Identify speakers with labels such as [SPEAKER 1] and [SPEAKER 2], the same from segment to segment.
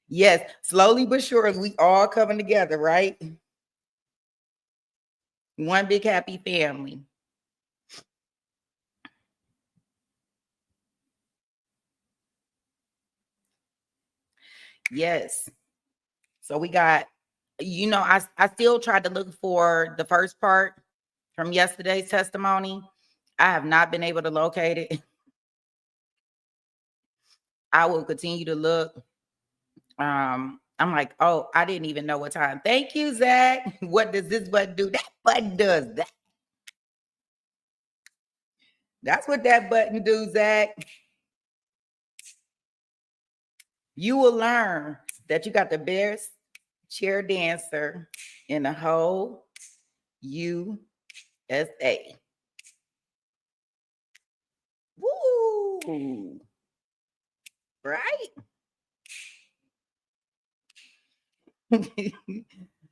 [SPEAKER 1] Yes, slowly but surely, we all coming together, right? One big happy family. Yes. So we got, I still tried to look for the first part from yesterday's testimony. I have not been able to locate it. I will continue to look. I'm like, oh, I didn't even know what time. Thank you, Zach. What does this button do? That button does that. That's what that button do, Zach. You will learn that you got the best chair dancer in the whole USA. Woo! Right?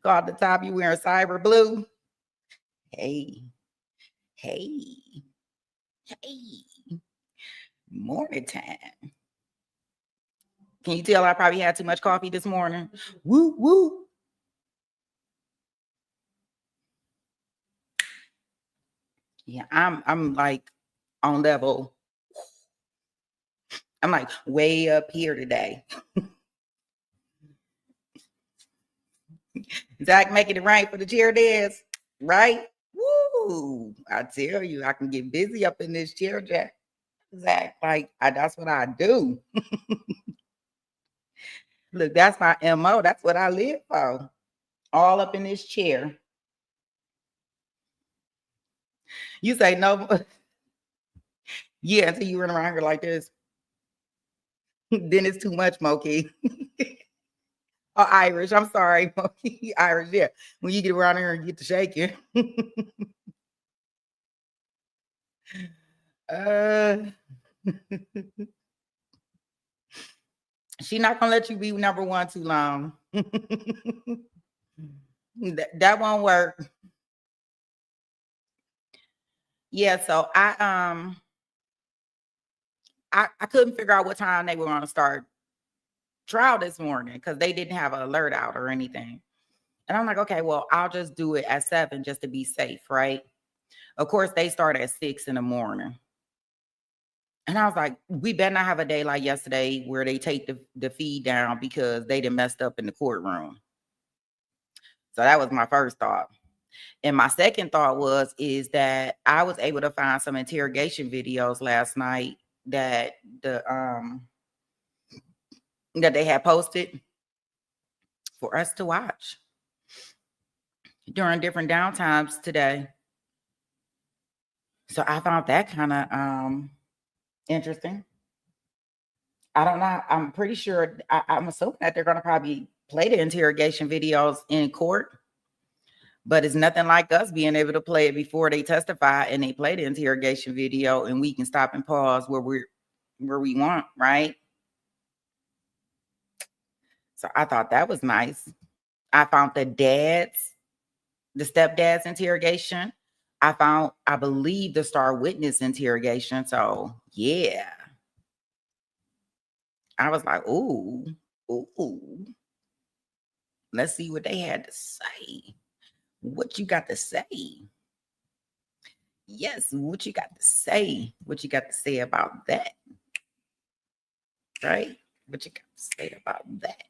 [SPEAKER 1] Called the top, you wearing cyber blue. Hey, hey, hey. Morning time. Can you tell I probably had too much coffee this morning? Woo, woo. Yeah, I'm like on level. I'm like way up here today. Zach making it right for the chair dance, right? Woo! I tell you, I can get busy up in this chair, Jack. Zach, like that's what I do. Look, that's my MO. That's what I live for. All up in this chair. You say no. Yeah, until you run around here like this. Then it's too much, Moki. Or Irish. I'm sorry, Moki. Irish, yeah. When you get around here and get to shaking. uh she not gonna let you be number one too long. That won't work. Yeah, so I couldn't figure out what time they were gonna start trial this morning because they didn't have an alert out or anything. And I'm like, okay, well, I'll just do it at 7 just to be safe, right? Of course, they start at 6 in the morning. And I was like, we better not have a day like yesterday where they take the feed down because they done messed up in the courtroom. So that was my first thought. And my second thought is that I was able to find some interrogation videos last night that that they had posted for us to watch during different downtimes today. So I found that kind of interesting. I don't know. I'm pretty sure. I'm assuming that they're going to probably play the interrogation videos in court, but it's nothing like us being able to play it before they testify and they play the interrogation video, and we can stop and pause where we want, right? So I thought that was nice. I found the stepdad's interrogation. I believe, the star witness interrogation. So yeah, I was like, ooh, ooh. Let's see what they had to say. What you got to say? Yes, what you got to say? What you got to say about that? Right? What you got to say about that?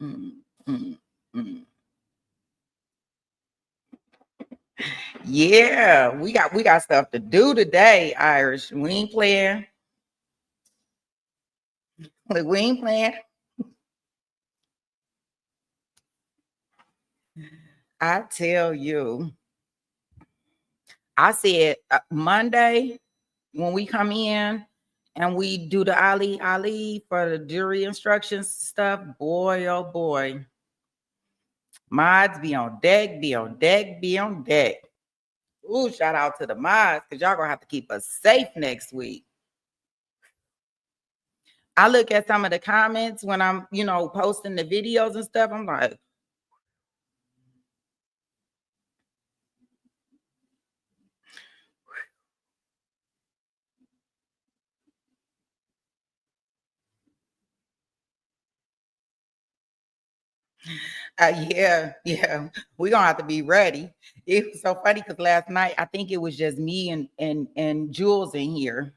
[SPEAKER 1] Mm, mm, mm. Yeah, we got stuff to do today, Irish. We ain't playing. Like, we ain't playing. I tell you, I said Monday when we come in and we do the Ali for the jury instructions stuff. Boy, oh boy, mods be on deck, be on deck, be on deck. Ooh, shout out to the mods because y'all gonna have to keep us safe next week. I look at some of the comments when I'm, posting the videos and stuff. I'm like, Yeah. We're gonna have to be ready. It was so funny because last night I think it was just me and Jules in here,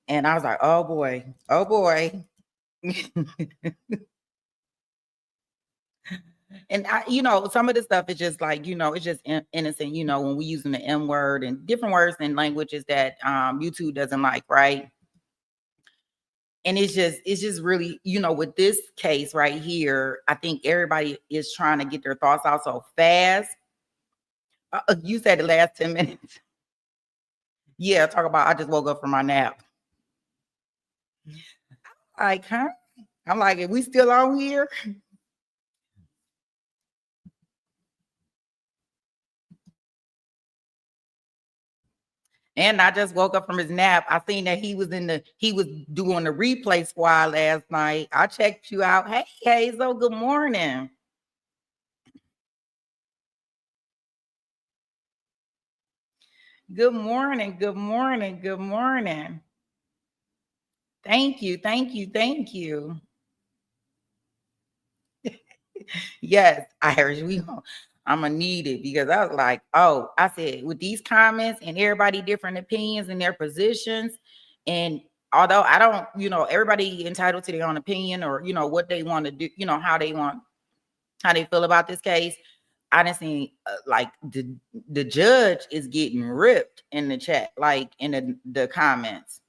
[SPEAKER 1] and I was like, oh boy, oh boy. And some of the stuff is just like, it's just innocent, when we using the M word and different words and languages that YouTube doesn't like, right? And it's just really, with this case right here, I think everybody is trying to get their thoughts out so fast. You said the last 10 minutes. Yeah, talk about I just woke up from my nap. Like, huh? I'm like, are we still on here? And I just woke up from his nap. I seen that he was doing the replay squad last night. I checked you out. Hey, Hazel, good morning. Good morning. Good morning. Good morning. Thank you. Thank you. Thank you. Yes, Irish. I'm gonna need it because I was like, oh, I said with these comments and everybody different opinions and their positions, and although I don't, everybody entitled to their own opinion or what they want to do, how they feel about this case. I didn't see like the judge is getting ripped in the chat, like in the comments,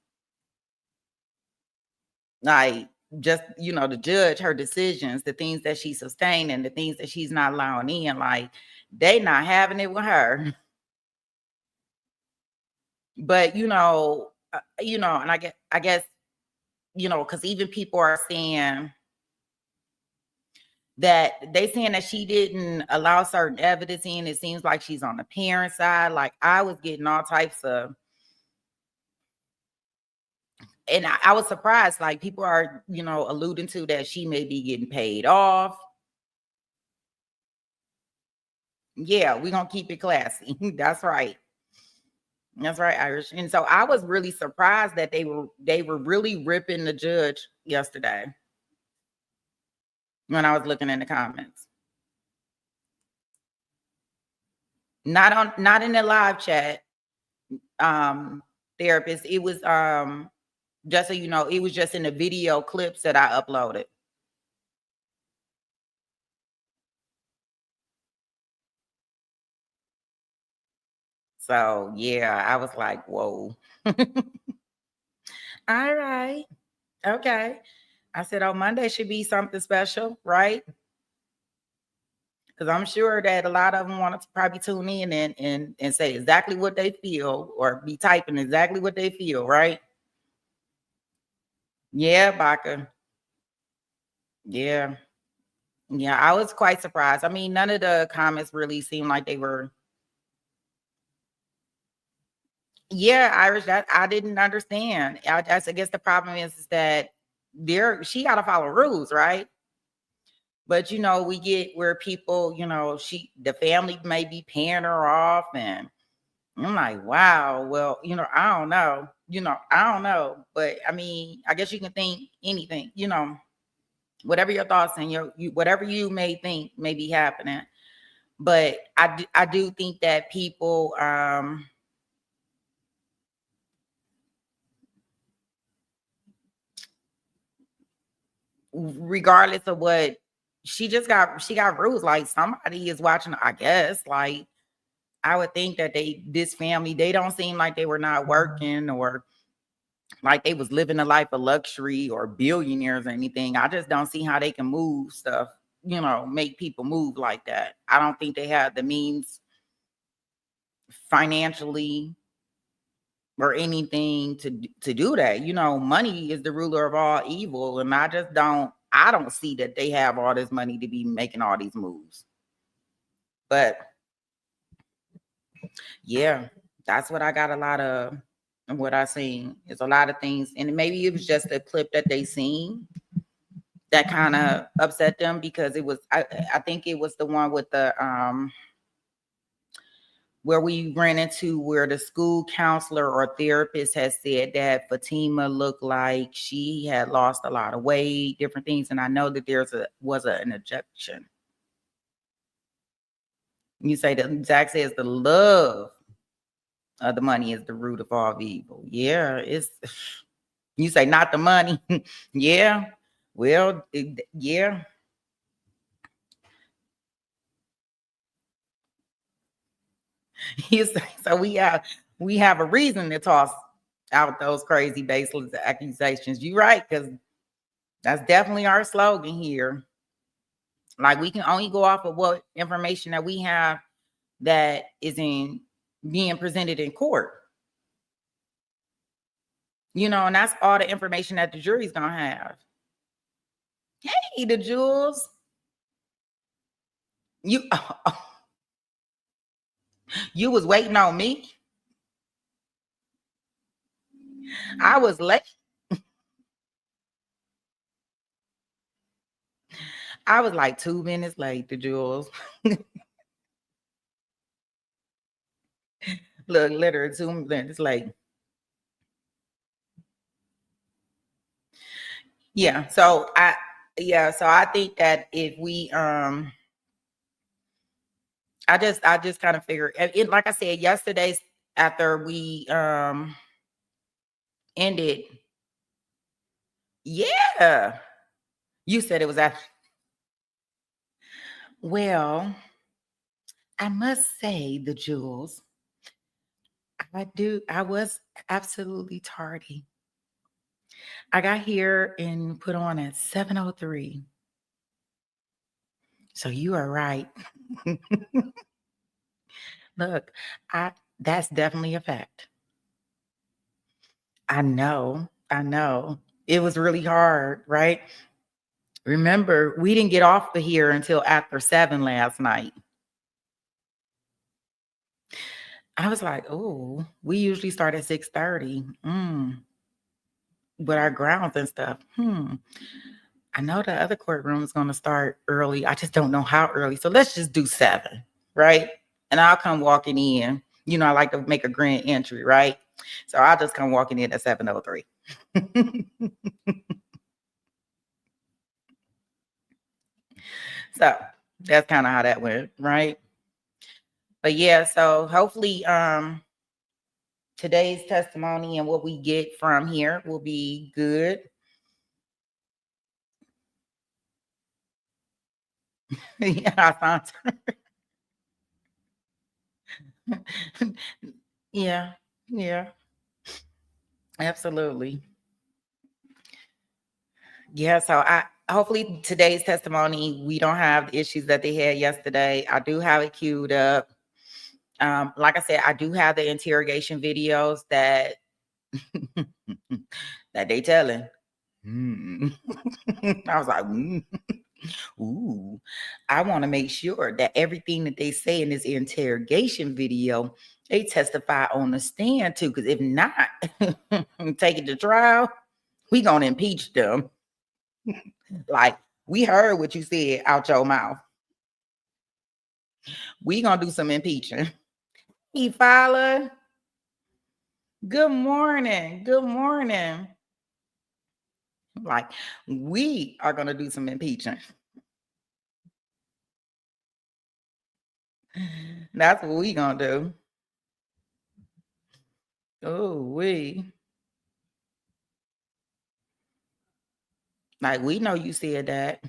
[SPEAKER 1] like just the judge, her decisions, the things that she sustained and the things that she's not allowing in, like they not having it with her. But and I guess because even people are saying that she didn't allow certain evidence in. It seems like she's on the parent side. Like I was getting all types of, and I was surprised. Like people are, alluding to that she may be getting paid off. Yeah, we're gonna keep it classy. That's right. That's right, Irish. And so I was really surprised that they were really ripping the judge yesterday when I was looking in the comments. Not in the live chat, therapist. It was just so you know, it was just in the video clips that I uploaded. So yeah, I was like, whoa. All right. Okay. I said, oh, Monday should be something special, right? Because I'm sure that a lot of them want to probably tune in and say exactly what they feel or be typing exactly what they feel, right? Yeah, Baka. Yeah. Yeah, I was quite surprised. I mean, none of the comments really seemed like they were. Yeah, Irish, that I didn't understand. I guess the problem is that she got to follow rules, right? But we get where people, the family may be paying her off, and I'm like, wow, well, I don't know, I don't know, but I mean, I guess you can think anything, whatever your thoughts and whatever you may think may be happening, but I do think that people, regardless of what she got rules, like somebody is watching, I guess, like I would think that this family, they don't seem like they were not working or like they was living a life of luxury or billionaires or anything. I just don't see how they can move stuff, make people move like that. I don't think they have the means financially or anything to do that. Money is the ruler of all evil, and I don't see that they have all this money to be making all these moves. But yeah, that's what I got a lot of. And what I seen is a lot of things, and maybe it was just a clip that they seen that kind of upset them because it was I think it was the one with the where we ran into where the school counselor or therapist has said that Fatima looked like she had lost a lot of weight, different things. And I know that an objection. You say that Zach says the love of the money is the root of all evil. Yeah, it's you say not the money. Yeah. Well, yeah. You say so we have a reason to toss out those crazy baseless accusations. You're right, because that's definitely our slogan here. Like we can only go off of what information that we have that is in being presented in court. And that's all the information that the jury's gonna have. Hey, the Jules. You you was waiting on me. I was late. I was like 2 minutes late, the Jules. Look, literally 2 minutes late. Yeah. So I think that if we I just kind of figured it, like I said, yesterday after we ended. Yeah. You said it was at well, I must say the Jules. I was absolutely tardy. I got here and put on at 7:03. So you are right. Look, that's definitely a fact. I know. I know. It was really hard, right? Remember, we didn't get off of here until after 7 last night. I was like, oh, we usually start at 6:30. With our grounds and stuff. I know the other courtroom is going to start early. I just don't know how early. So let's just do 7, right? And I'll come walking in. I like to make a grand entry, right? So I'll just come walking in at 7:03. So that's kind of how that went, right? But yeah, so hopefully today's testimony and what we get from here will be good. Yeah, yeah, yeah, absolutely. Yeah, so I hopefully today's testimony, we don't have the issues that they had yesterday. I do have it queued up. Like I said, I do have the interrogation videos that that they telling. I was like, ooh, I want to make sure that everything that they say in this interrogation video, they testify on the stand too. Because if not, take it to trial, we gonna impeach them. Like, we heard what you said out your mouth. We gonna do some impeaching. Hey, Fowler. Good morning. Good morning. Like, we are gonna do some impeaching. That's what we gonna do. Oh, we know you said that.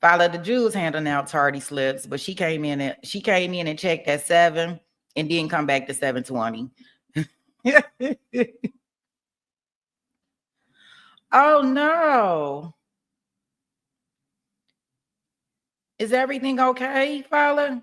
[SPEAKER 1] Follow the Jews handing out tardy slips, but she came in and checked at 7 and didn't come back to 7:20. Oh no. Is everything okay, Fowler?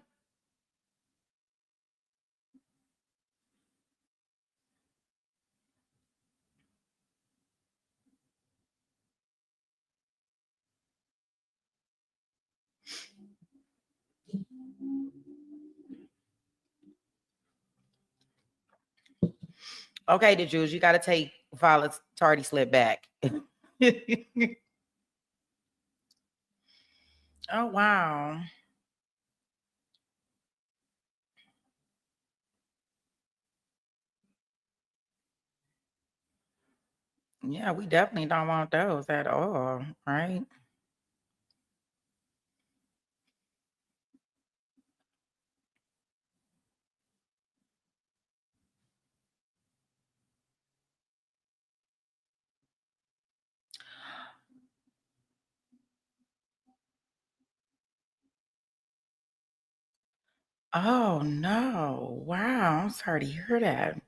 [SPEAKER 1] Okay, the Jews, you got to take Fowler's tardy slip back. Oh wow. Yeah, we definitely don't want those at all, right? Oh no. Wow, I'm sorry to hear that.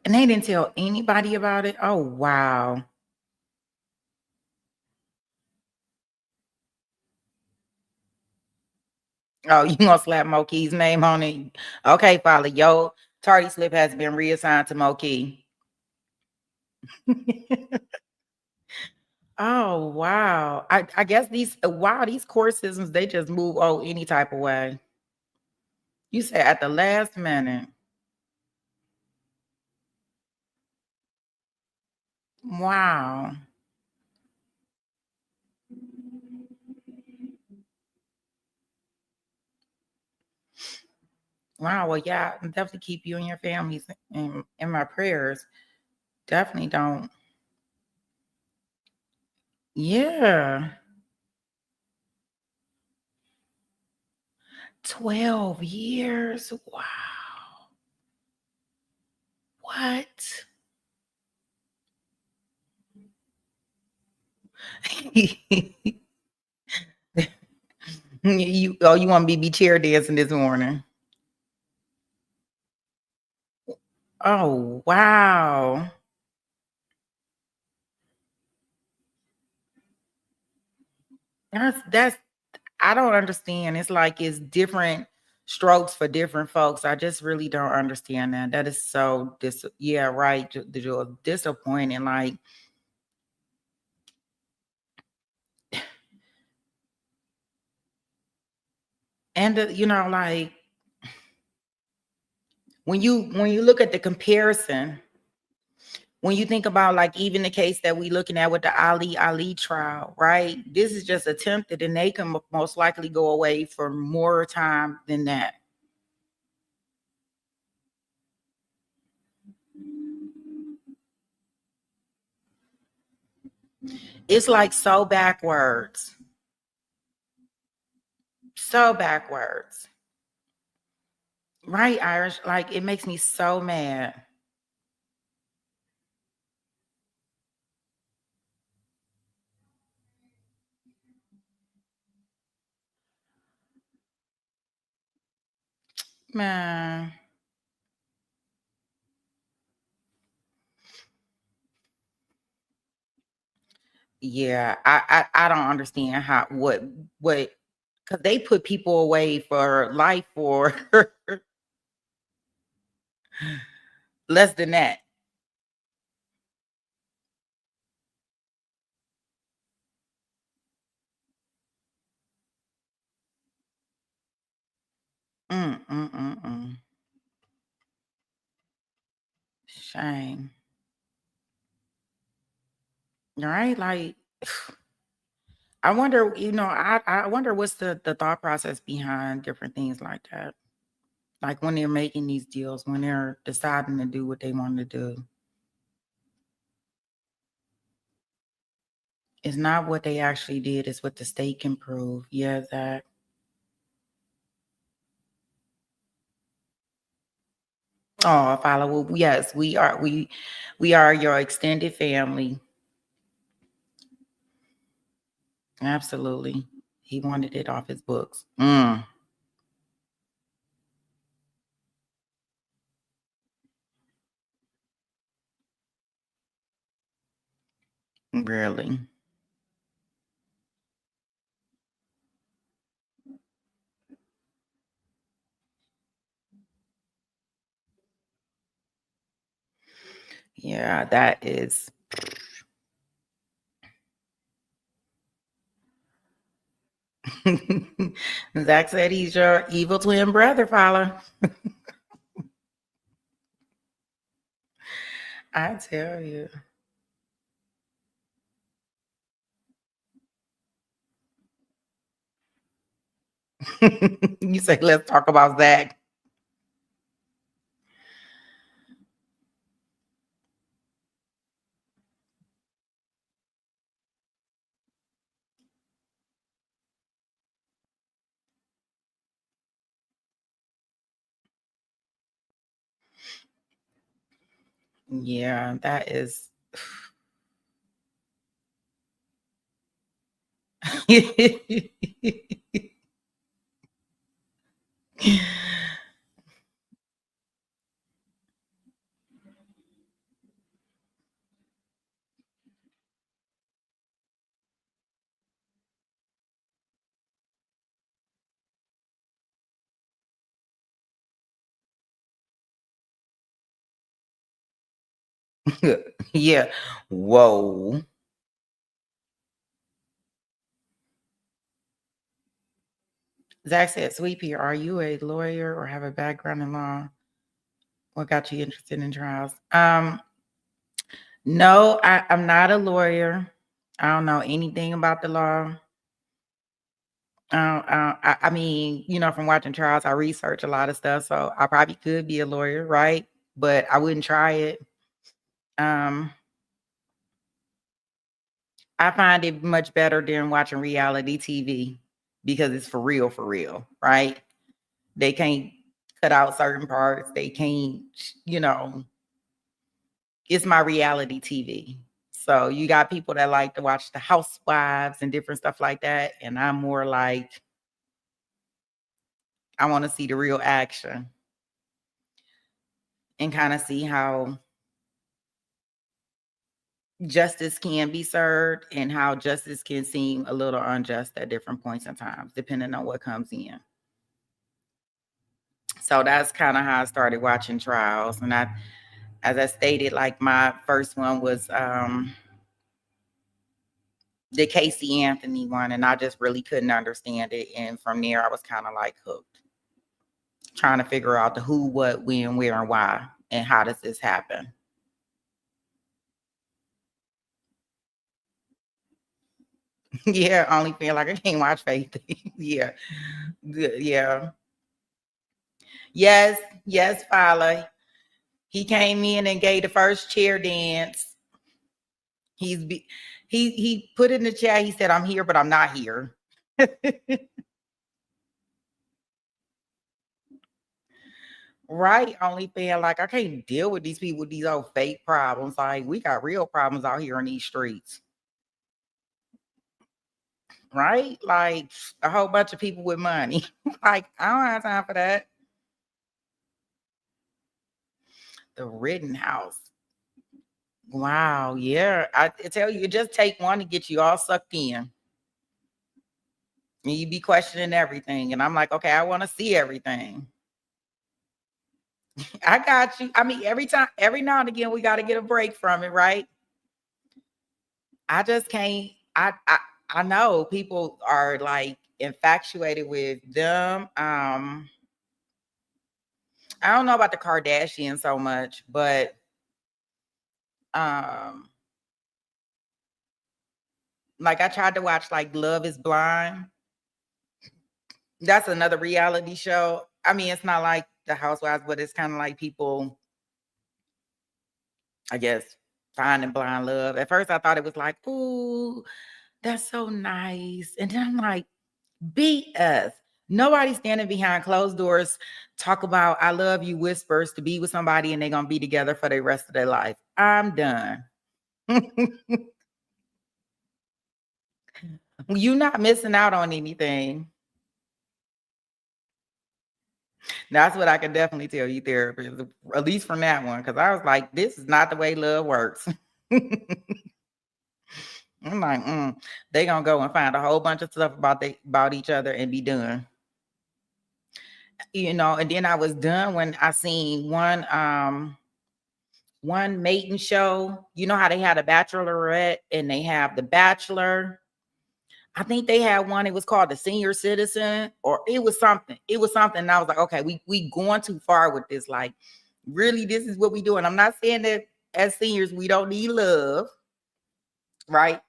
[SPEAKER 1] And they didn't tell anybody about it? Oh wow. Oh, you gonna slap Mokee's name on it? Okay, Father, yo, tardy slip has been reassigned to Mokee. Oh wow. I guess these wow, these court systems, they just move any type of way. You said at the last minute. Wow. Wow. Well, yeah, definitely keep you and your families in my prayers. Definitely don't. Yeah. 12 years. Wow. What? You want me to be chair dancing this morning? Oh wow. That's I don't understand. It's like it's different strokes for different folks. I just really don't understand that. That is so yeah, right. Disappointing. Like, and like when you look at the comparison, when you think about like even the case that we looking at with the Ali trial, right? This is just attempted, and they can most likely go away for more time than that. It's like so backwards, so backwards, right? Irish, like it makes me so mad. Man, yeah, I don't understand how what because they put people away for life for less than that. Mm. Shame. Right? Like I wonder, I wonder what's the thought process behind different things like that. Like when they're making these deals, when they're deciding to do what they want to do. It's not what they actually did, it's what the state can prove. Yeah, that. Oh, follow. Well, yes, we are your extended family. Absolutely. He wanted it off his books. Really. Yeah, that is. Zach said he's your evil twin brother, follow. I tell you. You say, let's talk about Zach. Yeah, that is yeah. Whoa. Zach said, Sweetie, are you a lawyer or have a background in law? What got you interested in trials? No, I'm not a lawyer. I don't know anything about the law. I mean, from watching trials, I research a lot of stuff, so I probably could be a lawyer, right? But I wouldn't try it. Um, I find it much better than watching reality TV because it's for real, right? They can't cut out certain parts. They can't, you know, it's my reality TV. So you got people that like to watch the housewives and different stuff like that. And I'm more like, I want to see the real action and kind of see how justice can be served and how justice can seem a little unjust at different points in times, depending on what comes in. So that's kind of how I started watching trials. And as I stated, like my first one was the Casey Anthony one, and I just really couldn't understand it. And from there, I was kind of like hooked, trying to figure out the who, what, when, where, and why, and how does this happen? Yeah, only feel like I can't watch Faith. Yeah, yeah, yes, yes, Fowler. He came in and gave the first chair dance. He's be, he put in the chat. He said, "I'm here, but I'm not here." Right, only feel like I can't deal with these people with these old fake problems. Like we got real problems out here in these streets, right? Like a whole bunch of people with money. Like I don't have time for that. The Rittenhouse. Wow, yeah. I tell you, it just take one to get you all sucked in. And you be questioning everything. And I'm like, okay, I want to see everything. I got you. I mean, every now and again, we got to get a break from it, right? I just can't. I know people are like infatuated with them. I don't know about the Kardashians so much, but um, like I tried to watch like Love Is Blind. That's another reality show. I mean, it's not like the Housewives, but it's kind of like people, I guess, finding blind love. At first, I thought it was like, ooh, that's so nice, and then I'm like, BS. Nobody standing behind closed doors talk about I love you whispers to be with somebody and they're gonna be together for the rest of their life. I'm done. You're not missing out on anything. That's what I can definitely tell you, therapist, at least from that one, because I was like, this is not the way love works. I'm like, they gonna go and find a whole bunch of stuff about each other and be done. And then I was done when I seen one mating show. You know how they had a bachelorette and they have the bachelor. I think they had one. It was called the senior citizen, or it was something. It was something. And I was like, okay, we going too far with this. Like, really, this is what we doing. I'm not saying that as seniors we don't need love, right?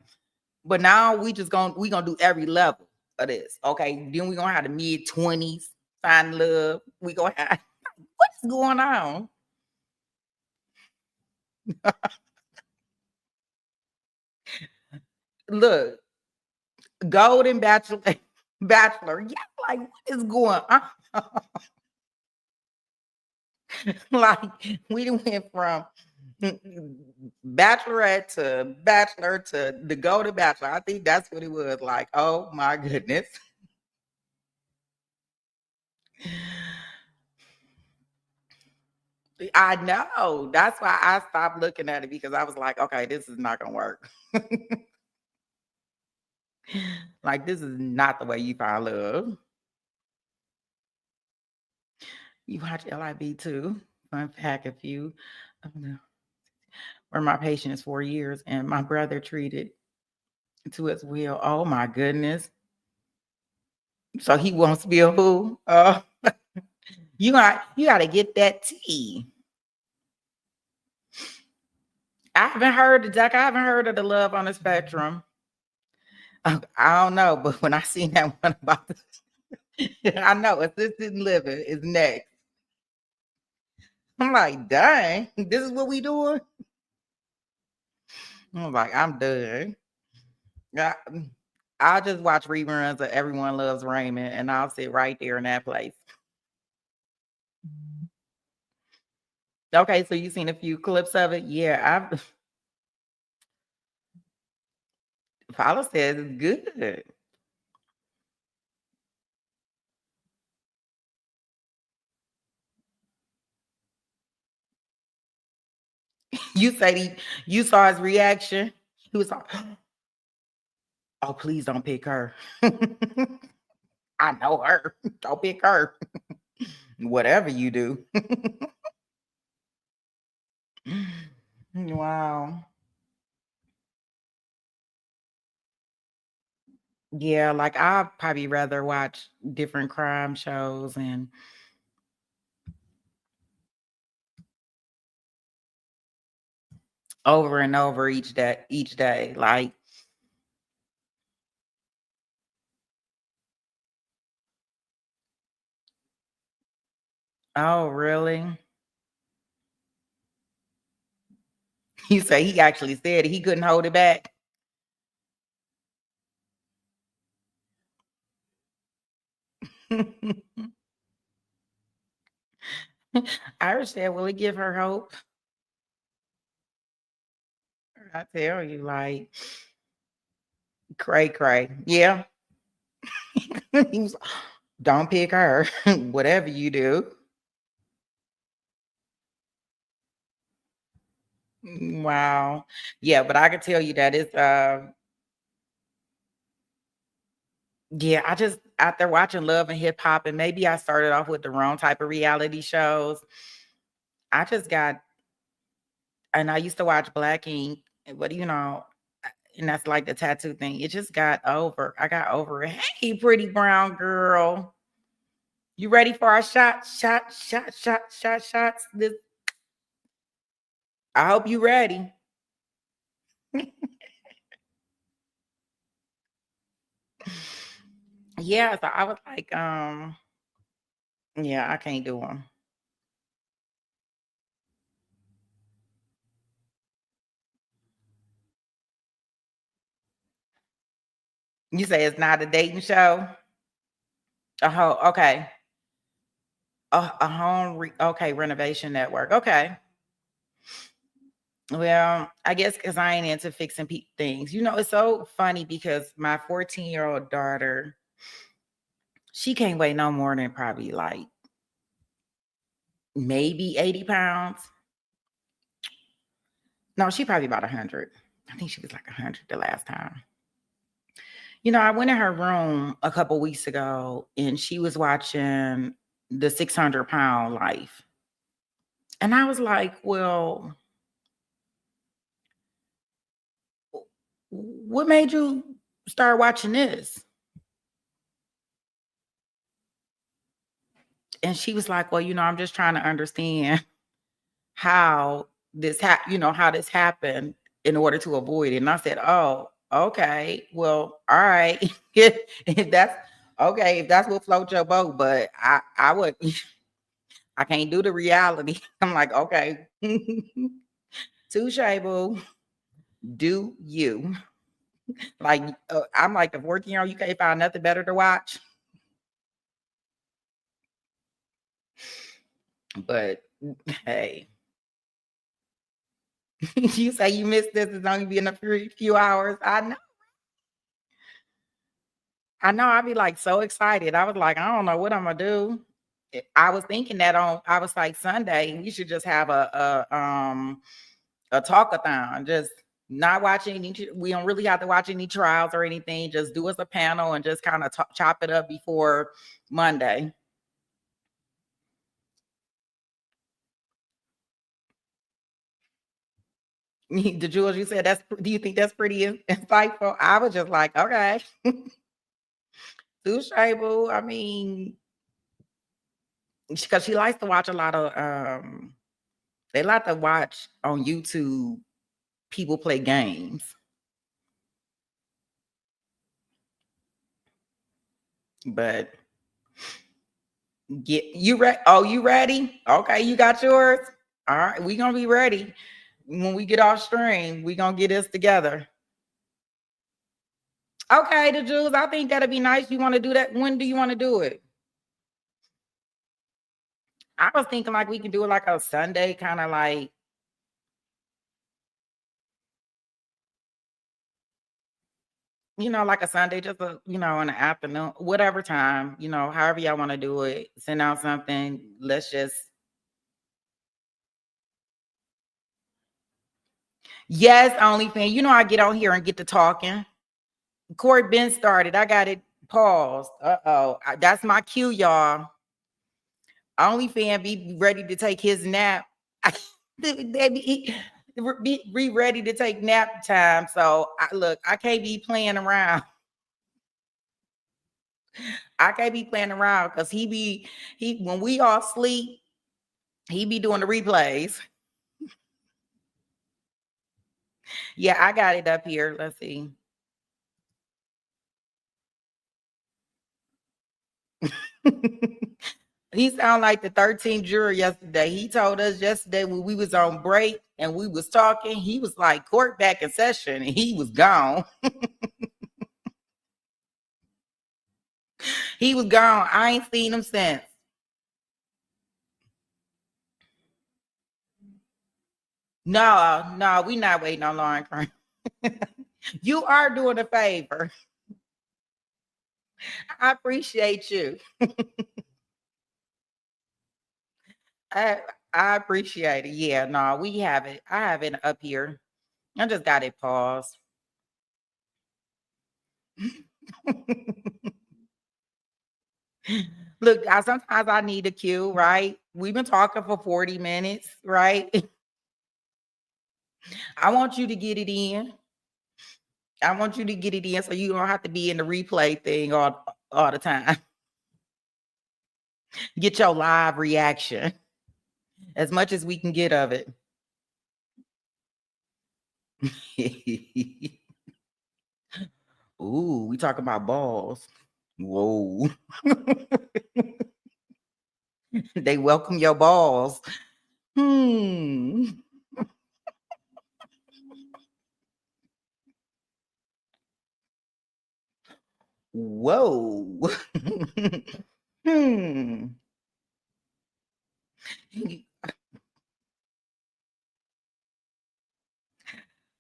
[SPEAKER 1] But now we gonna do every level of this. Okay, then we gonna have the mid-20s find love. We gonna have what's going on? Look, golden bachelor, bachelor. Yeah, like what is going on? Like we done went from Bachelorette to bachelor to the go to bachelor. I think that's what it was like. Oh my goodness. I know. That's why I stopped looking at it because I was like, okay, this is not gonna work. Like this is not the way you find love. You watch LIB too. Fun fact, a few where my patient is 4 years and my brother treated to his will. Oh my goodness. So he wants to be a who? You gotta get that tea. I haven't heard of Jack. I haven't heard of the love on the spectrum. I don't know, but when I seen that one about I know assisted living is next. I'm like, dang, this is what we doing. I'm like, I'm done. I, I'll just watch reruns of Everyone Loves Raymond, and I'll sit right there in that place. Okay, so you seen a few clips of it? Yeah, I've Paula says it's good. You said you saw his reaction. He was like, "Oh, please don't pick her." I know her. Don't pick her. Whatever you do. Wow. Yeah, like I'd probably rather watch different crime shows and over and over each day. Like, oh, really? You say he actually said he couldn't hold it back. Irish said, will it give her hope? I tell you, like, cray cray. Yeah. He was, don't pick her. Whatever you do. Wow. Yeah, but I can tell you that it's yeah, I just after watching Love and Hip Hop, and maybe I started off with the wrong type of reality shows. I just got and I used to watch Black Ink, but and that's like the tattoo thing. It just got over. I got over it. Hey, pretty brown girl. You ready for our shots? I hope you ready. Yeah, so I was like, yeah, I can't do them. You say it's not a dating show? Okay. A home okay, renovation network. Okay. Well, I guess because I ain't into fixing things. It's so funny because my 14-year-old daughter, she can't weigh no more than probably like maybe 80 pounds. No, she probably about 100. I think she was like 100 the last time. I went in her room a couple weeks ago and she was watching the 600-pound life. And I was like, well, what made you start watching this? And she was like, well, I'm just trying to understand how how this happened in order to avoid it. And I said, oh, okay, well, all right. If that's okay, if that's what floats your boat, but I would I can't do the reality. I'm like, okay. Touche, boo. Do you. Like I'm like the 14-year-old, you can't find nothing better to watch. But hey, You say you missed this, it's only been a few hours. I know. I'd be like so excited. I was like, I don't know what I'm gonna do. I was thinking that I was like Sunday, we should just have a talkathon. Just not watching we don't really have to watch any trials or anything. Just do us a panel and just kind of chop it up before Monday. The Jules, you said do you think that's pretty insightful? I was just like, okay. Touche, boo. I mean, because she likes to watch a lot of they like to watch on YouTube people play games. But get you ready? Oh, you ready? Okay, you got yours. All right, we gonna be ready when we get off stream. We gonna get this together. Okay, the Jews. I think that'd be nice. You want to do that? When do you want to do it? I was thinking like we can do it like a Sunday, kind of like like a Sunday, just in the afternoon, whatever time, however y'all want to do it. Send out something. Let's just yes, OnlyFans. I get on here and get to talking. Court been started. I got it paused. That's my cue, y'all. OnlyFans be ready to take his nap. They be ready to take nap time. So look, I can't be playing around. I can't be playing around because he when we all sleep, he be doing the replays. Yeah, I got it up here. Let's see. He sound like the 13th juror yesterday. He told us yesterday when we was on break and we was talking, he was like, court back in session, and he was gone. He was gone. I ain't seen him since. No, we not waiting on Lauren Crane. You are doing a favor. I appreciate you. I I appreciate it. Yeah, no, we have it. I have it up here. I just got it paused. Look, sometimes I need a cue, right? We've been talking for 40 minutes, right? I want you to get it in. I want you to get it in so you don't have to be in the replay thing all the time. Get your live reaction as much as we can get of it. Ooh, we talking about balls. Whoa. They welcome your balls. Whoa.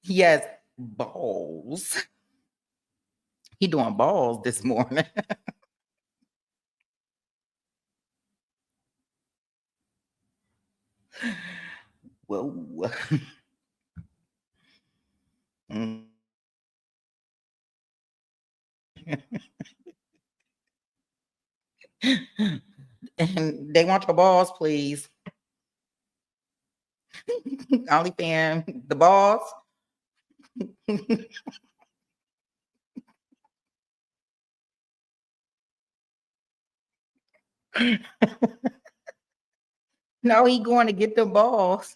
[SPEAKER 1] Yes, balls. He doing balls this morning. Whoa. And they want your balls, please. Only fan the balls. No, he going to get the balls.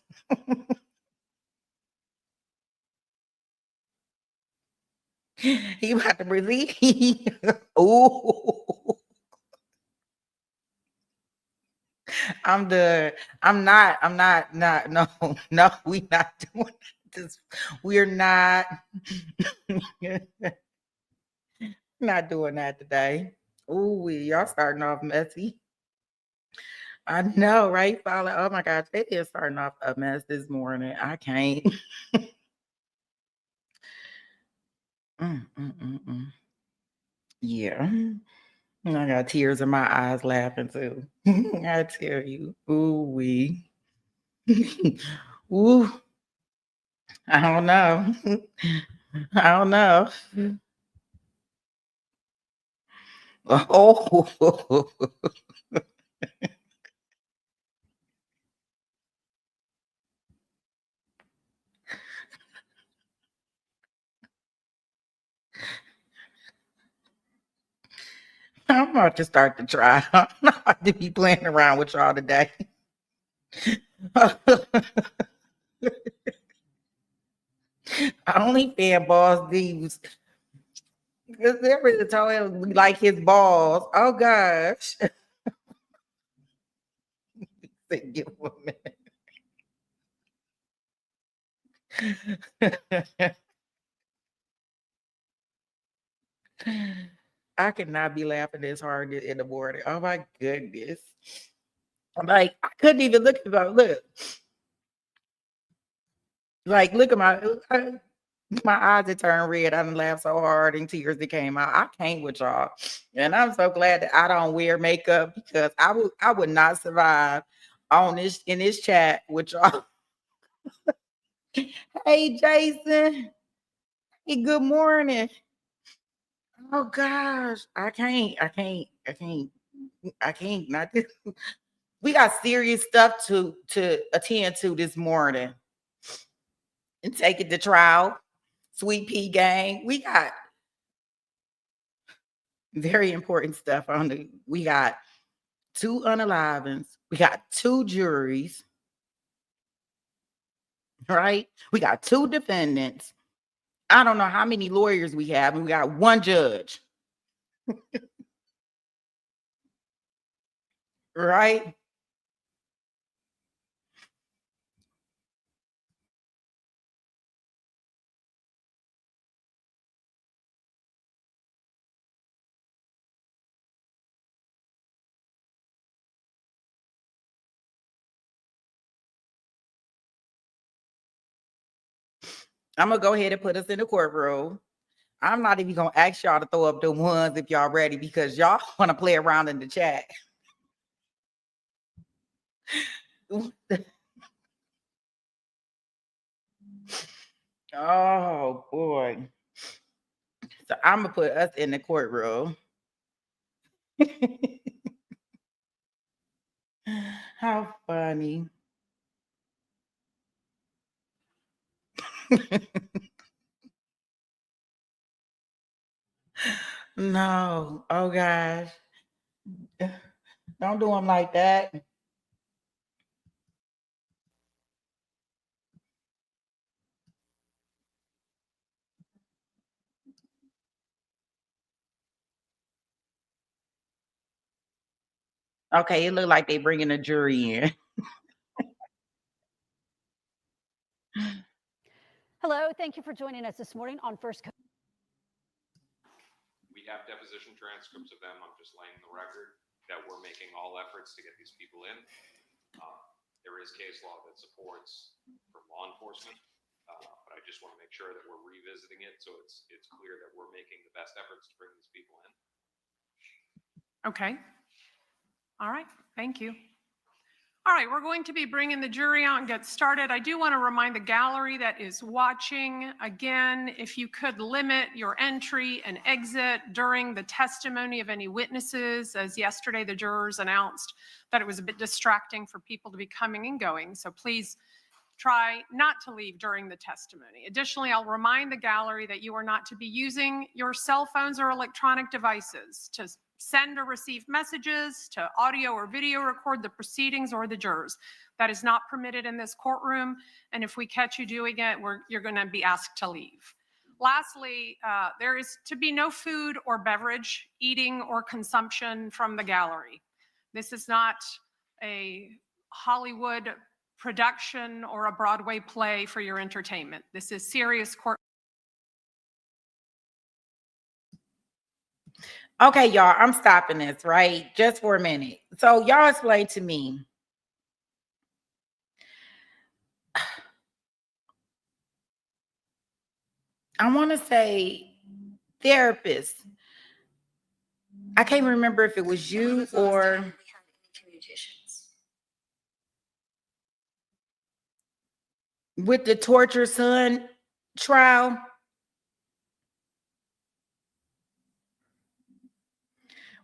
[SPEAKER 1] He about to release. Oh, I'm done. Not. No, no, we not doing this. We're not. Not doing that today. Ooh, y'all starting off messy. I know, right? Follow. Oh my gosh, it is starting off a mess this morning. I can't. Mm, mm, mm, mm. Yeah. I got tears in my eyes laughing too. I tell you. Ooh wee. Ooh. I don't know. I don't know. Oh, I'm about to start the trial. I'm not about to be playing around with y'all today. I only fan boss these because everybody told him we like his balls. Oh gosh. Give him a minute. I cannot be laughing this hard in the morning. Oh my goodness. I'm like, I couldn't even look at my look. Like, look at my eyes had turned red. I done laughed so hard and tears that came out. I can't with y'all. And I'm so glad that I don't wear makeup because I would not survive on this in this chat with y'all. Hey Jason. Hey, good morning. Oh gosh. I can't not this. We got serious stuff to attend to this morning and take it to trial. Sweet pea gang. We got very important stuff on the. We got 2 unalivings. We got 2 juries, right? We got 2 defendants. I don't know how many lawyers we have, and we got 1 judge, right? I'm gonna go ahead and put us in the courtroom. I'm not even gonna ask y'all to throw up the ones if y'all ready because y'all want to play around in the chat. Oh boy. So I'm gonna put us in the courtroom. How funny. No. Oh gosh. Don't do them like that. Okay, it look like they bringing a jury in.
[SPEAKER 2] Hello, thank you for joining us this morning on First.
[SPEAKER 3] We have deposition transcripts of them. I'm just laying the record that we're making all efforts to get these people in. There is case law that supports from law enforcement, but I just want to make sure that we're revisiting it so it's clear that we're making the best efforts to bring these people in.
[SPEAKER 4] Okay. All right. Thank you. All right, we're going to be bringing the jury out and get started. I do want to remind the gallery that is watching, again, if you could limit your entry and exit during the testimony of any witnesses, as yesterday the jurors announced that it was a bit distracting for people to be coming and going. So please try not to leave during the testimony. Additionally, I'll remind the gallery that you are not to be using your cell phones or electronic devices to send or receive messages, to audio or video record the proceedings or the jurors. That is not permitted in this courtroom, and if we catch you doing it, you're going to be asked to leave. Lastly, there is to be no food or beverage, eating or consumption from the gallery. This is not a Hollywood production or a Broadway play for your entertainment. This is serious court.
[SPEAKER 1] Okay, y'all, I'm stopping this, right? Just for a minute. So y'all explain to me. I want to say therapist. I can't remember if it was you or with the torture son trial.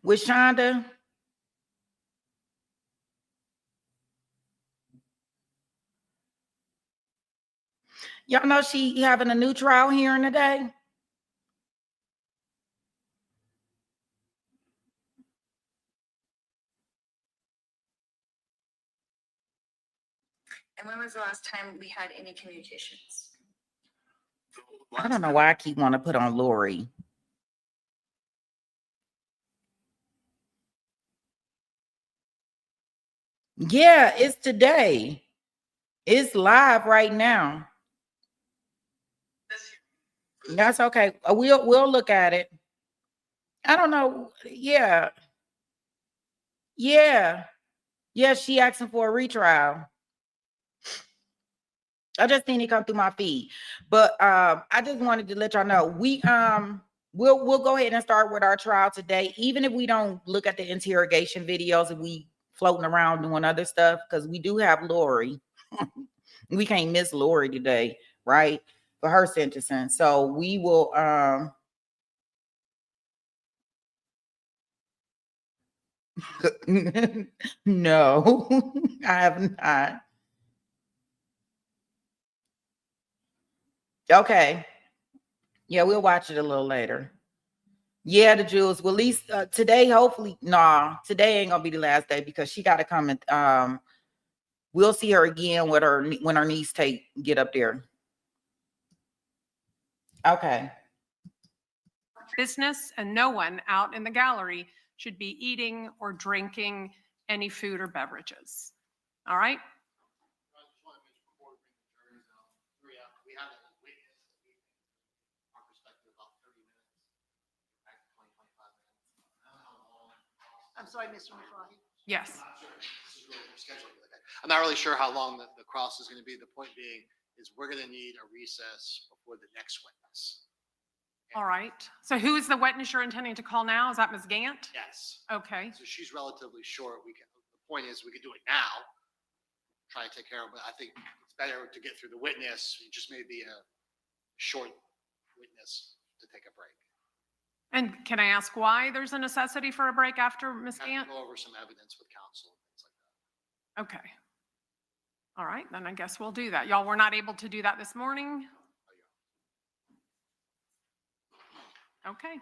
[SPEAKER 1] With Shonda. Y'all know she having a new trial hearing today.
[SPEAKER 5] And when was the last time we had any communications?
[SPEAKER 1] I don't know why I keep wanting to put on Lori. Yeah, it's today. It's live right now. That's okay. We'll look at it. I don't know. Yeah. Yeah. Yeah, she asking for a retrial. I just need to come through my feed. But I just wanted to let y'all know we'll go ahead and start with our trial today. Even if we don't look at the interrogation videos, if we floating around doing other stuff, because we do have Lori. We can't miss Lori today, right? For her sentencing. So we will no, I have not. Okay. Yeah, we'll watch it a little later. Yeah, the Jules. Well, at least today, hopefully, today ain't gonna be the last day because she got to come and we'll see her again with her when her niece get up there. Okay.
[SPEAKER 4] Business, and no one out in the gallery should be eating or drinking any food or beverages. All right?
[SPEAKER 6] I'm sorry, Mr. McFly.
[SPEAKER 4] Yes.
[SPEAKER 6] I'm not really sure how long the cross is going to be. The point being is we're going to need a recess before the next witness.
[SPEAKER 4] All right. So who is the witness you're intending to call now? Is that Ms. Gant?
[SPEAKER 6] Yes.
[SPEAKER 4] Okay.
[SPEAKER 6] So she's relatively short. The point is we could do it now, try to take care of it. But I think it's better to get through the witness. It just may be a short witness to take a break.
[SPEAKER 4] And can I ask why there's a necessity for a break after Ms.
[SPEAKER 6] Have
[SPEAKER 4] Gant?
[SPEAKER 6] to go over some evidence with counsel and things like that.
[SPEAKER 4] Okay. All right, then I guess we'll do that. Y'all were not able to do that this morning? Okay.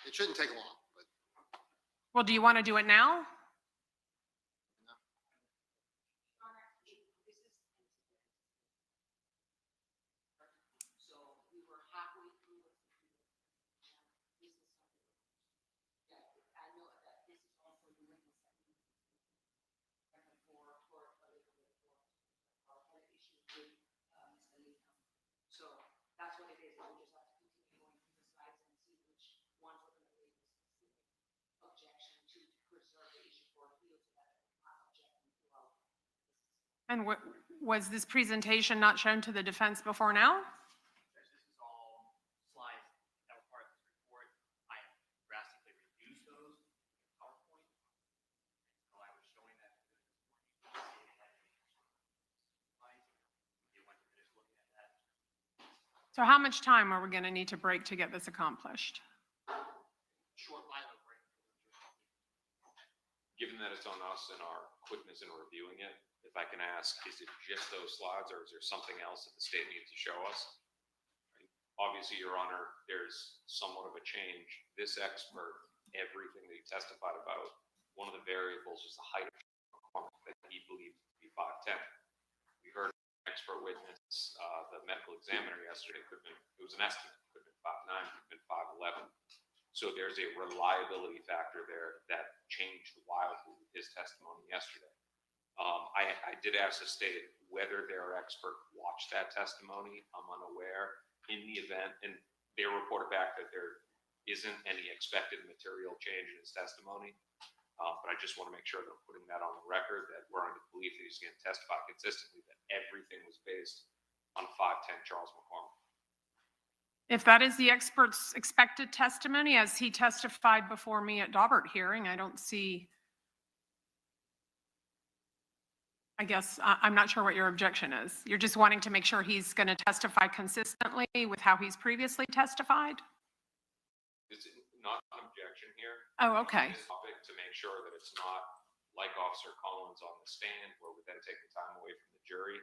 [SPEAKER 6] It shouldn't take long, but
[SPEAKER 4] Well, do you want to do it now?
[SPEAKER 5] So that's what it is. We just have to continue going through the slides and see which ones are going to raise specific objection to preserve the issue for appeal to that.
[SPEAKER 4] And was this presentation not shown to the defense before now?
[SPEAKER 7] This is all slides that were part of this report. I have drastically reduced those in PowerPoint. So I was showing that to this morning. You went to just looking at that.
[SPEAKER 4] So how much time are we going to need to break to get this accomplished?
[SPEAKER 6] short line of break.
[SPEAKER 3] Given that it's on us and our quickness in reviewing it, if I can ask, is it just those slides or is there something else that the state needs to show us? Obviously, Your Honor, there's somewhat of a change. This expert, everything that he testified about, one of the variables is the height of that he believed to be 5'10". We heard an expert witness, the medical examiner yesterday, it was an estimate, could have been 5'9", could have been 5'11". So there's a reliability factor there that changed wildly with his testimony yesterday. I did ask the state whether their expert watched that testimony. I'm unaware. In the event, and they reported back that isn't any expected material change in his testimony. But I just want to make sure that I'm putting that on the record, that we're under the belief that he's going to testify consistently, that everything was based on 510 Charles McCormick.
[SPEAKER 4] If that is the expert's expected testimony, as he testified before me at Daubert hearing, I don't see, I guess, I'm not sure what your objection is. You're just wanting to make sure he's going to testify consistently with how he's previously testified?
[SPEAKER 3] It's not an objection here.
[SPEAKER 4] Oh, okay.
[SPEAKER 3] This topic to make sure that it's not like Officer Collins on the stand, where we then take the time away from the jury.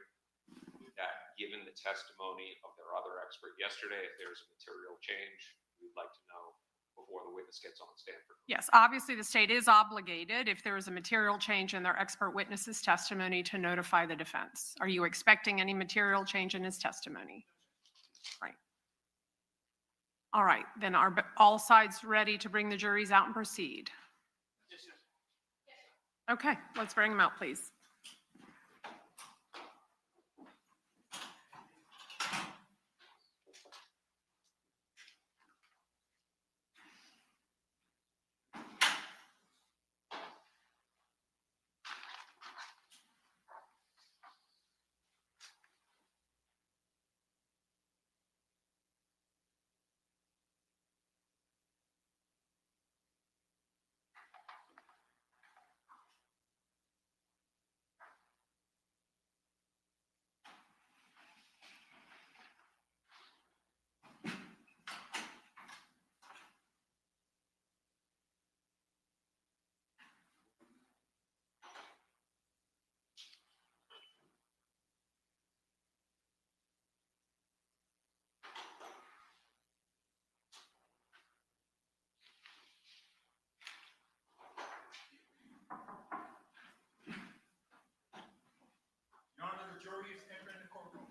[SPEAKER 3] That given the testimony of their other expert yesterday, if there's a material change, we'd like to know before the witness gets on the stand.
[SPEAKER 4] Yes, obviously the state is obligated, if there is a material change in their expert witness's testimony, to notify the defense. Are you expecting any material change in his testimony? Right. All right, then are all sides ready to bring the juries out and proceed? Okay, let's bring them out, please.
[SPEAKER 8] Your Honor, the jury is entering the courtroom.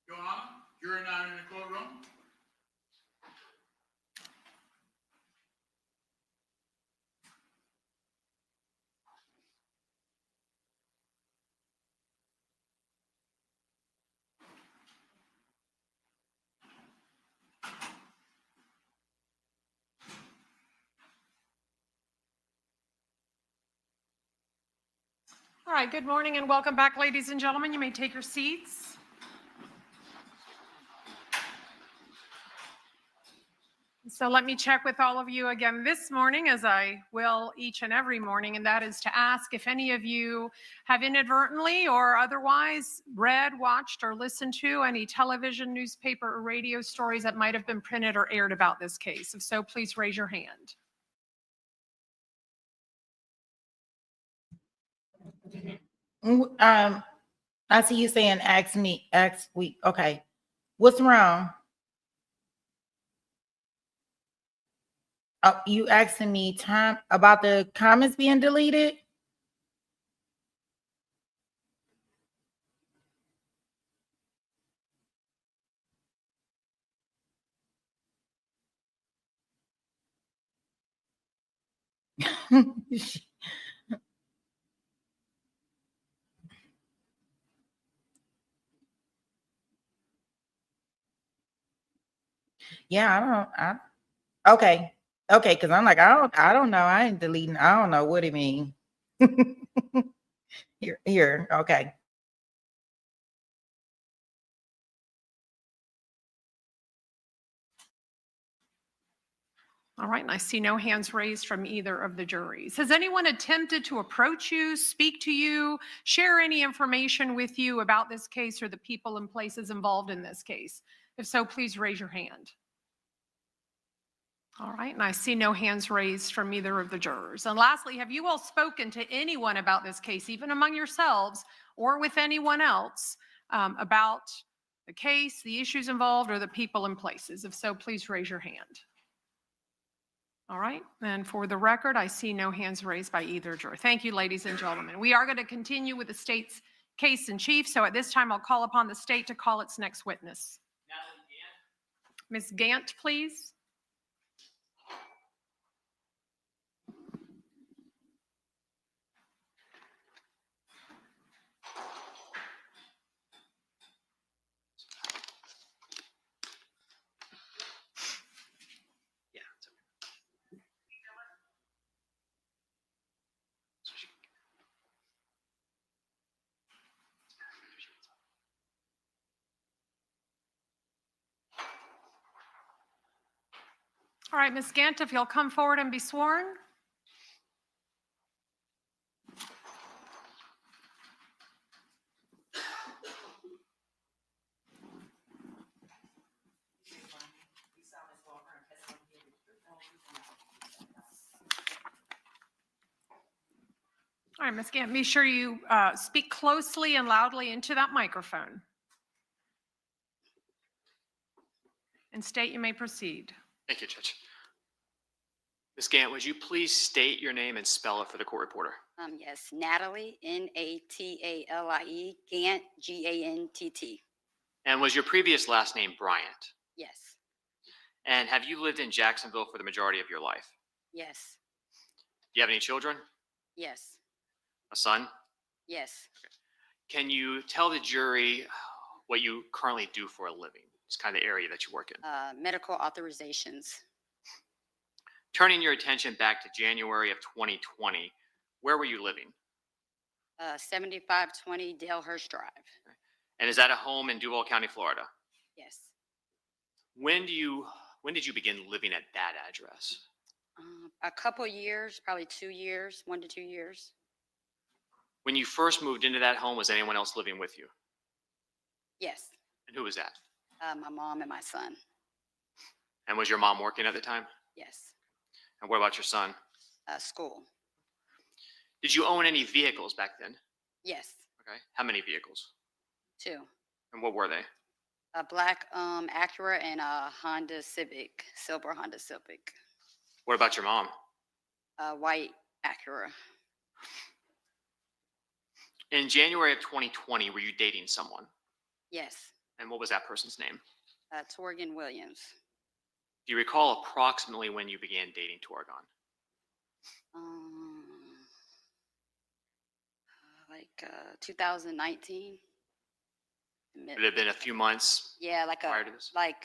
[SPEAKER 8] Your Honor, jury now in the courtroom.
[SPEAKER 4] All right, good morning and welcome back, ladies and gentlemen. You may take your seats. So let me check with all of you again this morning, as I will each and every morning, and that is to ask if any of you have inadvertently or otherwise read, watched, or listened to any television, newspaper, or radio stories that might have been printed or aired about this case. If so, please raise your hand.
[SPEAKER 1] I see you saying ask week. Okay. What's wrong? Oh, you asking me time about the comments being deleted? Yeah, okay. Okay, because I'm like, I don't know. I ain't deleting. I don't know what it mean. Here. Okay.
[SPEAKER 4] All right, and I see no hands raised from either of the juries. Has anyone attempted to approach you, speak to you, share any information with you about this case or the people and places involved in this case? If so, please raise your hand. All right, and I see no hands raised from either of the jurors. And lastly, have you all spoken to anyone about this case, even among yourselves or with anyone else, about the case, the issues involved, or the people and places? If so, please raise your hand. All right, and for the record, I see no hands raised by either juror. Thank you, ladies and gentlemen. We are going to continue with the state's case in chief. So at this time, I'll call upon the state to call its next witness. Ms. Gant, please. All right, Ms. Gant, if you'll come forward and be sworn. All right, Ms. Gant, be sure you speak closely and loudly into that microphone. And state you may proceed.
[SPEAKER 7] Thank you, Judge. Ms. Gant, would you please state your name and spell it for the court reporter?
[SPEAKER 9] Yes, Natalie, Natalie, Gant, Gantt.
[SPEAKER 7] And was your previous last name Bryant?
[SPEAKER 9] Yes,
[SPEAKER 7] And have you lived in Jacksonville for the majority of your life?
[SPEAKER 9] yes,
[SPEAKER 7] Do you have any children?
[SPEAKER 9] yes,
[SPEAKER 7] A son?
[SPEAKER 9] yes.
[SPEAKER 7] Can you tell the jury what you currently do for a living? It's kind of the area that you work in.
[SPEAKER 9] Medical authorizations.
[SPEAKER 7] Turning your attention back to January of 2020, where were you living?
[SPEAKER 9] 7520 Dalehurst Drive.
[SPEAKER 7] And is that a home in Duval County, Florida?
[SPEAKER 9] Yes.
[SPEAKER 7] When did you begin living at that address?
[SPEAKER 9] A couple years, probably 2 years, 1 to 2 years.
[SPEAKER 7] When you first moved into that home, was anyone else living with you?
[SPEAKER 9] Yes.
[SPEAKER 7] And who was that?
[SPEAKER 9] My mom and my son.
[SPEAKER 7] And was your mom working at the time?
[SPEAKER 9] Yes.
[SPEAKER 7] And what about your son?
[SPEAKER 9] School.
[SPEAKER 7] Did you own any vehicles back then?
[SPEAKER 9] Yes.
[SPEAKER 7] Okay. How many vehicles?
[SPEAKER 9] 2.
[SPEAKER 7] And what were they?
[SPEAKER 9] A black Acura and a Honda Civic, silver Honda Civic.
[SPEAKER 7] What about your mom?
[SPEAKER 9] A white Acura.
[SPEAKER 7] In January of 2020, were you dating someone?
[SPEAKER 9] Yes.
[SPEAKER 7] And what was that person's name?
[SPEAKER 9] Torgan Williams.
[SPEAKER 7] Do you recall approximately when you began dating Torgon?
[SPEAKER 9] Like 2019.
[SPEAKER 7] Would it have been a few months
[SPEAKER 9] Yeah,
[SPEAKER 7] prior to this?
[SPEAKER 9] like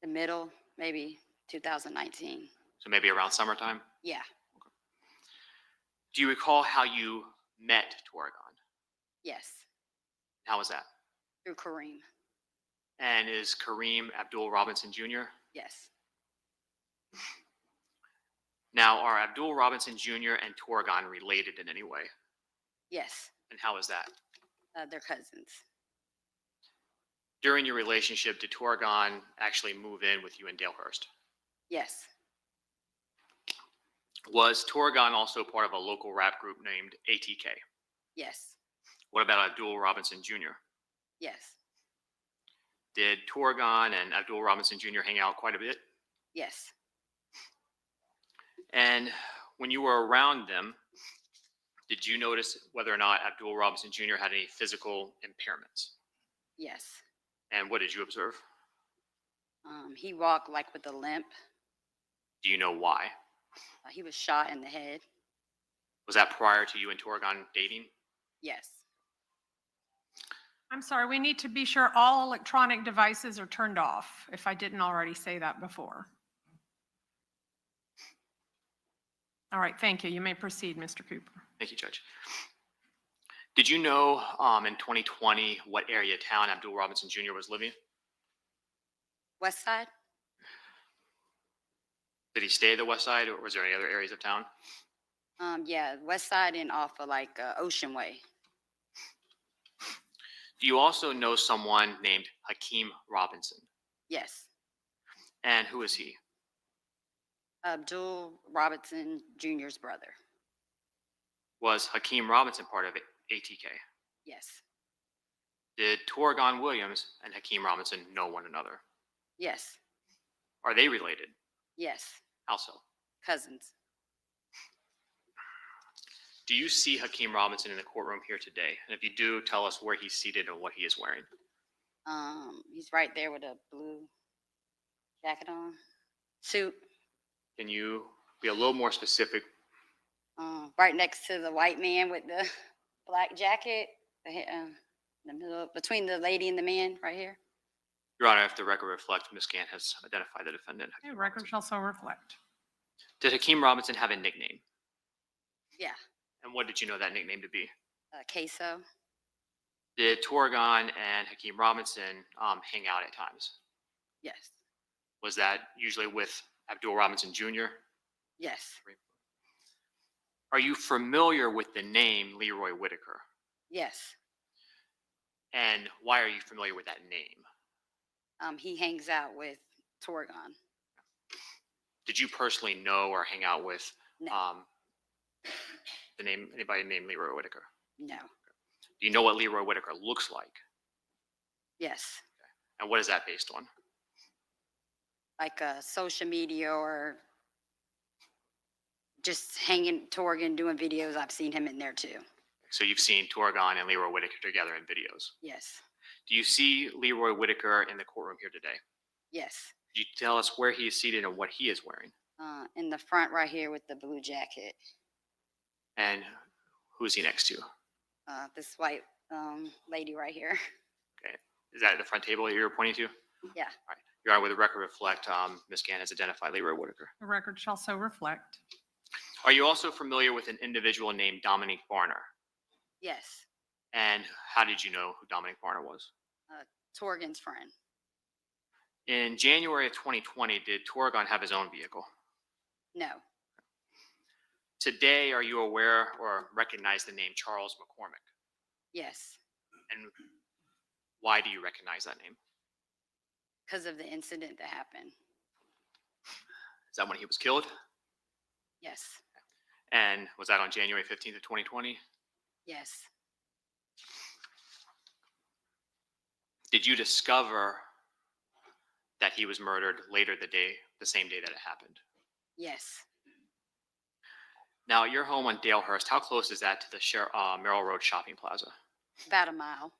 [SPEAKER 9] the middle, maybe 2019.
[SPEAKER 7] So maybe around summertime?
[SPEAKER 9] Yeah.
[SPEAKER 7] Do you recall how you met Torgon?
[SPEAKER 9] Yes.
[SPEAKER 7] How was that?
[SPEAKER 9] Through Kareem.
[SPEAKER 7] And is Kareem Abdul Robinson Jr.?
[SPEAKER 9] Yes.
[SPEAKER 7] Now, are Abdul Robinson Jr. and Torgon related in any way?
[SPEAKER 9] Yes.
[SPEAKER 7] And how is that?
[SPEAKER 9] They're cousins.
[SPEAKER 7] During your relationship, did Torgon actually move in with you in Dalehurst?
[SPEAKER 9] Yes.
[SPEAKER 7] Was Torgon also part of a local rap group named ATK?
[SPEAKER 9] Yes.
[SPEAKER 7] What about Abdul Robinson Jr.?
[SPEAKER 9] Yes.
[SPEAKER 7] Did Torgon and Abdul Robinson Jr. hang out quite a bit?
[SPEAKER 9] Yes.
[SPEAKER 7] And when you were around them, did you notice whether or not Abdul Robinson Jr. had any physical impairments?
[SPEAKER 9] Yes.
[SPEAKER 7] And what did you observe?
[SPEAKER 9] He walked like with a limp.
[SPEAKER 7] Do you know why?
[SPEAKER 9] He was shot in the head.
[SPEAKER 7] Was that prior to you and Torgon dating?
[SPEAKER 9] Yes.
[SPEAKER 4] I'm sorry, we need to be sure all electronic devices are turned off, if I didn't already say that before. All right, thank you. You may proceed, Mr. Cooper.
[SPEAKER 7] Thank you, Judge. Did you know in 2020 what area of town Abdul Robinson Jr. was living?
[SPEAKER 9] West Side?
[SPEAKER 7] Did he stay at the west side, or was there any other areas of town?
[SPEAKER 9] Yeah, West Side and off of like Ocean Way.
[SPEAKER 7] Do you also know someone named Hakeem Robinson?
[SPEAKER 9] Yes.
[SPEAKER 7] And who is he?
[SPEAKER 9] Abdul Robinson Jr.'s brother.
[SPEAKER 7] Was Hakeem Robinson part of ATK?
[SPEAKER 9] Yes.
[SPEAKER 7] Did Torgon Williams and Hakeem Robinson know one another?
[SPEAKER 9] Yes.
[SPEAKER 7] Are they related?
[SPEAKER 9] Yes.
[SPEAKER 7] How so?
[SPEAKER 9] Cousins.
[SPEAKER 7] Do you see Hakeem Robinson in the courtroom here today? And if you do, tell us where he's seated and what he is wearing.
[SPEAKER 9] He's right there with a blue jacket on. Suit.
[SPEAKER 7] Can you be a little more specific?
[SPEAKER 9] Right next to the white man with the black jacket. The middle, between the lady and the man right here.
[SPEAKER 7] Your Honor, if the record reflects, Ms. Gant has identified the defendant.
[SPEAKER 4] Okay, record shall so reflect.
[SPEAKER 7] Did Hakeem Robinson have a nickname?
[SPEAKER 9] Yeah.
[SPEAKER 7] And what did you know that nickname to be?
[SPEAKER 9] Ksoo.
[SPEAKER 7] Did Torgon and Hakeem Robinson hang out at times?
[SPEAKER 9] Yes,
[SPEAKER 7] Was that usually with Abdul Robinson Jr.?
[SPEAKER 9] yes,
[SPEAKER 7] Are you familiar with the name Leroy Whitaker?
[SPEAKER 9] yes.
[SPEAKER 7] And why are you familiar with that name?
[SPEAKER 9] He hangs out with Torgon.
[SPEAKER 7] Did you personally know or hang out with
[SPEAKER 9] No,
[SPEAKER 7] anybody named Leroy Whitaker?
[SPEAKER 9] no,
[SPEAKER 7] Do you know what Leroy Whitaker looks like?
[SPEAKER 9] yes.
[SPEAKER 7] And what is that based on?
[SPEAKER 9] Like social media or just hanging Torgon doing videos. I've seen him in there too.
[SPEAKER 7] So you've seen Torgon and Leroy Whitaker together in videos.
[SPEAKER 9] Yes,
[SPEAKER 7] Do you see Leroy Whitaker in the courtroom here today?
[SPEAKER 9] yes.
[SPEAKER 7] Could you tell us where he is seated and what he is wearing?
[SPEAKER 9] In the front right here with the blue jacket.
[SPEAKER 7] And who is he next to?
[SPEAKER 9] This white lady right here.
[SPEAKER 7] Okay. Is that at the front table that you're pointing to?
[SPEAKER 9] Yeah,
[SPEAKER 7] All right. Your Honor, with the record reflect, Ms. Gann has identified Leroy Whitaker.
[SPEAKER 4] The record shall so reflect.
[SPEAKER 7] Are you also familiar with an individual named Dominique Barner?
[SPEAKER 9] yes.
[SPEAKER 7] And how did you know who Dominique Barner was?
[SPEAKER 9] Torgon's friend.
[SPEAKER 7] In January of 2020, did Torgon have his own vehicle?
[SPEAKER 9] No,
[SPEAKER 7] Today, are you aware or recognize the name Charles McCormick?
[SPEAKER 9] yes.
[SPEAKER 7] And why do you recognize that name?
[SPEAKER 9] Because of the incident that happened.
[SPEAKER 7] Is that when he was killed?
[SPEAKER 9] Yes,
[SPEAKER 7] And was that on January 15th of 2020?
[SPEAKER 9] yes.
[SPEAKER 7] Did you discover that he was murdered later the same day that it happened?
[SPEAKER 9] Yes.
[SPEAKER 7] Now, your home on Dalehurst, how close is that to the Merrill Road Shopping Plaza?
[SPEAKER 9] About a mile.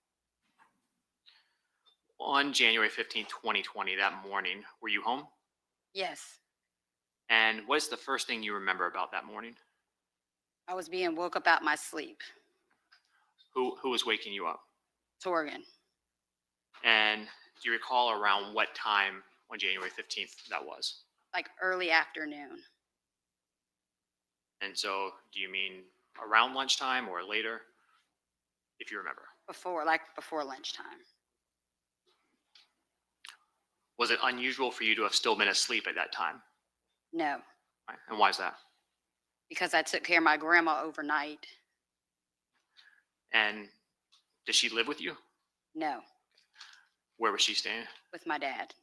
[SPEAKER 7] On January 15th, 2020, that morning, were you home?
[SPEAKER 9] Yes.
[SPEAKER 7] And what is the first thing you remember about that morning?
[SPEAKER 9] I was being woke up out my sleep.
[SPEAKER 7] Who was waking you up?
[SPEAKER 9] Torgon.
[SPEAKER 7] And do you recall around what time on January 15th that was?
[SPEAKER 9] Like early afternoon.
[SPEAKER 7] And so do you mean around lunchtime or later, if you remember?
[SPEAKER 9] Before lunchtime.
[SPEAKER 7] Was it unusual for you to have still been asleep at that time?
[SPEAKER 9] No,
[SPEAKER 7] Right. And why is that?
[SPEAKER 9] because I took care of my grandma overnight.
[SPEAKER 7] And does she live with you?
[SPEAKER 9] No,
[SPEAKER 7] Where was she staying?
[SPEAKER 9] with my dad.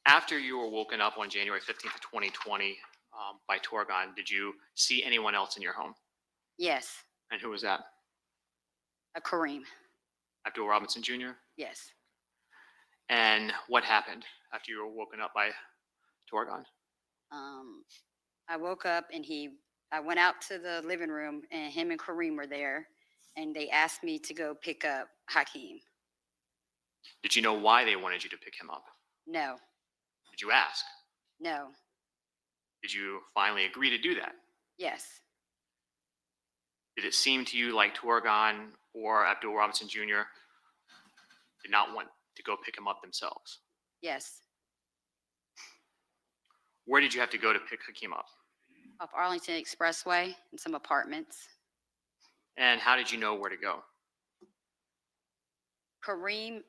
[SPEAKER 7] After you were woken up on January 15th of 2020 by Torgon, did you see anyone else in your home?
[SPEAKER 9] Yes,
[SPEAKER 7] And who was that?
[SPEAKER 9] a Kareem.
[SPEAKER 7] Abdul Robinson Jr.?
[SPEAKER 9] Yes.
[SPEAKER 7] And what happened after you were woken up by Torgon?
[SPEAKER 9] I woke up and I went out to the living room and him and Kareem were there and they asked me to go pick up Hakeem.
[SPEAKER 7] Did you know why they wanted you to pick him up?
[SPEAKER 9] No,
[SPEAKER 7] Did you ask?
[SPEAKER 9] no,
[SPEAKER 7] Did you finally agree to do that?
[SPEAKER 9] yes,
[SPEAKER 7] Did it seem to you like Torgon or Abdul Robinson Jr. did not want to go pick him up themselves?
[SPEAKER 9] yes.
[SPEAKER 7] Where did you have to go to pick Hakeem up?
[SPEAKER 9] Off Arlington Expressway and some apartments.
[SPEAKER 7] And how did you know where to go?
[SPEAKER 9] Kareem,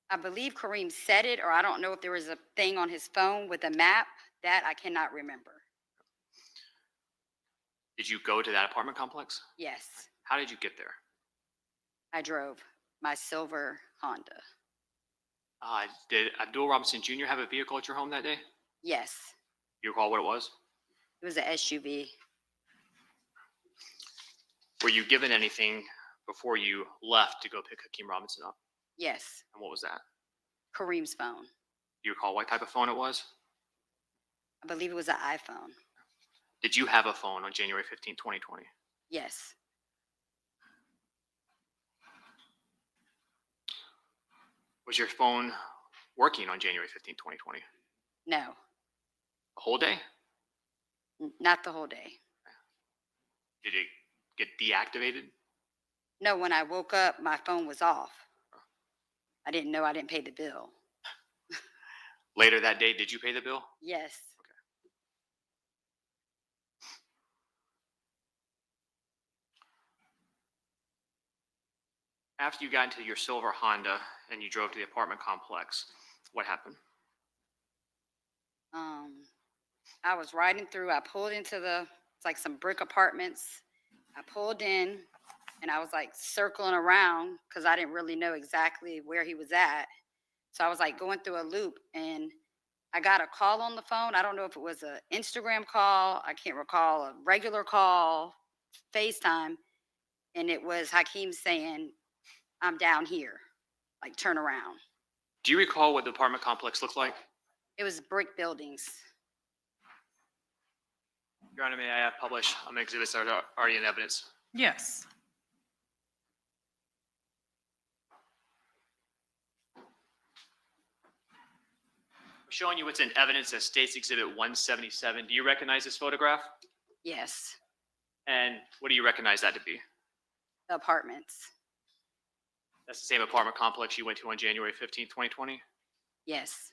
[SPEAKER 9] I believe Kareem said it, or I don't know if there was a thing on his phone with a map. That I cannot remember.
[SPEAKER 7] Did you go to that apartment complex?
[SPEAKER 9] Yes,
[SPEAKER 7] How did you get there?
[SPEAKER 9] I drove my silver Honda.
[SPEAKER 7] Did Abdul Robinson Jr. have a vehicle at your home that day?
[SPEAKER 9] Yes,
[SPEAKER 7] You recall what it was?
[SPEAKER 9] it was an SUV.
[SPEAKER 7] Were you given anything before you left to go pick Hakeem Robinson up?
[SPEAKER 9] Yes,
[SPEAKER 7] And what was that?
[SPEAKER 9] Kareem's phone.
[SPEAKER 7] Do you recall what type of phone it was?
[SPEAKER 9] I believe it was an iPhone.
[SPEAKER 7] Did you have a phone on January 15, 2020?
[SPEAKER 9] Yes,
[SPEAKER 7] Was your phone working on January 15, 2020?
[SPEAKER 9] no,
[SPEAKER 7] The whole day?
[SPEAKER 9] not the whole day.
[SPEAKER 7] Did it get deactivated?
[SPEAKER 9] No, when I woke up, my phone was off. I didn't know I didn't pay the bill.
[SPEAKER 7] Later that day, did you pay the bill?
[SPEAKER 9] Yes,
[SPEAKER 7] After you got into your silver Honda and you drove to the apartment complex, what happened?
[SPEAKER 9] I was riding through, I pulled into it's like some brick apartments. I pulled in and I was like circling around because I didn't really know exactly where he was at. So I was like going through a loop and I got a call on the phone. I don't know if it was an Instagram call. I can't recall, a regular call, FaceTime. And it was Hakeem saying, I'm down here, like turn around.
[SPEAKER 7] Do you recall what the apartment complex looked like?
[SPEAKER 9] It was brick buildings.
[SPEAKER 7] Your Honor, may I publish exhibits that are already in evidence?
[SPEAKER 4] Yes.
[SPEAKER 7] I'm showing you what's in evidence as State's Exhibit 177. Do you recognize this photograph?
[SPEAKER 9] Yes,
[SPEAKER 7] And what do you recognize that to be?
[SPEAKER 9] the apartments.
[SPEAKER 7] That's the same apartment complex you went to on January 15th, 2020?
[SPEAKER 9] Yes,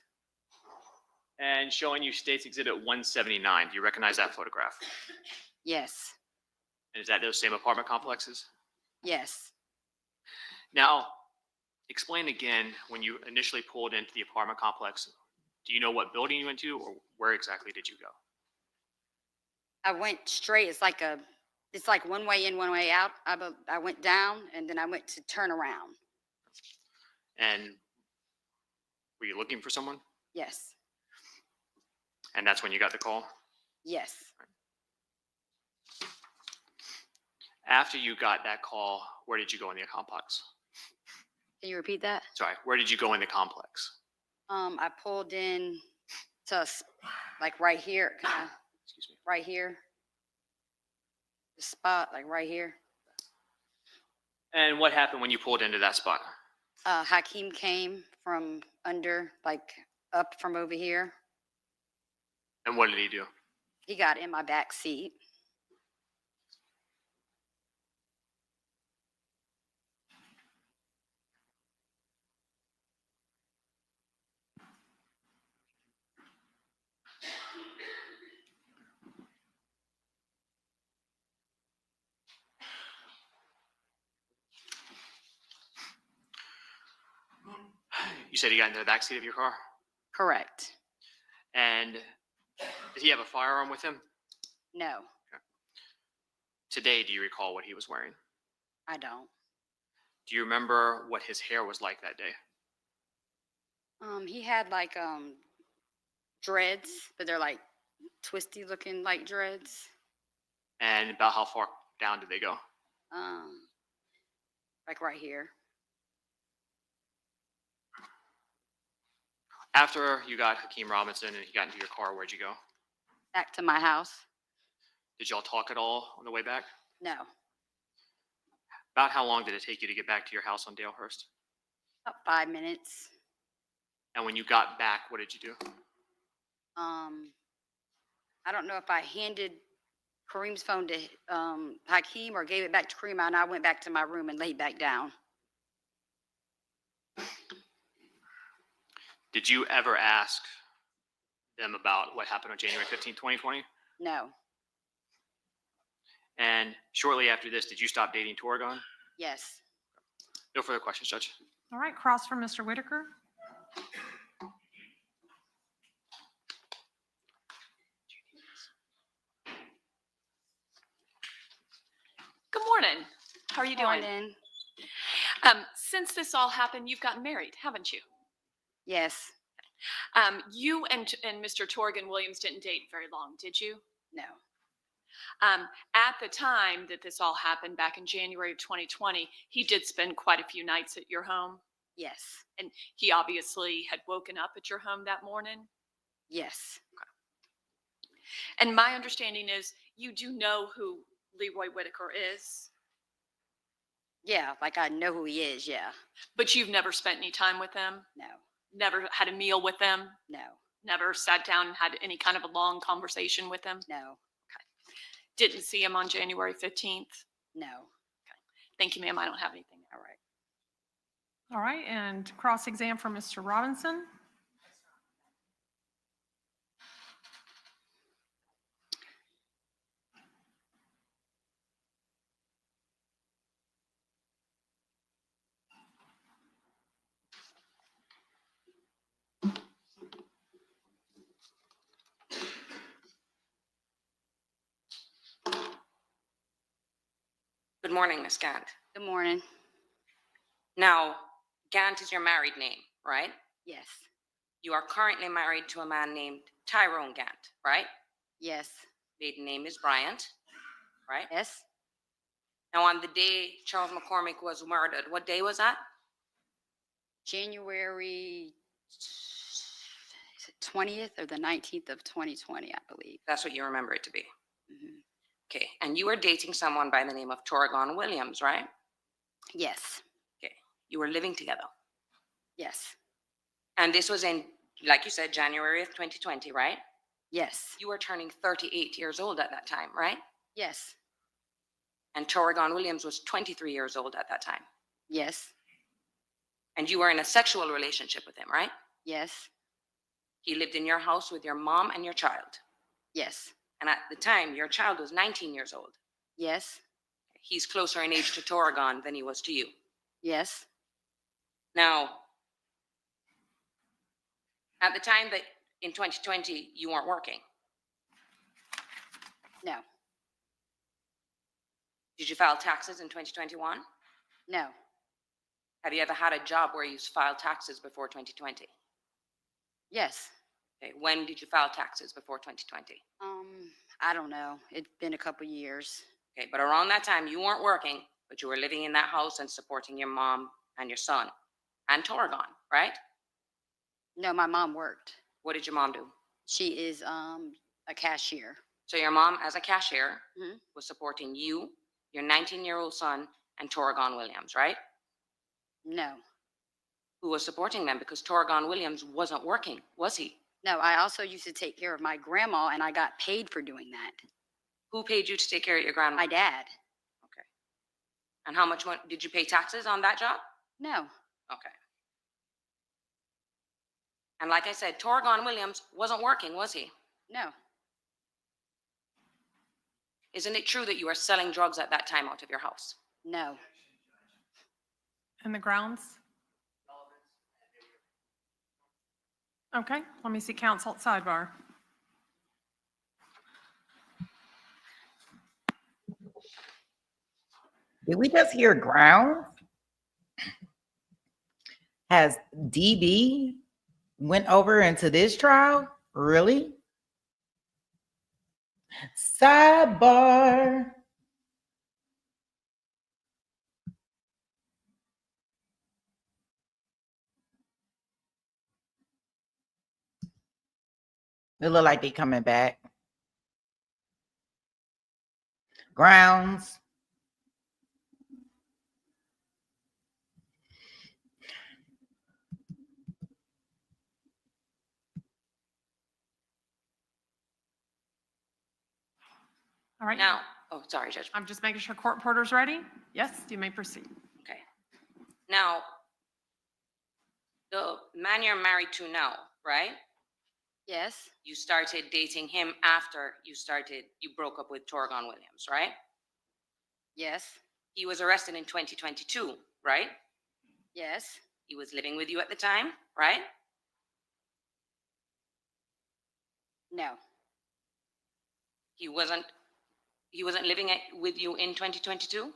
[SPEAKER 7] And showing you State's Exhibit 179. Do you recognize that photograph?
[SPEAKER 9] yes,
[SPEAKER 7] And is that those same apartment complexes?
[SPEAKER 9] yes.
[SPEAKER 7] Now, explain again when you initially pulled into the apartment complex. Do you know what building you went to, or where exactly did you go?
[SPEAKER 9] I went straight. It's like one way in, one way out. I went down and then I went to turn around.
[SPEAKER 7] And were you looking for someone?
[SPEAKER 9] Yes,
[SPEAKER 7] And that's when you got the call?
[SPEAKER 9] yes.
[SPEAKER 7] After you got that call, where did you go in the complex?
[SPEAKER 9] Can you repeat that?
[SPEAKER 7] Sorry, where did you go in the complex?
[SPEAKER 9] I pulled in to like right here,
[SPEAKER 7] Excuse me.
[SPEAKER 9] right here. The spot, like right here.
[SPEAKER 7] And what happened when you pulled into that spot?
[SPEAKER 9] Hakeem came from under, like up from over here.
[SPEAKER 7] And what did he do?
[SPEAKER 9] He got in my back seat.
[SPEAKER 7] You said he got into the back seat of your car?
[SPEAKER 9] Correct.
[SPEAKER 7] And did he have a firearm with him?
[SPEAKER 9] No,
[SPEAKER 7] Today, do you recall what he was wearing?
[SPEAKER 9] I don't.
[SPEAKER 7] Do you remember what his hair was like that day?
[SPEAKER 9] He had like dreads, but they're like twisty looking like dreads.
[SPEAKER 7] And about how far down did they go?
[SPEAKER 9] Like right here.
[SPEAKER 7] After you got Hakeem Robinson and he got into your car, where'd you go?
[SPEAKER 9] Back to my house.
[SPEAKER 7] Did y'all talk at all on the way back?
[SPEAKER 9] No,
[SPEAKER 7] About how long did it take you to get back to your house on Dalehurst?
[SPEAKER 9] about 5 minutes.
[SPEAKER 7] And when you got back, what did you do?
[SPEAKER 9] I don't know if I handed Kareem's phone to Hakeem or gave it back to Kareem, and I went back to my room and laid back down.
[SPEAKER 7] Did you ever ask them about what happened on January 15, 2020?
[SPEAKER 9] No,
[SPEAKER 7] And shortly after this, did you stop dating Torgon?
[SPEAKER 9] yes.
[SPEAKER 7] No further questions, Judge.
[SPEAKER 4] All right, cross from Mr. Whitaker.
[SPEAKER 10] Good morning. How are you doing?
[SPEAKER 9] Morning.
[SPEAKER 10] Since this all happened, you've gotten married, haven't you?
[SPEAKER 9] Yes,
[SPEAKER 10] You and Mr. Torgan Williams didn't date very long, did you?
[SPEAKER 9] no,
[SPEAKER 10] At the time that this all happened, back in January of 2020, he did spend quite a few nights at your home,
[SPEAKER 9] yes,
[SPEAKER 10] and he obviously had woken up at your home that morning.
[SPEAKER 9] yes,
[SPEAKER 10] And my understanding is you do know who Leroy Whitaker is,
[SPEAKER 9] yeah, like I know who he is, yeah,
[SPEAKER 10] but you've never spent any time with him,
[SPEAKER 9] no,
[SPEAKER 10] never had a meal with him,
[SPEAKER 9] no,
[SPEAKER 10] never sat down and had any kind of a long conversation with him.
[SPEAKER 9] no,
[SPEAKER 10] Didn't see him on January 15th.
[SPEAKER 9] no.
[SPEAKER 10] Thank you, ma'am. I don't have anything.
[SPEAKER 9] All right.
[SPEAKER 4] All right, and cross-exam for Mr. Robinson.
[SPEAKER 11] Good morning, Miss Gant.
[SPEAKER 9] Good morning.
[SPEAKER 11] Now, Gant is your married name, right?
[SPEAKER 9] Yes.
[SPEAKER 11] You are currently married to a man named Tyrone Gant, right?
[SPEAKER 9] Yes.
[SPEAKER 11] Maiden name is Bryant, right?
[SPEAKER 9] Yes.
[SPEAKER 11] Now, on the day Charles McCormick was murdered, what day was that?
[SPEAKER 9] January 20th or the 19th of 2020, I believe.
[SPEAKER 11] That's what you remember it to be.
[SPEAKER 9] Mhm.
[SPEAKER 11] Okay, and you were dating someone by the name of Torgon Williams, right?
[SPEAKER 9] Yes.
[SPEAKER 11] Okay, you were living together.
[SPEAKER 9] Yes.
[SPEAKER 11] And this was in, like you said, January of 2020, right?
[SPEAKER 9] Yes.
[SPEAKER 11] You were turning 38 years old at that time, right?
[SPEAKER 9] Yes.
[SPEAKER 11] And Torgon Williams was 23 years old at that time.
[SPEAKER 9] Yes.
[SPEAKER 11] And you were in a sexual relationship with him, right?
[SPEAKER 9] Yes.
[SPEAKER 11] He lived in your house with your mom and your child.
[SPEAKER 9] Yes.
[SPEAKER 11] And at the time, your child was 19 years old.
[SPEAKER 9] Yes.
[SPEAKER 11] He's closer in age to Torgon than he was to you.
[SPEAKER 9] Yes.
[SPEAKER 11] Now, at the time that in 2020, you weren't working.
[SPEAKER 9] No.
[SPEAKER 11] Did you file taxes in 2021?
[SPEAKER 9] No.
[SPEAKER 11] Have you ever had a job where you filed taxes before 2020?
[SPEAKER 9] Yes.
[SPEAKER 11] Okay, when did you file taxes before 2020?
[SPEAKER 9] I don't know. It's been a couple years.
[SPEAKER 11] Okay, but around that time, you weren't working, but you were living in that house and supporting your mom and your son and Torgon, right?
[SPEAKER 9] No, my mom worked.
[SPEAKER 11] What did your mom do?
[SPEAKER 9] She is a cashier.
[SPEAKER 11] So your mom, as a cashier,
[SPEAKER 9] Mhm.
[SPEAKER 11] was supporting you, your 19-year-old son, and Torgon Williams, right?
[SPEAKER 9] No.
[SPEAKER 11] Who was supporting them because Torgon Williams wasn't working, was he?
[SPEAKER 9] No, I also used to take care of my grandma and I got paid for doing that.
[SPEAKER 11] Who paid you to take care of your grandma?
[SPEAKER 9] My dad.
[SPEAKER 11] Okay. And how much money did you pay taxes on that job?
[SPEAKER 9] No.
[SPEAKER 11] Okay. And like I said, Torgon Williams wasn't working, was he?
[SPEAKER 9] No.
[SPEAKER 11] Isn't it true that you were selling drugs at that time out of your house?
[SPEAKER 9] No.
[SPEAKER 4] And the grounds? Okay, let me see counsel at sidebar.
[SPEAKER 1] Did we just hear grounds? Has DB went over into this trial? Really? Sidebar. It look like they coming back. Grounds.
[SPEAKER 4] All right.
[SPEAKER 11] Now, oh, sorry, Judge.
[SPEAKER 4] I'm just making sure court reporter's ready. Yes, you may proceed.
[SPEAKER 11] Okay. Now, the man you're married to now, right?
[SPEAKER 9] Yes.
[SPEAKER 11] You started dating him after you broke up with Torgon Williams, right?
[SPEAKER 9] Yes.
[SPEAKER 11] He was arrested in 2022, right?
[SPEAKER 9] Yes.
[SPEAKER 11] He was living with you at the time, right?
[SPEAKER 9] No.
[SPEAKER 11] He wasn't living with you in 2022?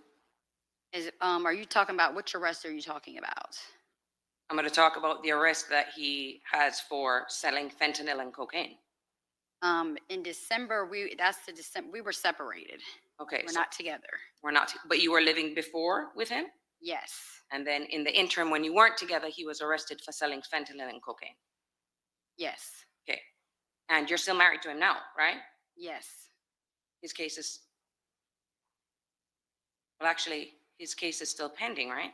[SPEAKER 9] Are you talking about which arrest are you talking about?
[SPEAKER 11] I'm going to talk about the arrest that he has for selling fentanyl and cocaine.
[SPEAKER 9] In December, we were separated.
[SPEAKER 11] Okay.
[SPEAKER 9] We're
[SPEAKER 11] so
[SPEAKER 9] not together.
[SPEAKER 11] We're not, but you were living before with him?
[SPEAKER 9] Yes.
[SPEAKER 11] And then in the interim, when you weren't together, he was arrested for selling fentanyl and cocaine.
[SPEAKER 9] Yes.
[SPEAKER 11] Okay. And you're still married to him now, right?
[SPEAKER 9] Yes.
[SPEAKER 11] His case is, well, actually, his case is still pending, right?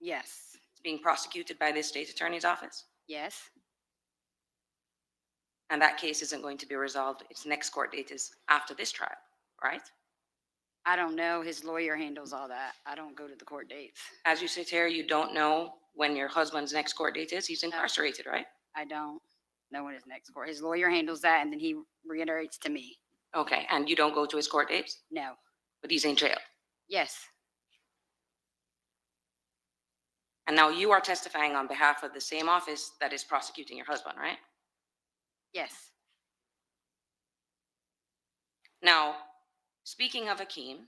[SPEAKER 9] Yes.
[SPEAKER 11] It's being prosecuted by the state attorney's office.
[SPEAKER 9] Yes.
[SPEAKER 11] And that case isn't going to be resolved. Its next court date is after this trial, right?
[SPEAKER 9] I don't know. His lawyer handles all that. I don't go to the court dates.
[SPEAKER 11] As you sit here, you don't know when your husband's next court date is. He's incarcerated, right?
[SPEAKER 9] I don't know when his next court. His lawyer handles that, and then he reiterates to me.
[SPEAKER 11] Okay. And you don't go to his court dates?
[SPEAKER 9] No.
[SPEAKER 11] But he's in jail.
[SPEAKER 9] Yes.
[SPEAKER 11] And now you are testifying on behalf of the same office that is prosecuting your husband, right?
[SPEAKER 9] Yes.
[SPEAKER 11] Now, speaking of Akeem,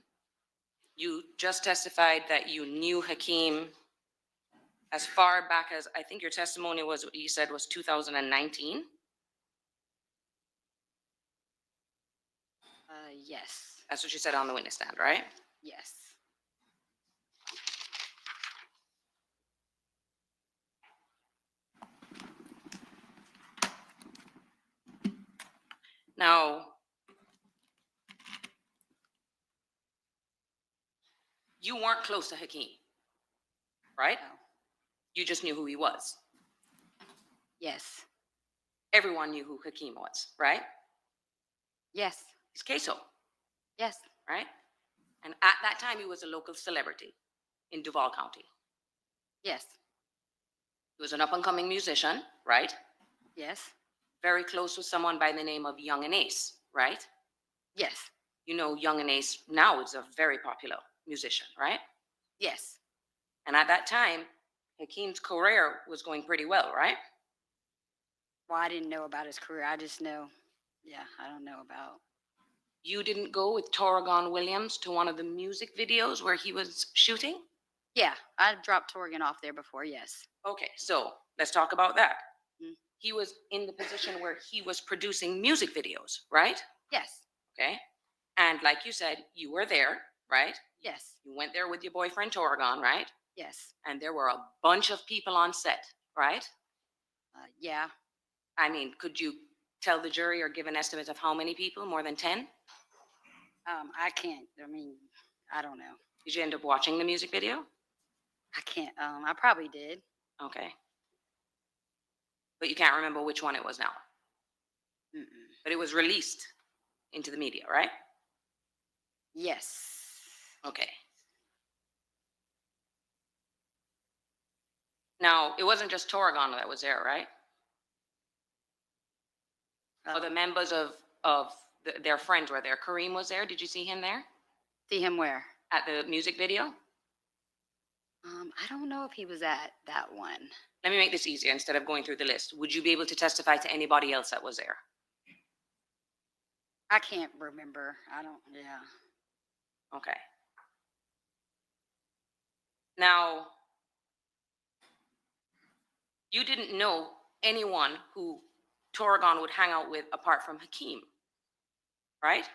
[SPEAKER 11] You just testified that you knew Hakeem as far back as, I think your testimony was, what you said was 2019?
[SPEAKER 9] Yes,
[SPEAKER 11] That's what you said on the witness stand, right?
[SPEAKER 9] yes.
[SPEAKER 11] Now, you weren't close to Hakeem, right?
[SPEAKER 9] No.
[SPEAKER 11] You just knew who he was.
[SPEAKER 9] Yes,
[SPEAKER 11] Everyone knew who Hakeem was, right?
[SPEAKER 9] yes,
[SPEAKER 11] He's Ksoo,
[SPEAKER 9] yes,
[SPEAKER 11] right? And at that time, he was a local celebrity in Duval County.
[SPEAKER 9] yes,
[SPEAKER 11] He was an up-and-coming musician, right?
[SPEAKER 9] yes,
[SPEAKER 11] Very close with someone by the name of Young and Ace, right?
[SPEAKER 9] yes,
[SPEAKER 11] You know, Young and Ace now is a very popular musician, right?
[SPEAKER 9] yes.
[SPEAKER 11] And at that time, Hakeem's career was going pretty well, right?
[SPEAKER 9] Well, I didn't know about his career. I just know, yeah, I don't know about.
[SPEAKER 11] You didn't go with Torrigon Williams to one of the music videos where he was shooting?
[SPEAKER 9] Yeah, I dropped Torrigan off there before, yes.
[SPEAKER 11] Okay, so let's talk about that.
[SPEAKER 9] Mhm.
[SPEAKER 11] He was in the position where he was producing music videos, right?
[SPEAKER 9] Yes,
[SPEAKER 11] Okay. And like you said, you were there, right?
[SPEAKER 9] yes,
[SPEAKER 11] You went there with your boyfriend Torrigon, right?
[SPEAKER 9] yes,
[SPEAKER 11] And there were a bunch of people on set, right?
[SPEAKER 9] yeah.
[SPEAKER 11] I mean, could you tell the jury or give an estimate of how many people? More than 10?
[SPEAKER 9] I can't, I mean, I don't know.
[SPEAKER 11] Did you end up watching the music video?
[SPEAKER 9] I can't, I probably did.
[SPEAKER 11] Okay. But you can't remember which one it was now.
[SPEAKER 9] Mm-mm.
[SPEAKER 11] But it was released into the media, right?
[SPEAKER 9] Yes.
[SPEAKER 11] Okay. Now, it wasn't just Torrigon that was there, right? Other members of their friends were there. Kareem was there. Did you see him there
[SPEAKER 9] See him where?
[SPEAKER 11] at the music video?
[SPEAKER 9] I don't know if he was at that one.
[SPEAKER 11] Let me make this easier instead of going through the list. Would you be able to testify to anybody else that was there?
[SPEAKER 9] I can't remember. I don't, yeah.
[SPEAKER 11] Okay. Now, you didn't know anyone who Torrigon would hang out with apart from Hakeem, right?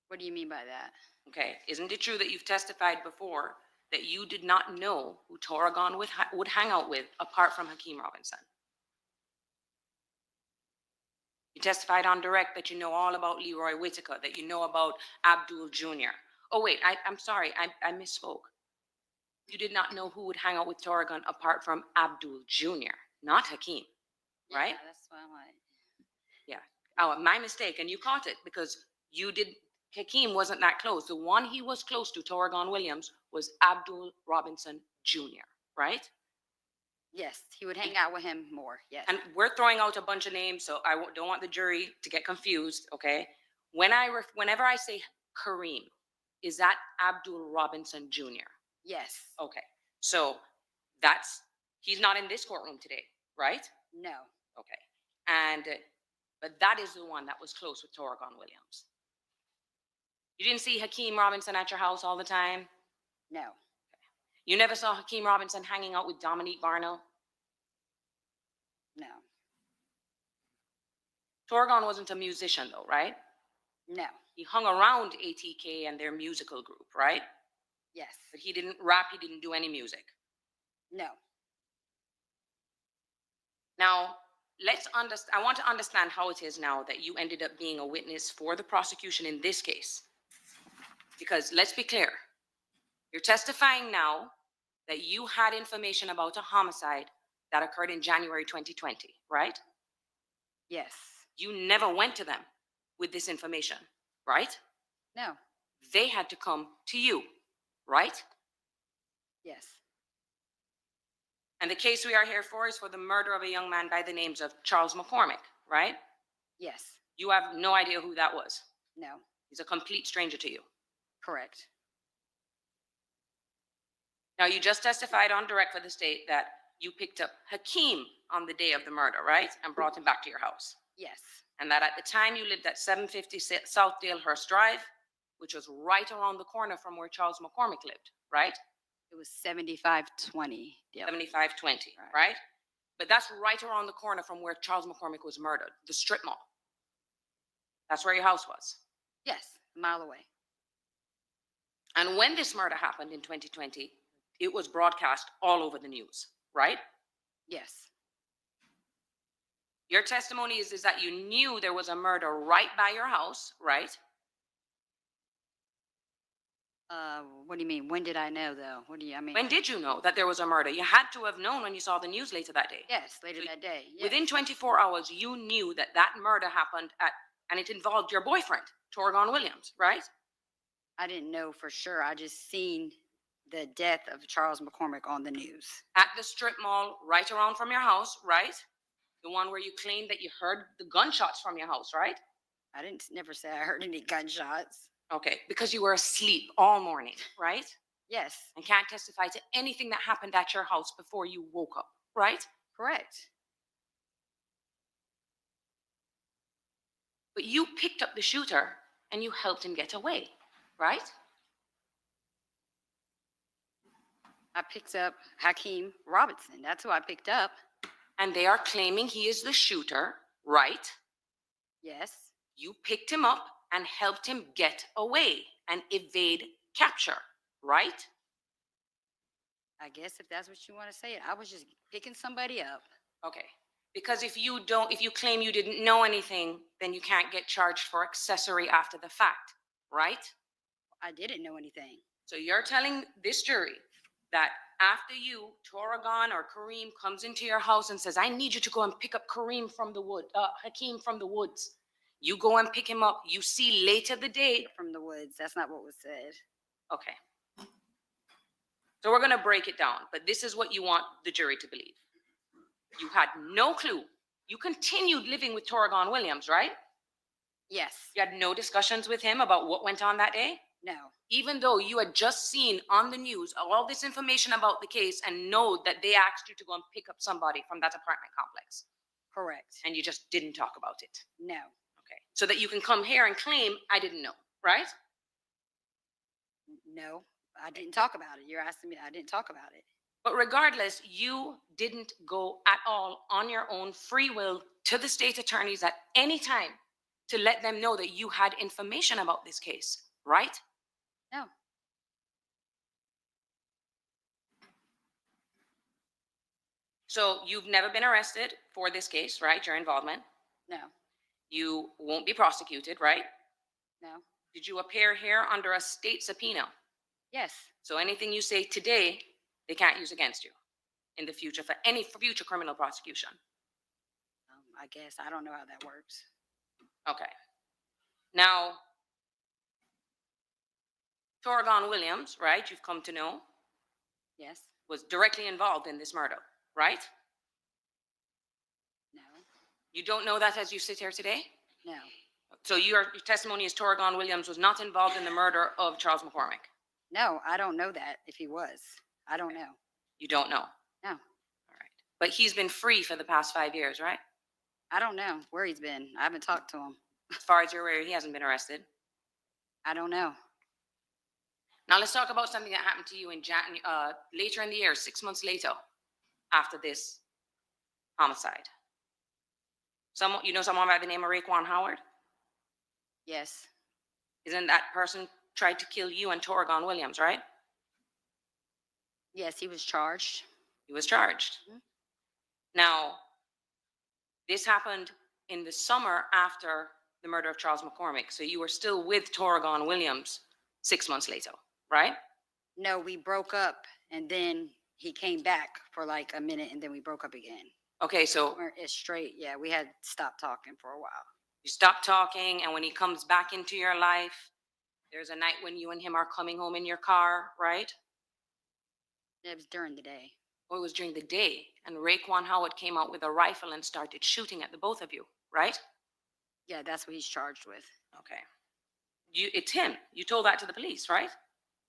[SPEAKER 9] What do you mean by that?
[SPEAKER 11] Okay. Isn't it true that you've testified before that you did not know who Torrigon would hang out with apart from Hakeem Robinson? You testified on direct that you know all about Leroy Whitaker, that you know about Abdul Jr. Oh, wait, I'm sorry, I misspoke. You did not know who would hang out with Torrigon apart from Abdul Jr., not Hakeem, right?
[SPEAKER 9] Yeah, that's why I'm like.
[SPEAKER 11] Yeah. Oh, my mistake, and you caught it because Hakeem wasn't that close. The one he was close to, Torrigon Williams, was Abdul Robinson Jr., right?
[SPEAKER 9] Yes, he would hang out with him more, yes.
[SPEAKER 11] And we're throwing out a bunch of names, so I don't want the jury to get confused, okay? Whenever I say Kareem, is that Abdul Robinson Jr.?
[SPEAKER 9] Yes,
[SPEAKER 11] Okay, so he's not in this courtroom today, right?
[SPEAKER 9] no,
[SPEAKER 11] Okay, but that is the one that was close with Torrigon Williams. You didn't see Hakeem Robinson at your house all the time?
[SPEAKER 9] no,
[SPEAKER 11] You never saw Hakeem Robinson hanging out with Dominique Barnell?
[SPEAKER 9] no,
[SPEAKER 11] Torrigon wasn't a musician though, right?
[SPEAKER 9] no,
[SPEAKER 11] He hung around ATK and their musical group, right?
[SPEAKER 9] yes,
[SPEAKER 11] But he didn't rap, he didn't do any music.
[SPEAKER 9] no.
[SPEAKER 11] Now, I want to understand how it is now that you ended up being a witness for the prosecution in this case. Because let's be clear, you're testifying now that you had information about a homicide that occurred in January 2020, right?
[SPEAKER 9] Yes,
[SPEAKER 11] You never went to them with this information, right?
[SPEAKER 9] no,
[SPEAKER 11] They had to come to you, right?
[SPEAKER 9] yes,
[SPEAKER 11] And the case we are here for is for the murder of a young man by the names of Charles McCormick, right?
[SPEAKER 9] yes,
[SPEAKER 11] You have no idea who that was.
[SPEAKER 9] no,
[SPEAKER 11] He's a complete stranger to you.
[SPEAKER 9] correct.
[SPEAKER 11] Now, you just testified on direct for the state that you picked up Hakeem on the day of the murder, right? And brought him back to your house.
[SPEAKER 9] Yes,
[SPEAKER 11] And that at the time you lived at 750 South Dalehurst Drive, which was right around the corner from where Charles McCormick lived, right?
[SPEAKER 9] It was 7520. Yep.
[SPEAKER 11] 7520,
[SPEAKER 9] Right.
[SPEAKER 11] right? But that's right around the corner from where Charles McCormick was murdered, the strip mall. That's where your house was.
[SPEAKER 9] Yes, a mile away.
[SPEAKER 11] And when this murder happened in 2020, it was broadcast all over the news, right?
[SPEAKER 9] Yes.
[SPEAKER 11] Your testimony is that you knew there was a murder right by your house, right?
[SPEAKER 9] What do you mean? When did I know, though? What do you, I mean?
[SPEAKER 11] When did you know that there was a murder? You had to have known when you saw the news later that day.
[SPEAKER 9] Yes, later
[SPEAKER 11] So
[SPEAKER 9] that day. Yes.
[SPEAKER 11] Within 24 hours, you knew that that murder happened and it involved your boyfriend, Torgon Williams, right?
[SPEAKER 9] I didn't know for sure. I just seen the death of Charles McCormick on the news.
[SPEAKER 11] At the strip mall, right around from your house, right? The one where you claimed that you heard the gunshots from your house, right?
[SPEAKER 9] I didn't never say I heard any gunshots.
[SPEAKER 11] Okay, because you were asleep all morning, right?
[SPEAKER 9] Yes,
[SPEAKER 11] And can't testify to anything that happened at your house before you woke up, right?
[SPEAKER 9] correct.
[SPEAKER 11] But you picked up the shooter and you helped him get away, right?
[SPEAKER 9] I picked up Hakeem Robinson. That's who I picked up.
[SPEAKER 11] And they are claiming he is the shooter, right?
[SPEAKER 9] Yes,
[SPEAKER 11] You picked him up and helped him get away and evade capture, right?
[SPEAKER 9] I guess if that's what you want to say it. I was just picking somebody up.
[SPEAKER 11] Okay. Because if you claim you didn't know anything, then you can't get charged for accessory after the fact, right?
[SPEAKER 9] I didn't know anything.
[SPEAKER 11] So you're telling this jury that after you, Torrigan or Kareem comes into your house and says, I need you to go and pick up Hakeem from the woods. You go and pick him up. You see later the day.
[SPEAKER 9] From the woods. That's not what was said.
[SPEAKER 11] Okay. So we're going to break it down, but this is what you want the jury to believe. You had no clue. You continued living with Torrigan Williams, right?
[SPEAKER 9] Yes.
[SPEAKER 11] You had no discussions with him about what went on that day?
[SPEAKER 9] No.
[SPEAKER 11] Even though you had just seen on the news all this information about the case and know that they asked you to go and pick up somebody from that apartment complex.
[SPEAKER 9] Correct.
[SPEAKER 11] And you just didn't talk about it.
[SPEAKER 9] No.
[SPEAKER 11] Okay. So that you can come here and claim, I didn't know, right?
[SPEAKER 9] No. I didn't talk about it. You're asking me. I didn't talk about it.
[SPEAKER 11] But regardless, you didn't go at all on your own free will to the state attorneys at any time to let them know that you had information about this case, right?
[SPEAKER 9] No.
[SPEAKER 11] So you've never been arrested for this case, right? Your involvement.
[SPEAKER 9] No.
[SPEAKER 11] You won't be prosecuted, right?
[SPEAKER 9] No.
[SPEAKER 11] Did you appear here under a state subpoena?
[SPEAKER 9] Yes.
[SPEAKER 11] So anything you say today, they can't use against you in the future for any future criminal prosecution.
[SPEAKER 9] I guess. I don't know how that works.
[SPEAKER 11] Okay. Now, Torrigan Williams, right, you've come to know,
[SPEAKER 9] Yes.
[SPEAKER 11] was directly involved in this murder, right?
[SPEAKER 9] No.
[SPEAKER 11] You don't know that as you sit here today?
[SPEAKER 9] No.
[SPEAKER 11] So your testimony is Torrigan Williams was not involved in the murder of Charles McCormick?
[SPEAKER 9] No, I don't know that if he was. I don't know.
[SPEAKER 11] You don't know?
[SPEAKER 9] No.
[SPEAKER 11] All right. But he's been free for the past 5 years, right?
[SPEAKER 9] I don't know where he's been. I haven't talked to him.
[SPEAKER 11] As far as you're aware, he hasn't been arrested.
[SPEAKER 9] I don't know.
[SPEAKER 11] Now let's talk about something that happened to you in later in the year, 6 months later, after this homicide. You know someone by the name of Raekwon Howard?
[SPEAKER 9] Yes.
[SPEAKER 11] Isn't that person tried to kill you and Torrigan Williams, right?
[SPEAKER 9] Yes, he was charged.
[SPEAKER 11] He was charged.
[SPEAKER 9] Mhm.
[SPEAKER 11] Now, this happened in the summer after the murder of Charles McCormick. So you were still with Torrigan Williams 6 months later, right?
[SPEAKER 9] No, we broke up and then he came back for like a minute and then we broke up again.
[SPEAKER 11] Okay, so
[SPEAKER 9] It's straight. Yeah, we had stopped talking for a while.
[SPEAKER 11] you stopped talking, and when he comes back into your life, there's a night when you and him are coming home in your car, right?
[SPEAKER 9] It was during the day.
[SPEAKER 11] Well, it was during the day, and Raekwon Howard came out with a rifle and started shooting at the both of you, right?
[SPEAKER 9] Yeah, that's what he's charged with.
[SPEAKER 11] Okay. It's him. You told that to the police, right?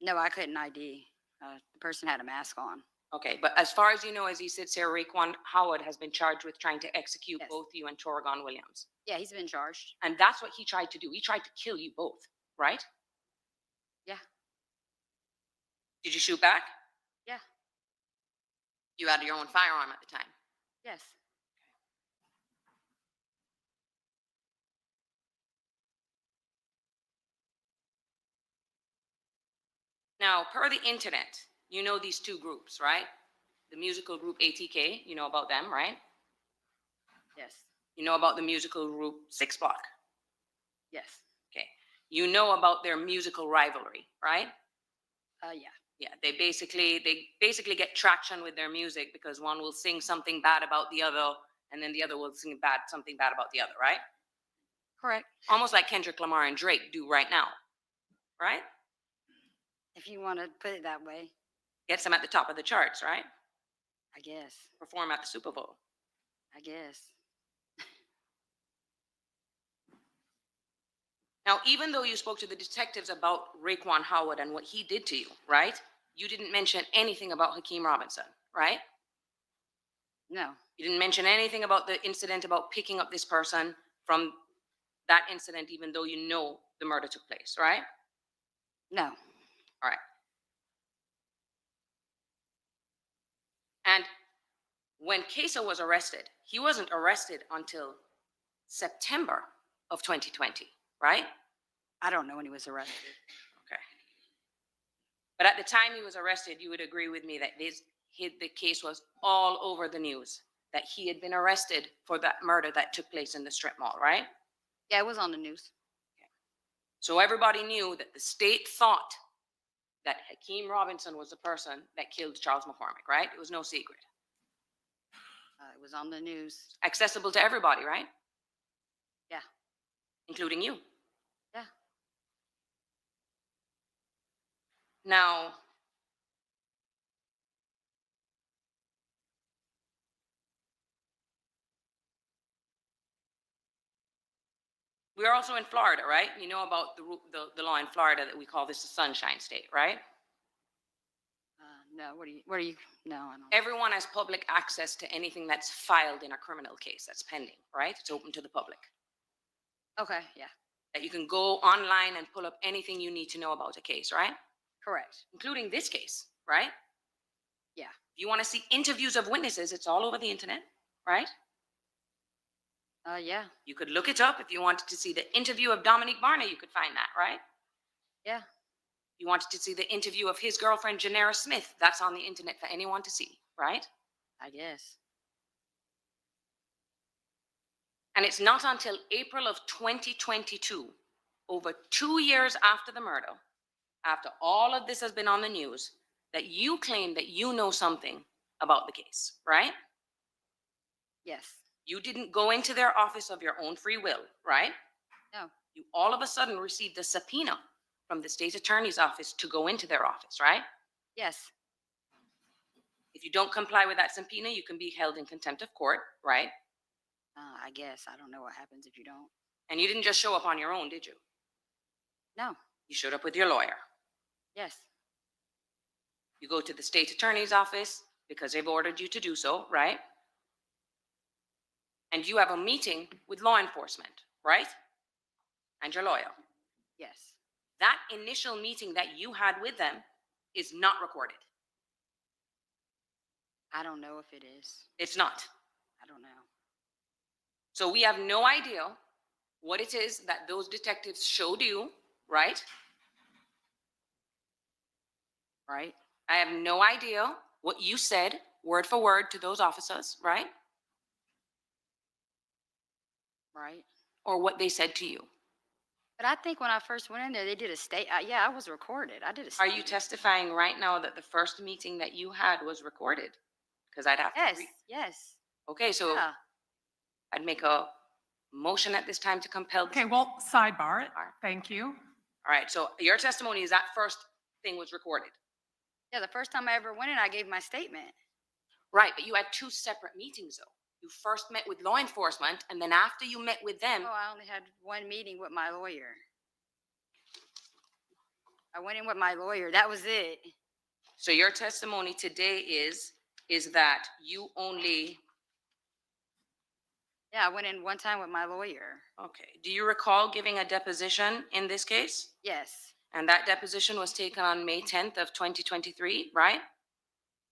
[SPEAKER 9] No, I couldn't ID. The person had a mask on.
[SPEAKER 11] Okay, but as far as you know, as he sits here, Raekwon Howard has been charged with trying to execute
[SPEAKER 9] Yes.
[SPEAKER 11] both you and Torrigan Williams.
[SPEAKER 9] Yeah, he's been charged.
[SPEAKER 11] And that's what he tried to do. He tried to kill you both, right? Did you shoot back?
[SPEAKER 9] Yeah.
[SPEAKER 11] You had your own firearm at the time.
[SPEAKER 9] Yes.
[SPEAKER 11] Now, per the internet, you know these two groups, right? The musical group ATK, you know about them, right?
[SPEAKER 9] Yes.
[SPEAKER 11] You know about the musical group 6 Block.
[SPEAKER 9] Yes.
[SPEAKER 11] Okay. You know about their musical rivalry, right?
[SPEAKER 9] Yeah.
[SPEAKER 11] Yeah, they basically get traction with their music because one will sing something bad about the other, and then the other will sing something bad about the other, right?
[SPEAKER 9] Correct.
[SPEAKER 11] Almost like Kendrick Lamar and Drake do right now, right?
[SPEAKER 9] If you want to put it that way,
[SPEAKER 11] Gets them at the top of the charts, right?
[SPEAKER 9] I guess.
[SPEAKER 11] Perform at the Super Bowl.
[SPEAKER 9] I guess.
[SPEAKER 11] Now, even though you spoke to the detectives about Raekwon Howard and what he did to you, right? You didn't mention anything about Hakeem Robinson, right?
[SPEAKER 9] No.
[SPEAKER 11] You didn't mention anything about the incident about picking up this person from that incident, even though you know the murder took place, right?
[SPEAKER 9] No.
[SPEAKER 11] All right. And when Ksoo was arrested, he wasn't arrested until September of 2020, right?
[SPEAKER 9] I don't know when he was arrested.
[SPEAKER 11] Okay. But at the time he was arrested, you would agree with me that the case was all over the news, that he had been arrested for that murder that took place in the strip mall, right?
[SPEAKER 9] Yeah, it was on the news.
[SPEAKER 11] So everybody knew that the state thought that Hakeem Robinson was the person that killed Charles McCormick, right? It was no secret.
[SPEAKER 9] It was on the news.
[SPEAKER 11] Accessible to everybody, right?
[SPEAKER 9] Yeah.
[SPEAKER 11] Including you.
[SPEAKER 9] Yeah.
[SPEAKER 11] Now, we're also in Florida, right? You know about the law in Florida that we call this the Sunshine State, right?
[SPEAKER 9] No, no, I don't.
[SPEAKER 11] Everyone has public access to anything that's filed in a criminal case that's pending, right? It's open to the public.
[SPEAKER 9] Okay, yeah.
[SPEAKER 11] That you can go online and pull up anything you need to know about a case, right?
[SPEAKER 9] Correct.
[SPEAKER 11] Including this case, right?
[SPEAKER 9] Yeah.
[SPEAKER 11] If you want to see interviews of witnesses, it's all over the internet, right?
[SPEAKER 9] Yeah.
[SPEAKER 11] You could look it up. If you wanted to see the interview of Dominique Barney, you could find that, right?
[SPEAKER 9] Yeah.
[SPEAKER 11] You wanted to see the interview of his girlfriend, Janera Smith. That's on the internet for anyone to see, right?
[SPEAKER 9] I guess.
[SPEAKER 11] And it's not until April of 2022, over 2 years after the murder, after all of this has been on the news, that you claim that you know something about the case, right?
[SPEAKER 9] Yes.
[SPEAKER 11] You didn't go into their office of your own free will, right?
[SPEAKER 9] No.
[SPEAKER 11] You all of a sudden received a subpoena from the state attorney's office to go into their office, right?
[SPEAKER 9] Yes.
[SPEAKER 11] If you don't comply with that subpoena, you can be held in contempt of court, right?
[SPEAKER 9] I guess. I don't know what happens if you don't.
[SPEAKER 11] And you didn't just show up on your own, did you?
[SPEAKER 9] No.
[SPEAKER 11] You showed up with your lawyer.
[SPEAKER 9] Yes.
[SPEAKER 11] You go to the state attorney's office because they've ordered you to do so, right? And you have a meeting with law enforcement, right? And your lawyer.
[SPEAKER 9] Yes.
[SPEAKER 11] That initial meeting that you had with them is not recorded.
[SPEAKER 9] I don't know if it is.
[SPEAKER 11] It's not.
[SPEAKER 9] I don't know.
[SPEAKER 11] So we have no idea what it is that those detectives showed you, right?
[SPEAKER 9] Right?
[SPEAKER 11] I have no idea what you said word for word to those officers, right?
[SPEAKER 9] Right.
[SPEAKER 11] Or what they said to you.
[SPEAKER 9] But I think when I first went in there, they did a yeah, I was recorded. I did a
[SPEAKER 11] Are
[SPEAKER 9] statement.
[SPEAKER 11] you testifying right now that the first meeting that you had was recorded? Because I'd have
[SPEAKER 9] Yes.
[SPEAKER 11] to.
[SPEAKER 9] Yes.
[SPEAKER 11] Okay, so
[SPEAKER 9] Yeah.
[SPEAKER 11] I'd make a motion at this time to compel.
[SPEAKER 4] Okay, well, sidebar it. Thank you.
[SPEAKER 11] All right, so your testimony is that first thing was recorded.
[SPEAKER 9] Yeah, the first time I ever went in, I gave my statement.
[SPEAKER 11] Right, but you had two separate meetings though. You first met with law enforcement, and then after you met with them.
[SPEAKER 9] Oh, I only had one meeting with my lawyer. I went in with my lawyer. That was it.
[SPEAKER 11] So your testimony today is that you only.
[SPEAKER 9] Yeah, I went in one time with my lawyer.
[SPEAKER 11] Okay. Do you recall giving a deposition in this case?
[SPEAKER 9] Yes.
[SPEAKER 11] And that deposition was taken on May 10th of 2023, right?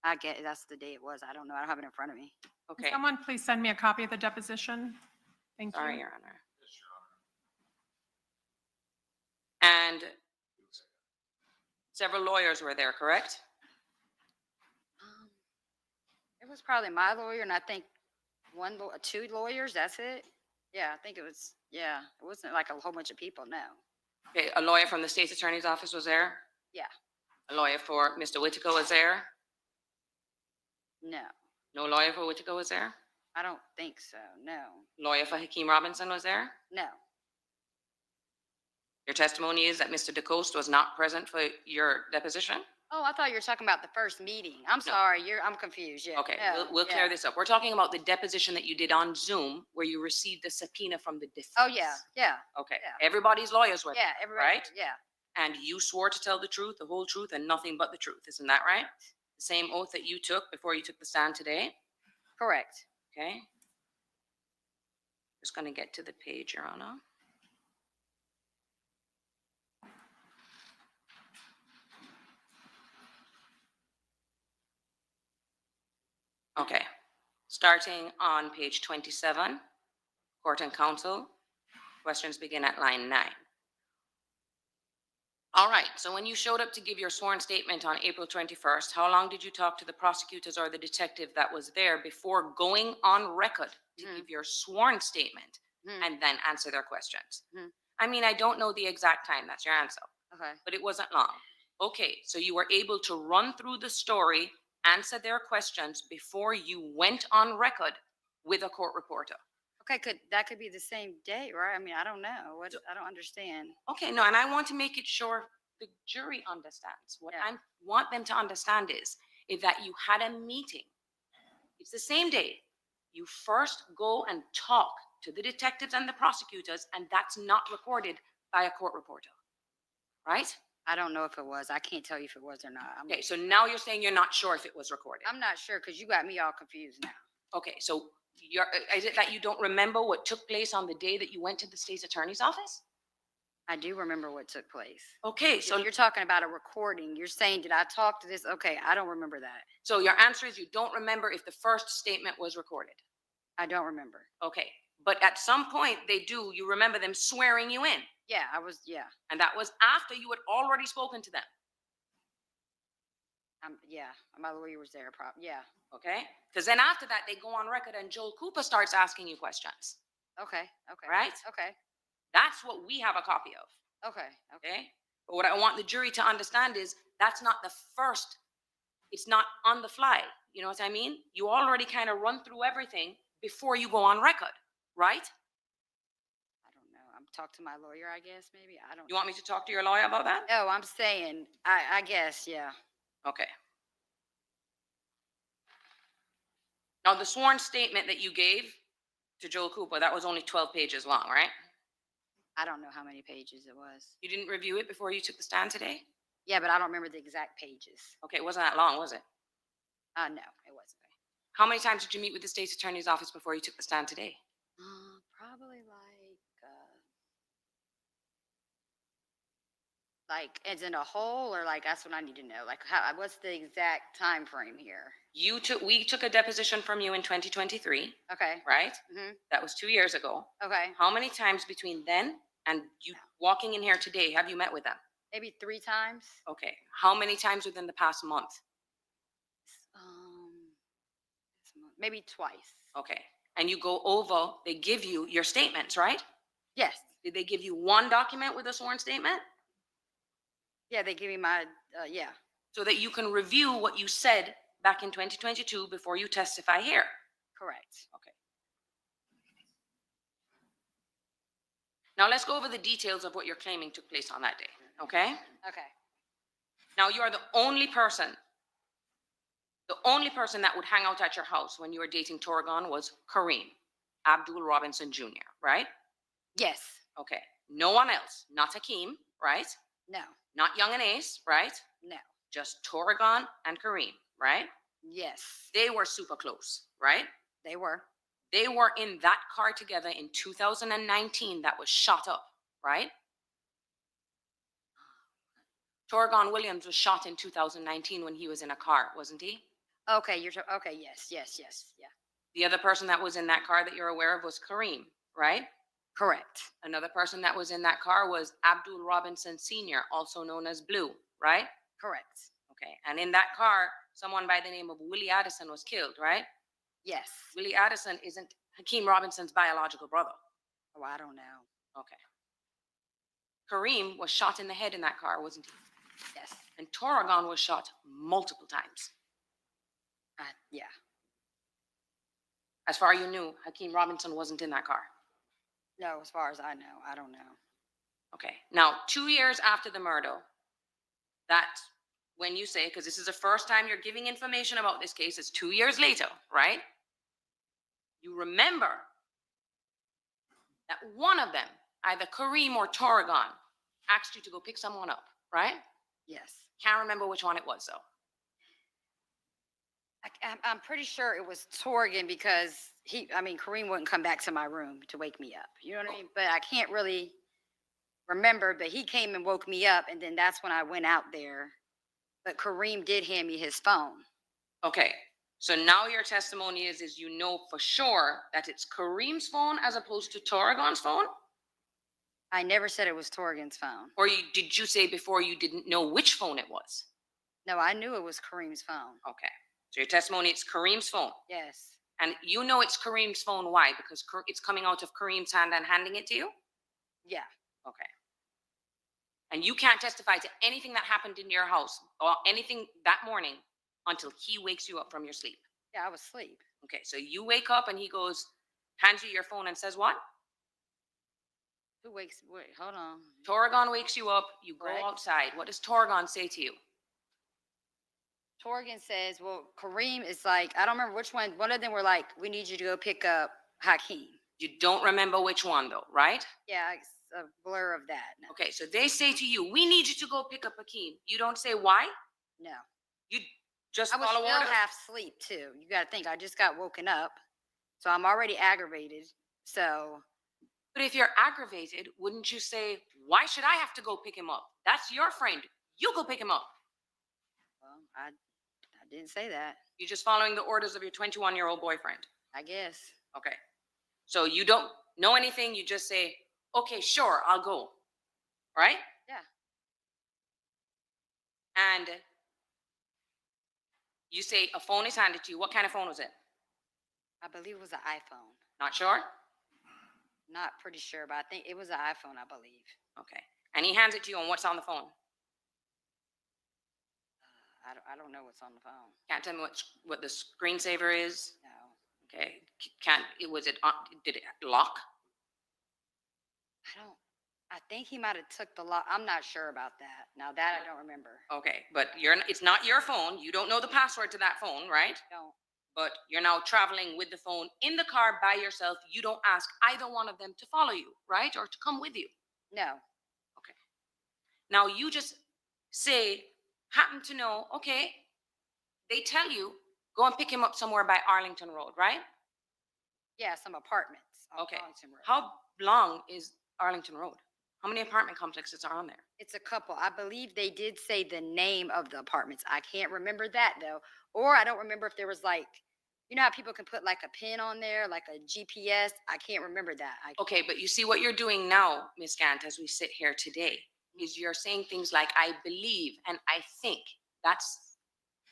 [SPEAKER 9] I get, that's the day it was. I don't know. I don't have it in front of me.
[SPEAKER 11] Okay,
[SPEAKER 4] Can someone please send me a copy of the deposition? Thank
[SPEAKER 11] sorry,
[SPEAKER 4] you.
[SPEAKER 11] Your Honor. And several lawyers were there, correct?
[SPEAKER 9] It was probably my lawyer and I think two lawyers, that's it. Yeah, I think it was, yeah, it wasn't like a whole bunch of people, no.
[SPEAKER 11] Okay, a lawyer from the state's attorney's office was there?
[SPEAKER 9] Yeah,
[SPEAKER 11] A lawyer for Mr. Whitaker was there?
[SPEAKER 9] no,
[SPEAKER 11] No lawyer for Whitaker was there?
[SPEAKER 9] I don't think so, no,
[SPEAKER 11] Lawyer for Hakeem Robinson was there?
[SPEAKER 9] no.
[SPEAKER 11] Your testimony is that Mr. DeCoste was not present for your deposition?
[SPEAKER 9] Oh, I thought you were talking about the first meeting. I'm sorry, I'm confused, yeah.
[SPEAKER 11] Okay,
[SPEAKER 9] no,
[SPEAKER 11] we'll clear
[SPEAKER 9] yeah.
[SPEAKER 11] this up. We're talking about the deposition that you did on Zoom where you received the subpoena from the defense.
[SPEAKER 9] Oh, yeah, yeah,
[SPEAKER 11] Okay,
[SPEAKER 9] yeah.
[SPEAKER 11] everybody's lawyers were there,
[SPEAKER 9] yeah, everybody,
[SPEAKER 11] right?
[SPEAKER 9] yeah,
[SPEAKER 11] And you swore to tell the truth, the whole truth, and nothing but the truth. Isn't that right? The same oath that you took before you took the stand today?
[SPEAKER 9] correct.
[SPEAKER 11] Okay. Just going to get to the page, Your Honor. Okay. Starting on page 27, Court and Counsel, questions begin at line 9. All right, so when you showed up to give your sworn statement on April 21st, how long did you talk to the prosecutors or the detective that was there before going on record to give your sworn statement and then answer their questions? I mean, I don't know the exact time, that's your answer,
[SPEAKER 9] Okay,
[SPEAKER 11] but it wasn't long. Okay, so you were able to run through the story, answer their questions before you went on record with a court reporter.
[SPEAKER 9] okay, that could be the same day, right? I mean, I don't know, I don't understand.
[SPEAKER 11] Okay, no, and I want to make it sure the jury understands. What
[SPEAKER 9] Yeah.
[SPEAKER 11] I want them to understand is that you had a meeting. It's the same day. You first go and talk to the detectives and the prosecutors, and that's not recorded by a court reporter, right?
[SPEAKER 9] I don't know if it was. I can't tell you if it was or not.
[SPEAKER 11] Okay, so now you're saying you're not sure if it was recorded.
[SPEAKER 9] I'm not sure because you got me all confused now.
[SPEAKER 11] Okay, so is it that you don't remember what took place on the day that you went to the state's attorney's office?
[SPEAKER 9] I do remember what took place.
[SPEAKER 11] Okay,
[SPEAKER 9] So
[SPEAKER 11] so
[SPEAKER 9] you're talking about a recording. You're saying, did I talk to this? Okay, I don't remember that.
[SPEAKER 11] so your answer is you don't remember if the first statement was recorded.
[SPEAKER 9] I don't remember.
[SPEAKER 11] Okay, but at some point they do. You remember them swearing you in,
[SPEAKER 9] Yeah, yeah.
[SPEAKER 11] and that was after you had already spoken to them.
[SPEAKER 9] Yeah, my lawyer was there. Yeah.
[SPEAKER 11] Okay, because then after that they go on record and Joel Cooper starts asking you questions.
[SPEAKER 9] Okay.
[SPEAKER 11] Right?
[SPEAKER 9] Okay.
[SPEAKER 11] That's what we have a copy of.
[SPEAKER 9] Okay.
[SPEAKER 11] Okay, but what I want the jury to understand is that's not the first. It's not on the fly. You know what I mean? You already kind of run through everything before you go on record, right?
[SPEAKER 9] I don't know. I'm talk to my lawyer, I guess, maybe. I don't.
[SPEAKER 11] You want me to talk to your lawyer about that?
[SPEAKER 9] No, I'm saying, I guess, yeah.
[SPEAKER 11] Okay. Now, the sworn statement that you gave to Joel Cooper, that was only 12 pages long, right?
[SPEAKER 9] I don't know how many pages it was.
[SPEAKER 11] You didn't review it before you took the stand today?
[SPEAKER 9] Yeah, but I don't remember the exact pages.
[SPEAKER 11] Okay, it wasn't that long, was it?
[SPEAKER 9] No, it wasn't.
[SPEAKER 11] How many times did you meet with the state's attorney's office before you took the stand today?
[SPEAKER 9] Probably like as in a whole, or like that's what I need to know. Like, what's the exact time frame here?
[SPEAKER 11] We took a deposition from you in 2023,
[SPEAKER 9] Okay.
[SPEAKER 11] right?
[SPEAKER 9] Mm-hmm.
[SPEAKER 11] That was 2 years ago.
[SPEAKER 9] Okay.
[SPEAKER 11] How many times between then and you walking in here today have you met with them?
[SPEAKER 9] Maybe 3 times.
[SPEAKER 11] Okay. How many times within the past month?
[SPEAKER 9] Maybe twice.
[SPEAKER 11] Okay. And you go over, they give you your statements, right?
[SPEAKER 9] Yes.
[SPEAKER 11] Did they give you one document with a sworn statement?
[SPEAKER 9] Yeah, they give me my, yeah.
[SPEAKER 11] So that you can review what you said back in 2022 before you testify here.
[SPEAKER 9] Correct.
[SPEAKER 11] Okay. Now let's go over the details of what you're claiming took place on that day, okay?
[SPEAKER 9] Okay.
[SPEAKER 11] Now you are the only person that would hang out at your house when you were dating Torgon was Kareem Abdul Robinson Jr., right?
[SPEAKER 9] Yes.
[SPEAKER 11] Okay. No one else, not Hakeem, right?
[SPEAKER 9] No.
[SPEAKER 11] Not Young and Ace, right?
[SPEAKER 9] No.
[SPEAKER 11] Just Torgon and Kareem, right?
[SPEAKER 9] Yes.
[SPEAKER 11] They were super close, right?
[SPEAKER 9] They were.
[SPEAKER 11] They were in that car together in 2019 that was shot up, right? Torgon Williams was shot in 2019 when he was in a car, wasn't he?
[SPEAKER 9] Okay, okay, yes, yeah,
[SPEAKER 11] The other person that was in that car that you're aware of was Kareem, right?
[SPEAKER 9] correct.
[SPEAKER 11] Another person that was in that car was Abdul Robinson Sr., also known as Blue, right?
[SPEAKER 9] Correct.
[SPEAKER 11] Okay, and in that car, someone by the name of Willie Addison was killed, right?
[SPEAKER 9] Yes.
[SPEAKER 11] Willie Addison isn't Hakeem Robinson's biological brother.
[SPEAKER 9] Oh, I don't know.
[SPEAKER 11] Okay. Kareem was shot in the head in that car, wasn't he?
[SPEAKER 9] Yes.
[SPEAKER 11] And Torgon was shot multiple times.
[SPEAKER 9] Yeah.
[SPEAKER 11] As far as you knew, Hakeem Robinson wasn't in that car.
[SPEAKER 9] No, as far as I know, I don't know.
[SPEAKER 11] Okay. Now, 2 years after the murder, that when you say, because this is the first time you're giving information about this case, it's 2 years later, right? You remember that one of them, either Kareem or Torgon, asked you to go pick someone up, right?
[SPEAKER 9] Yes.
[SPEAKER 11] Can't remember which one it was, though.
[SPEAKER 9] I'm pretty sure it was Torgan because Kareem wouldn't come back to my room to wake me up. You know what I mean? But I can't really remember, but he came and woke me up, and then that's when I went out there. But Kareem did hand me his phone.
[SPEAKER 11] Okay. So now your testimony is you know for sure that it's Kareem's phone as opposed to Torgon's phone?
[SPEAKER 9] I never said it was Torgan's phone.
[SPEAKER 11] Or did you say before you didn't know which phone it was?
[SPEAKER 9] No, I knew it was Kareem's phone.
[SPEAKER 11] Okay. So your testimony, it's Kareem's phone.
[SPEAKER 9] Yes.
[SPEAKER 11] And you know it's Kareem's phone. Why? Because it's coming out of Kareem's hand and handing it to you?
[SPEAKER 9] Yeah.
[SPEAKER 11] Okay. And you can't testify to anything that happened in your house or anything that morning until he wakes you up from your sleep.
[SPEAKER 9] Yeah, I was asleep.
[SPEAKER 11] Okay. So you wake up and he goes, hands you your phone and says what?
[SPEAKER 9] Wait, hold on.
[SPEAKER 11] Torgon wakes you up. You go
[SPEAKER 9] Right.
[SPEAKER 11] outside. What does Torgon say to you?
[SPEAKER 9] Torgan says, well, Kareem is like, I don't remember which one. One of them were like, we need you to go pick up Hakeem.
[SPEAKER 11] You don't remember which one though, right?
[SPEAKER 9] Yeah, it's a blur of that. No.
[SPEAKER 11] Okay, so they say to you, we need you to go pick up Hakeem. You don't say why?
[SPEAKER 9] No.
[SPEAKER 11] You just
[SPEAKER 9] I was
[SPEAKER 11] follow
[SPEAKER 9] still
[SPEAKER 11] orders?
[SPEAKER 9] half asleep too. You got to think, I just got woken up. So I'm already aggravated. So.
[SPEAKER 11] But if you're aggravated, wouldn't you say, why should I have to go pick him up? That's your friend. You go pick him up.
[SPEAKER 9] Well, I didn't say that.
[SPEAKER 11] You're just following the orders of your 21-year-old boyfriend.
[SPEAKER 9] I guess.
[SPEAKER 11] Okay. So you don't know anything. You just say, okay, sure, I'll go. Right?
[SPEAKER 9] Yeah.
[SPEAKER 11] And you say a phone is handed to you. What kind of phone was it?
[SPEAKER 9] I believe it was an iPhone.
[SPEAKER 11] Not sure?
[SPEAKER 9] Not pretty sure, but I think it was an iPhone, I believe.
[SPEAKER 11] Okay. And he hands it to you, and what's on the phone?
[SPEAKER 9] I don't know what's on the phone.
[SPEAKER 11] Can't tell me what the screensaver is?
[SPEAKER 9] No.
[SPEAKER 11] Okay. Did it lock?
[SPEAKER 9] I think he might have took the lock. I'm not sure about that. Now that I don't remember.
[SPEAKER 11] Okay, but it's not your phone. You don't know the password to that phone, right?
[SPEAKER 9] Don't.
[SPEAKER 11] But you're now traveling with the phone in the car by yourself. You don't ask either one of them to follow you, right? Or to come with you.
[SPEAKER 9] No.
[SPEAKER 11] Okay. Now you just happen to know, okay, they tell you, go and pick him up somewhere by Arlington Road, right?
[SPEAKER 9] Yeah, some apartments. On
[SPEAKER 11] Okay.
[SPEAKER 9] Arlington Road.
[SPEAKER 11] How long is Arlington Road? How many apartment complexes are on there?
[SPEAKER 9] It's a couple. I believe they did say the name of the apartments. I can't remember that though. Or I don't remember if there was like, you know how people can put like a pin on there, like a GPS? I can't remember that.
[SPEAKER 11] Okay, but you see what you're doing now, Ms. Gant, as we sit here today, is you're saying things like, I believe and I think.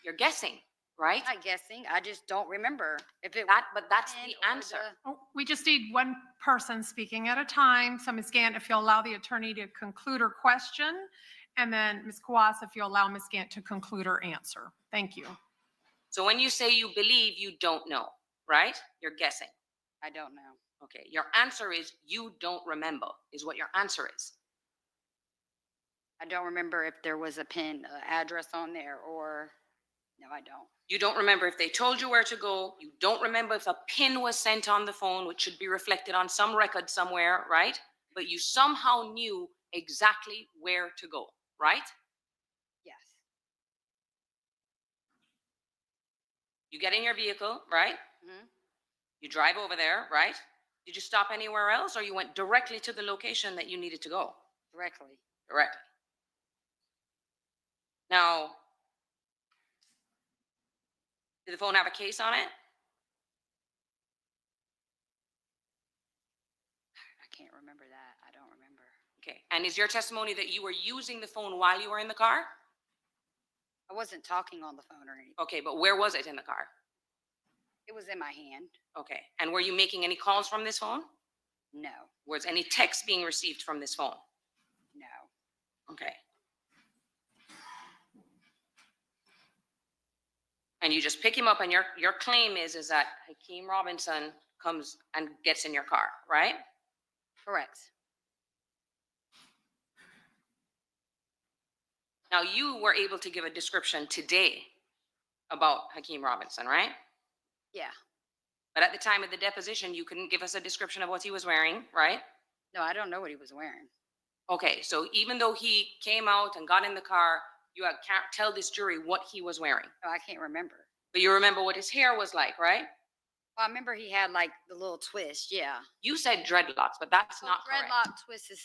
[SPEAKER 11] You're guessing, right?
[SPEAKER 9] I'm not guessing. I just don't remember if it.
[SPEAKER 11] But that's the answer.
[SPEAKER 4] Oh, we just need one person speaking at a time. So Ms. Gant, if you'll allow the attorney to conclude her question, and then Ms. Kwas, if you'll allow Ms. Gant to conclude her answer. Thank you.
[SPEAKER 11] So when you say you believe, you don't know, right? You're guessing.
[SPEAKER 9] I don't know.
[SPEAKER 11] Okay, your answer is you don't remember, is what your answer is.
[SPEAKER 9] I don't remember if there was a pin address on there or, no, I don't.
[SPEAKER 11] You don't remember if they told you where to go. You don't remember if a pin was sent on the phone, which should be reflected on some record somewhere, right? But you somehow knew exactly where to go, right?
[SPEAKER 9] Yes.
[SPEAKER 11] You get in your vehicle, right?
[SPEAKER 9] Mm-hmm.
[SPEAKER 11] You drive over there, right? Did you stop anywhere else or you went directly to the location that you needed to go?
[SPEAKER 9] Directly.
[SPEAKER 11] Directly. Now, did the phone have a case on it?
[SPEAKER 9] I can't remember that. I don't remember.
[SPEAKER 11] Okay. And is your testimony that you were using the phone while you were in the car?
[SPEAKER 9] I wasn't talking on the phone or anything.
[SPEAKER 11] Okay, but where was it in the car?
[SPEAKER 9] It was in my hand.
[SPEAKER 11] Okay. And were you making any calls from this phone?
[SPEAKER 9] No,
[SPEAKER 11] Was any text being received from this phone?
[SPEAKER 9] no.
[SPEAKER 11] Okay. And you just pick him up, and your claim is that Hakeem Robinson comes and gets in your car, right?
[SPEAKER 9] Correct.
[SPEAKER 11] Now, you were able to give a description today about Hakeem Robinson, right?
[SPEAKER 9] Yeah.
[SPEAKER 11] But at the time of the deposition, you couldn't give us a description of what he was wearing, right?
[SPEAKER 9] No, I don't know what he was wearing.
[SPEAKER 11] Okay, so even though he came out and got in the car, you can't tell this jury what he was wearing.
[SPEAKER 9] No, I can't remember.
[SPEAKER 11] But you remember what his hair was like, right?
[SPEAKER 9] Well, I remember he had like the little twist. Yeah.
[SPEAKER 11] You said dreadlocks, but that's
[SPEAKER 9] So
[SPEAKER 11] not correct.
[SPEAKER 9] dreadlock twist is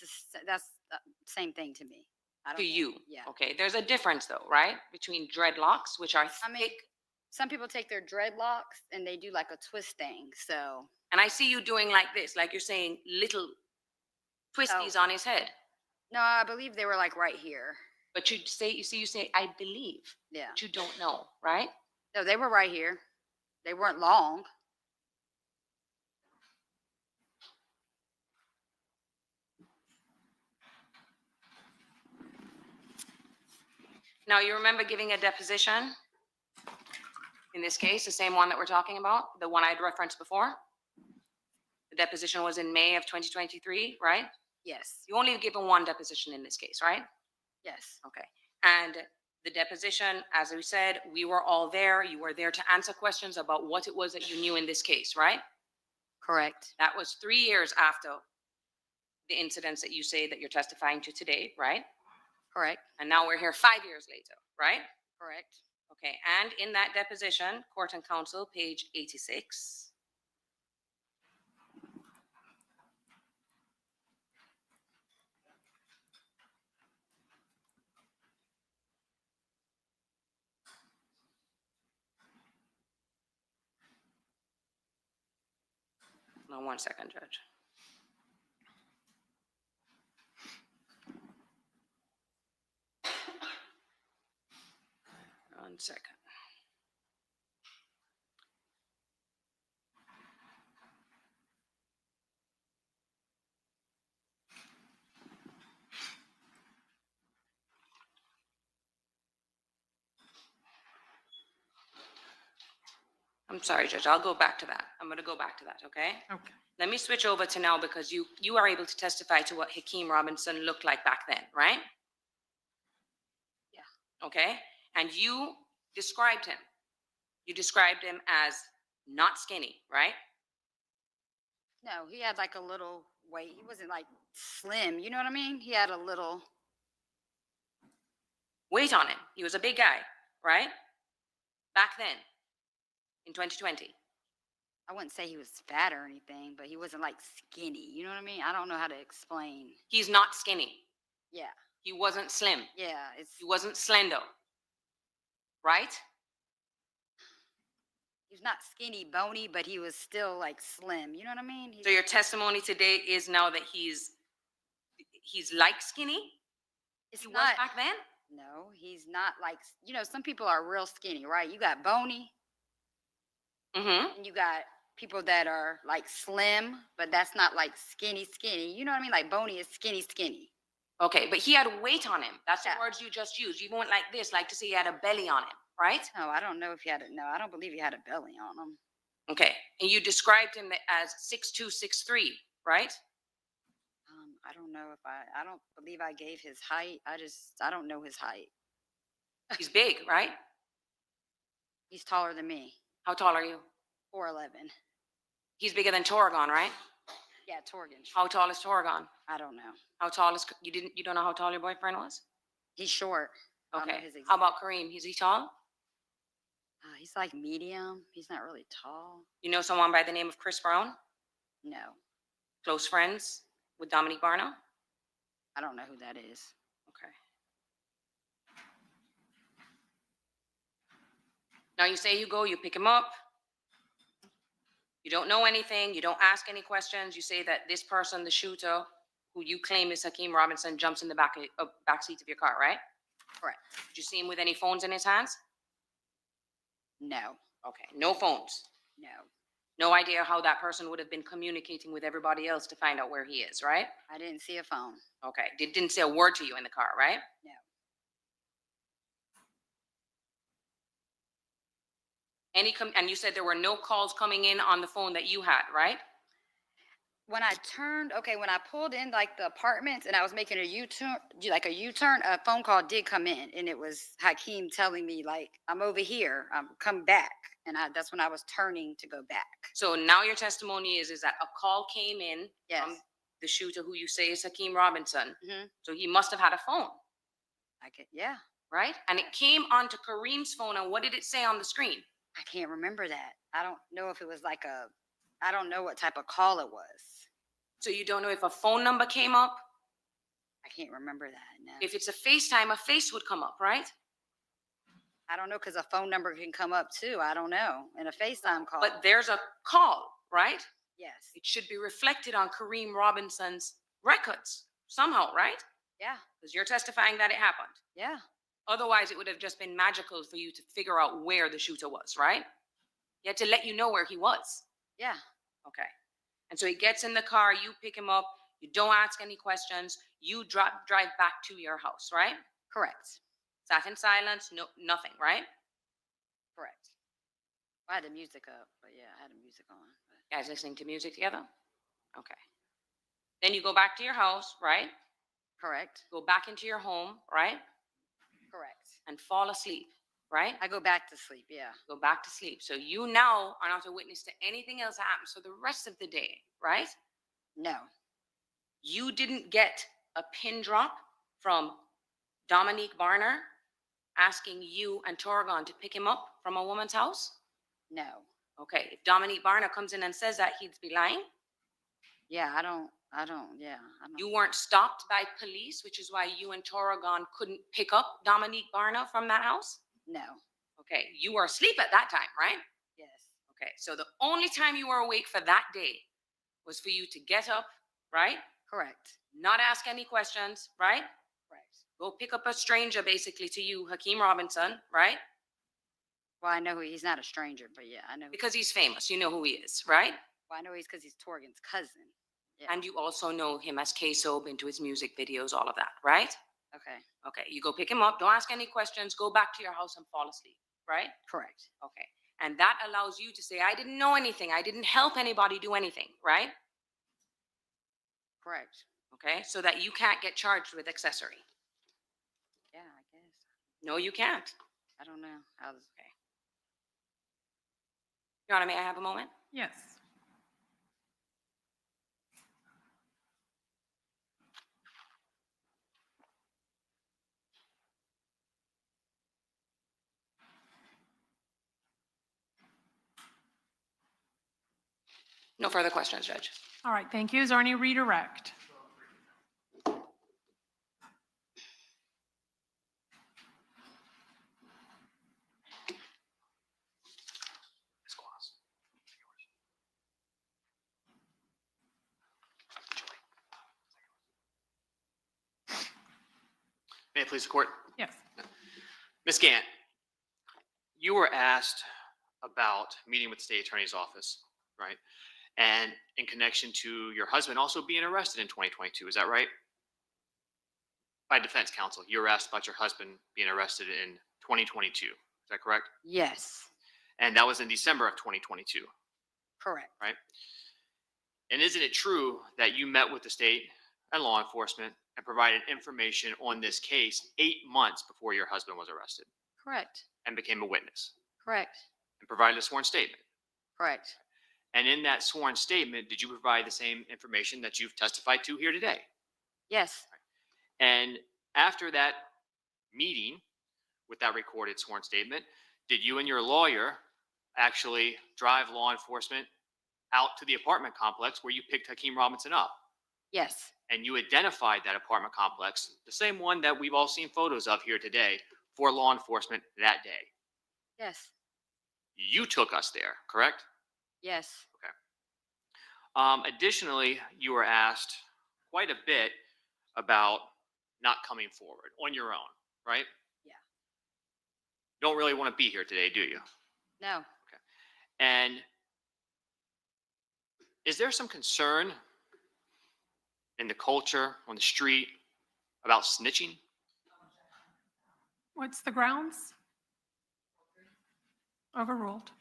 [SPEAKER 9] that's the same thing to me. I don't
[SPEAKER 11] To
[SPEAKER 9] think-
[SPEAKER 11] you.
[SPEAKER 9] Yeah.
[SPEAKER 11] Okay, there's a difference though, right? Between dreadlocks, which are
[SPEAKER 9] I mean, some people take their dreadlocks and they do like a twist thing. So
[SPEAKER 11] and I see you doing like this, like you're saying little twisties on his head.
[SPEAKER 9] no, I believe they were like right here.
[SPEAKER 11] But you say, I believe,
[SPEAKER 9] Yeah.
[SPEAKER 11] but you don't know, right?
[SPEAKER 9] No, they were right here. They weren't long.
[SPEAKER 11] Now, you remember giving a deposition? In this case, the same one that we're talking about, the one I'd referenced before? The deposition was in May of 2023, right?
[SPEAKER 9] Yes.
[SPEAKER 11] You only given one deposition in this case, right?
[SPEAKER 9] Yes.
[SPEAKER 11] Okay. And the deposition, as we said, we were all there. You were there to answer questions about what it was that you knew in this case, right?
[SPEAKER 9] Correct.
[SPEAKER 11] That was 3 years after the incidents that you say that you're testifying to today, right?
[SPEAKER 9] Correct.
[SPEAKER 11] And now we're here 5 years later, right?
[SPEAKER 9] Correct.
[SPEAKER 11] Okay, and in that deposition, Court and Counsel, page 86. No, 1 second, Judge. One second. I'm sorry, Judge, I'll go back to that. I'm going to go back to that, okay?
[SPEAKER 4] Okay.
[SPEAKER 11] Let me switch over to now because you are able to testify to what Hakeem Robinson looked like back then, right?
[SPEAKER 9] Yeah.
[SPEAKER 11] Okay, and you described him. You described him as not skinny, right?
[SPEAKER 9] No, he had like a little weight. He wasn't like slim. You know what I mean? He had a little.
[SPEAKER 11] Weight on him. He was a big guy, right? Back then, in 2020.
[SPEAKER 9] I wouldn't say he was fat or anything, but he wasn't like skinny. You know what I mean? I don't know how to explain.
[SPEAKER 11] He's not skinny.
[SPEAKER 9] Yeah.
[SPEAKER 11] He wasn't slim.
[SPEAKER 9] Yeah. It's.
[SPEAKER 11] He wasn't slender, right?
[SPEAKER 9] He's not skinny, bony, but he was still like slim. You know what I mean?
[SPEAKER 11] So your testimony today is now that he's like skinny?
[SPEAKER 9] It's
[SPEAKER 11] He was
[SPEAKER 9] not.
[SPEAKER 11] back then?
[SPEAKER 9] No, he's not like. You know, some people are real skinny, right? You got bony,
[SPEAKER 11] Mm-hmm.
[SPEAKER 9] and you got people that are like slim, but that's not like skinny, skinny. You know what I mean? Like bony is skinny, skinny.
[SPEAKER 11] Okay, but he had weight on him. That's
[SPEAKER 9] Yeah.
[SPEAKER 11] the words you just used. You went like this, like to say he had a belly on him, right?
[SPEAKER 9] No, I don't know if he had a. No, I don't believe he had a belly on him.
[SPEAKER 11] Okay, and you described him as 6'2", 6'3", right?
[SPEAKER 9] I don't know if I don't believe I gave his height. I don't know his height.
[SPEAKER 11] He's big, right?
[SPEAKER 9] He's taller than me.
[SPEAKER 11] How tall are you?
[SPEAKER 9] 4'11".
[SPEAKER 11] He's bigger than Torgon, right?
[SPEAKER 9] Yeah, Torgan.
[SPEAKER 11] How tall is Torgon?
[SPEAKER 9] I don't know.
[SPEAKER 11] How tall is you don't know how tall your boyfriend was?
[SPEAKER 9] He's short. I don't know
[SPEAKER 11] Okay.
[SPEAKER 9] his
[SPEAKER 11] How
[SPEAKER 9] exact-
[SPEAKER 11] about Kareem? Is he tall?
[SPEAKER 9] He's like medium. He's not really tall.
[SPEAKER 11] You know someone by the name of Chris Brown?
[SPEAKER 9] No,
[SPEAKER 11] Close friends with Dominique Barno?
[SPEAKER 9] I don't know who that is.
[SPEAKER 11] Okay. Now you say you go, you pick him up. You don't know anything. You don't ask any questions. You say that this person, the shooter, who you claim is Hakeem Robinson, jumps in the back seat of your car, right?
[SPEAKER 9] Correct.
[SPEAKER 11] Did you see him with any phones in his hands?
[SPEAKER 9] No,
[SPEAKER 11] Okay, no phones.
[SPEAKER 9] no,
[SPEAKER 11] No idea how that person would have been communicating with everybody else to find out where he is, right?
[SPEAKER 9] I didn't see a phone.
[SPEAKER 11] Okay, didn't say a word to you in the car, right?
[SPEAKER 9] No.
[SPEAKER 11] And you said there were no calls coming in on the phone that you had, right?
[SPEAKER 9] When I pulled in like the apartments and I was making a U-turn, a phone call did come in and it was Hakeem telling me like, I'm over here, come back. And that's when I was turning to go back.
[SPEAKER 11] So now your testimony is that a call came in
[SPEAKER 9] Yes.
[SPEAKER 11] from the shooter who you say is Hakeem Robinson.
[SPEAKER 9] Mm-hmm.
[SPEAKER 11] So he must have had a phone,
[SPEAKER 9] Yeah,
[SPEAKER 11] right? And it came onto Kareem's phone, and what did it say on the screen?
[SPEAKER 9] I can't remember that. I don't know if it was I don't know what type of call it was.
[SPEAKER 11] So you don't know if a phone number came up?
[SPEAKER 9] I can't remember that, no.
[SPEAKER 11] If it's a FaceTime, a face would come up, right?
[SPEAKER 9] I don't know, because a phone number can come up too. I don't know. In a FaceTime call.
[SPEAKER 11] But there's a call, right?
[SPEAKER 9] Yes.
[SPEAKER 11] It should be reflected on Kareem Robinson's records somehow, right?
[SPEAKER 9] Yeah.
[SPEAKER 11] Because you're testifying that it happened.
[SPEAKER 9] Yeah.
[SPEAKER 11] Otherwise, it would have just been magical for you to figure out where the shooter was, right? He had to let you know where he was.
[SPEAKER 9] Yeah.
[SPEAKER 11] Okay. And so he gets in the car, you pick him up, you don't ask any questions, you drive back to your house, right?
[SPEAKER 9] Correct.
[SPEAKER 11] Sat in silence, no, nothing, right?
[SPEAKER 9] Correct. I had the music up, but yeah, I had the music on.
[SPEAKER 11] You guys listening to music together? Okay. Then you go back to your house, right?
[SPEAKER 9] Correct.
[SPEAKER 11] Go back into your home, right?
[SPEAKER 9] Correct.
[SPEAKER 11] And fall asleep, right?
[SPEAKER 9] I go back to sleep, yeah.
[SPEAKER 11] Go back to sleep. So you now are not a witness to anything else that happens for the rest of the day, right?
[SPEAKER 9] No.
[SPEAKER 11] You didn't get a pin drop from Dominique Barner asking you and Torgon to pick him up from a woman's house?
[SPEAKER 9] No.
[SPEAKER 11] Okay, if Dominique Barner comes in and says that, he'd be lying.
[SPEAKER 9] Yeah, I don't.
[SPEAKER 11] You weren't stopped by police, which is why you and Torgon couldn't pick up Dominique Barner from that house?
[SPEAKER 9] No.
[SPEAKER 11] Okay, you were asleep at that time, right?
[SPEAKER 9] Yes.
[SPEAKER 11] Okay, so the only time you were awake for that day was for you to get up, right?
[SPEAKER 9] Correct.
[SPEAKER 11] Not ask any questions, right?
[SPEAKER 9] Correct.
[SPEAKER 11] Go pick up a stranger basically to you, Hakeem Robinson, right?
[SPEAKER 9] Well, I know he's not a stranger, but yeah, I know.
[SPEAKER 11] Because he's famous, you know who he is, right?
[SPEAKER 9] Well, I know he's because he's Torgan's cousin. Yeah.
[SPEAKER 11] And you also know him as Ksoo, been to his music videos, all of that, right?
[SPEAKER 9] Okay.
[SPEAKER 11] Okay, you go pick him up, don't ask any questions, go back to your house and fall asleep, right?
[SPEAKER 9] Correct.
[SPEAKER 11] Okay, and that allows you to say, I didn't know anything, I didn't help anybody do anything, right?
[SPEAKER 9] Correct.
[SPEAKER 11] Okay, so that you can't get charged with accessory.
[SPEAKER 9] Yeah, I guess.
[SPEAKER 11] No, you can't.
[SPEAKER 9] I don't know.
[SPEAKER 11] Okay. Your Honor, may I have a moment?
[SPEAKER 4] Yes.
[SPEAKER 11] No further questions, Judge.
[SPEAKER 4] All right, thank you. Is there any redirect?
[SPEAKER 12] May it please the court?
[SPEAKER 4] Yes.
[SPEAKER 12] Ms. Gant, you were asked about meeting with the state attorney's office, right? And in connection to your husband also being arrested in 2022, is that right? By defense counsel, you were asked about your husband being arrested in 2022, is that correct?
[SPEAKER 9] Yes.
[SPEAKER 12] And that was in December of 2022,
[SPEAKER 9] Correct.
[SPEAKER 12] right? And isn't it true that you met with the state and law enforcement and provided information on this case 8 months before your husband was arrested
[SPEAKER 9] Correct.
[SPEAKER 12] and became a witness
[SPEAKER 9] Correct.
[SPEAKER 12] and provided a sworn statement?
[SPEAKER 9] Correct.
[SPEAKER 12] And in that sworn statement, did you provide the same information that you've testified to here today?
[SPEAKER 9] Yes.
[SPEAKER 12] And after that meeting with that recorded sworn statement, did you and your lawyer actually drive law enforcement out to the apartment complex where you picked Hakeem Robinson up?
[SPEAKER 9] Yes.
[SPEAKER 12] And you identified that apartment complex, the same one that we've all seen photos of here today, for law enforcement that day?
[SPEAKER 9] Yes.
[SPEAKER 12] You took us there, correct?
[SPEAKER 9] Yes,
[SPEAKER 12] Additionally, you were asked quite a bit about not coming forward on your own, right?
[SPEAKER 9] Yeah.
[SPEAKER 12] Don't really want to be here today, do you?
[SPEAKER 9] no,
[SPEAKER 12] And is there some concern in the culture, on the street, about snitching?
[SPEAKER 4] What's the grounds? Overruled.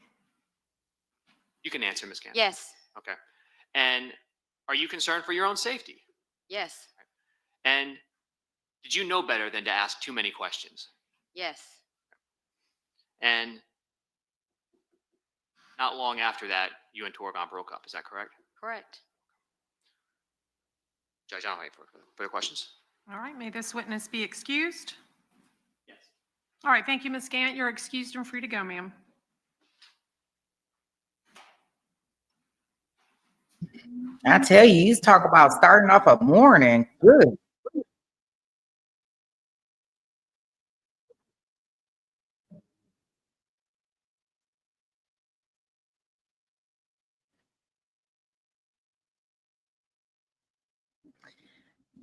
[SPEAKER 12] You can answer, Ms. Cannon.
[SPEAKER 9] yes,
[SPEAKER 12] Okay. And are you concerned for your own safety?
[SPEAKER 9] yes,
[SPEAKER 12] And did you know better than to ask too many questions?
[SPEAKER 9] yes,
[SPEAKER 12] And not long after that, you and Torgon broke up. Is that correct?
[SPEAKER 9] correct.
[SPEAKER 12] Judge, I don't have any further questions.
[SPEAKER 4] All right, may this witness be excused?
[SPEAKER 12] Yes.
[SPEAKER 4] All right, thank you, Ms. Gant. You're excused and free to go, ma'am.
[SPEAKER 1] I tell you, you talk about starting off a morning. Good.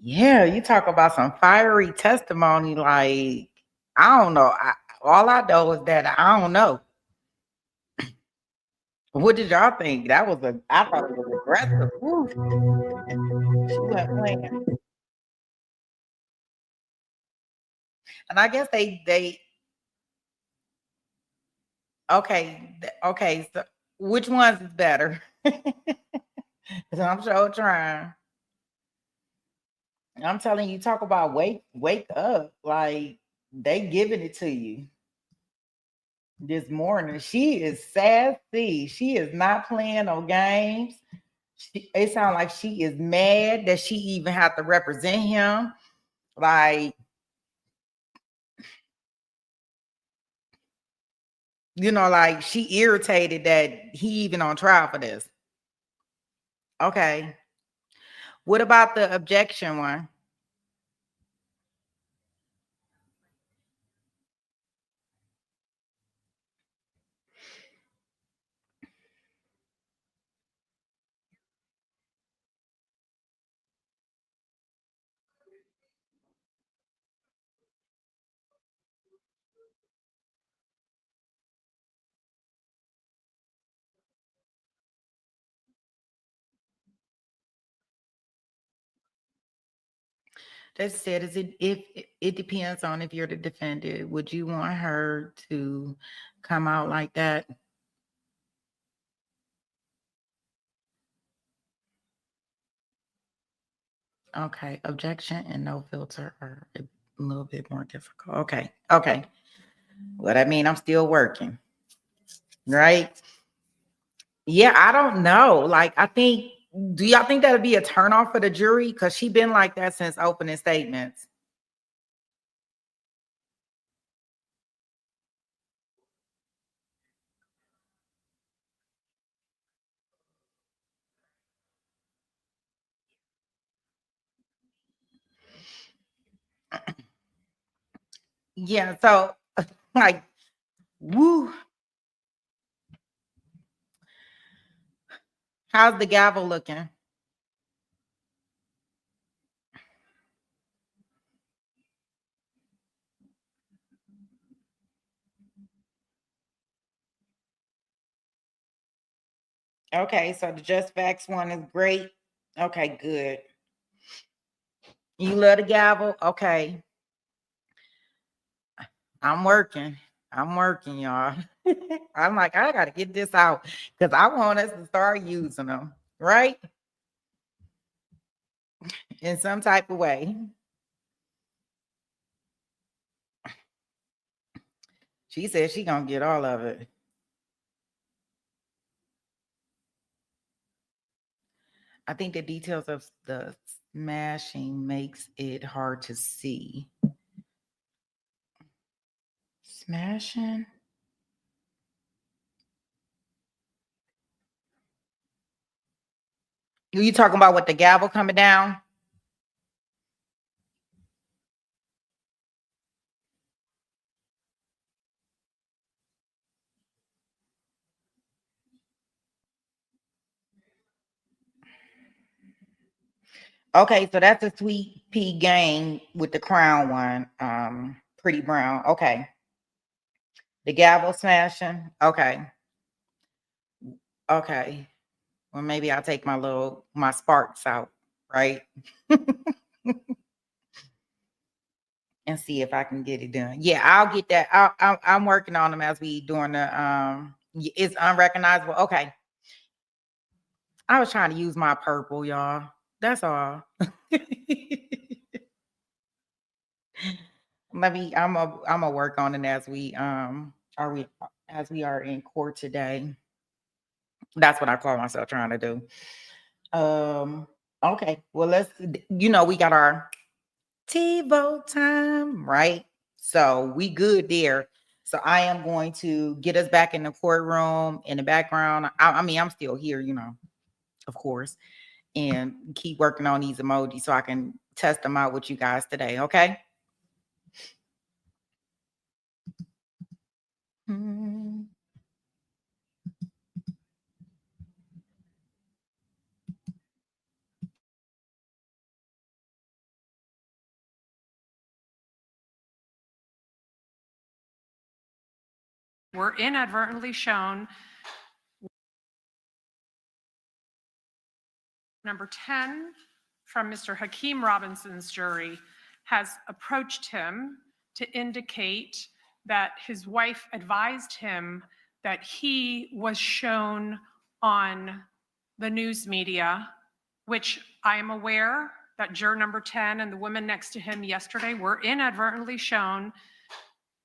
[SPEAKER 1] Yeah, you talk about some fiery testimony. Like, I don't know. All I know is that I don't know. What did y'all think? I thought it was aggressive. Woo. She wasn't playing. And I guess okay. So which ones is better? 'Cause I'm sure trying. I'm telling you, talk about wake up. Like they giving it to you this morning. She is sassy. She is not playing no games. It sounds like she is mad that she even had to represent him. Like, like she irritated that he even on trial for this. Okay. What about the objection one? That said, if it depends on if you're the defendant, would you want her to come out like that? Okay, objection and no filter are a little bit more difficult. Okay. Well, I mean, I'm still working, right? Yeah, I don't know. Like, do y'all think that'd be a turnoff for the jury? Because she been like that since opening statements. Yeah, so like, woo. How's the gavel looking? Okay, so the Just Facts one is great. Okay, good. You love the gavel? Okay. I'm working, y'all. I'm like, I gotta get this out because I want us to start using them, right? In some type of way. She said she gonna get all of it. I think the details of the smashing makes it hard to see. Smashing? You talking about with the gavel coming down? Okay, so that's a Sweet Pea Gang with the crown one. Pretty brown. Okay. The gavel smashing. Okay. Okay. Well, maybe I'll take my sparks out, right? And see if I can get it done. Yeah, I'll get that. I'm working on them as we doing the it's unrecognizable. Okay. I was trying to use my purple, y'all. That's all. I'm gonna work on it as we are in court today. That's what I call myself trying to do. Okay. Well, we got our TiVo time, right? So we good there. So I am going to get us back in the courtroom in the background. I mean, I'm still here, of course, and keep working on these emojis so I can test them out with you guys today. Okay.
[SPEAKER 4] Were inadvertently shown. Number 10 from Mr. Hakeem Robinson's jury has approached him to indicate that his wife advised him that he was shown on the news media, which I am aware that juror number 10 and the woman next to him yesterday were inadvertently shown.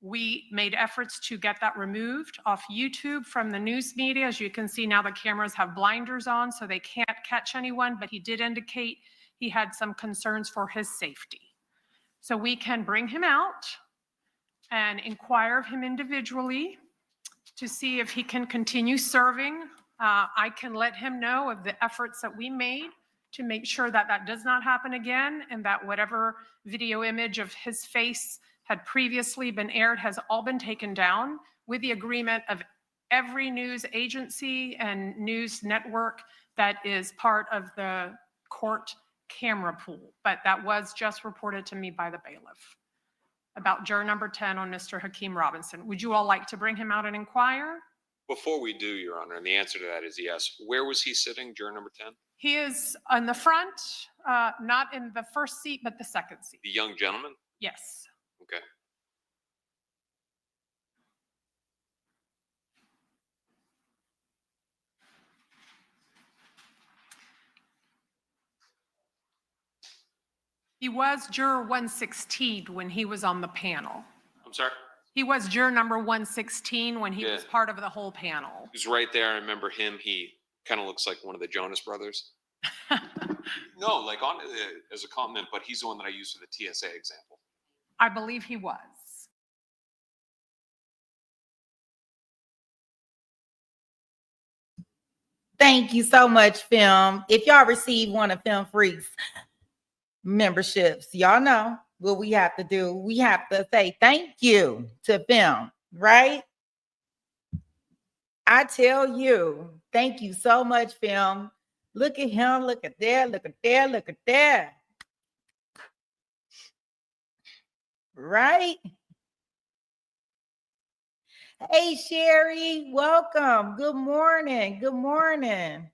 [SPEAKER 4] We made efforts to get that removed off YouTube from the news media. As you can see now, the cameras have blinders on, so they can't catch anyone, but he did indicate he had some concerns for his safety. So we can bring him out and inquire of him individually to see if he can continue serving. I can let him know of the efforts that we made to make sure that that does not happen again, and that whatever video image of his face had previously been aired has all been taken down with the agreement of every news agency and news network that is part of the court camera pool. But that was just reported to me by the bailiff about juror number 10 on Mr. Hakeem Robinson. Would you all like to bring him out and inquire?
[SPEAKER 3] Before we do, Your Honor, and the answer to that is yes. Where was he sitting, juror number 10?
[SPEAKER 4] He is on the front, not in the first seat, but the second seat.
[SPEAKER 3] The young gentleman?
[SPEAKER 4] Yes.
[SPEAKER 3] Okay.
[SPEAKER 4] He was juror 116 when he was on the panel.
[SPEAKER 3] I'm sorry?
[SPEAKER 4] He was juror number 116 when he was
[SPEAKER 3] Yeah.
[SPEAKER 4] part of the whole panel.
[SPEAKER 3] He's right there. I remember him. He kind of looks like one of the Jonas Brothers. No, like as a compliment, but he's the one that I used for the TSA example.
[SPEAKER 4] I believe he was.
[SPEAKER 1] Thank you so much, Film. If y'all receive one of Film Freaks memberships, y'all know what we have to do. We have to say thank you to Film, right? I tell you, thank you so much, Film. Look at him, look at there, look at there, look at there. Right? Hey, Sherry, welcome. Good morning. Good morning.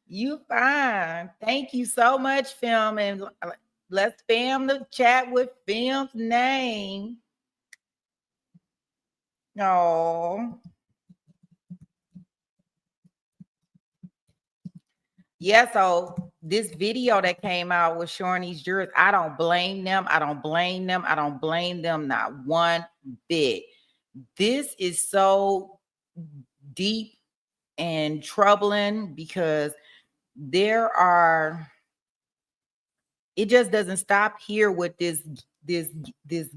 [SPEAKER 1] You fine. Thank you so much, Film. And let's spam the chat with Film's name. Oh. Yeah, so this video that came out was showing these jurors. I don't blame them. I don't blame them. I don't blame them not one bit. This is so deep and troubling because it just doesn't stop here with this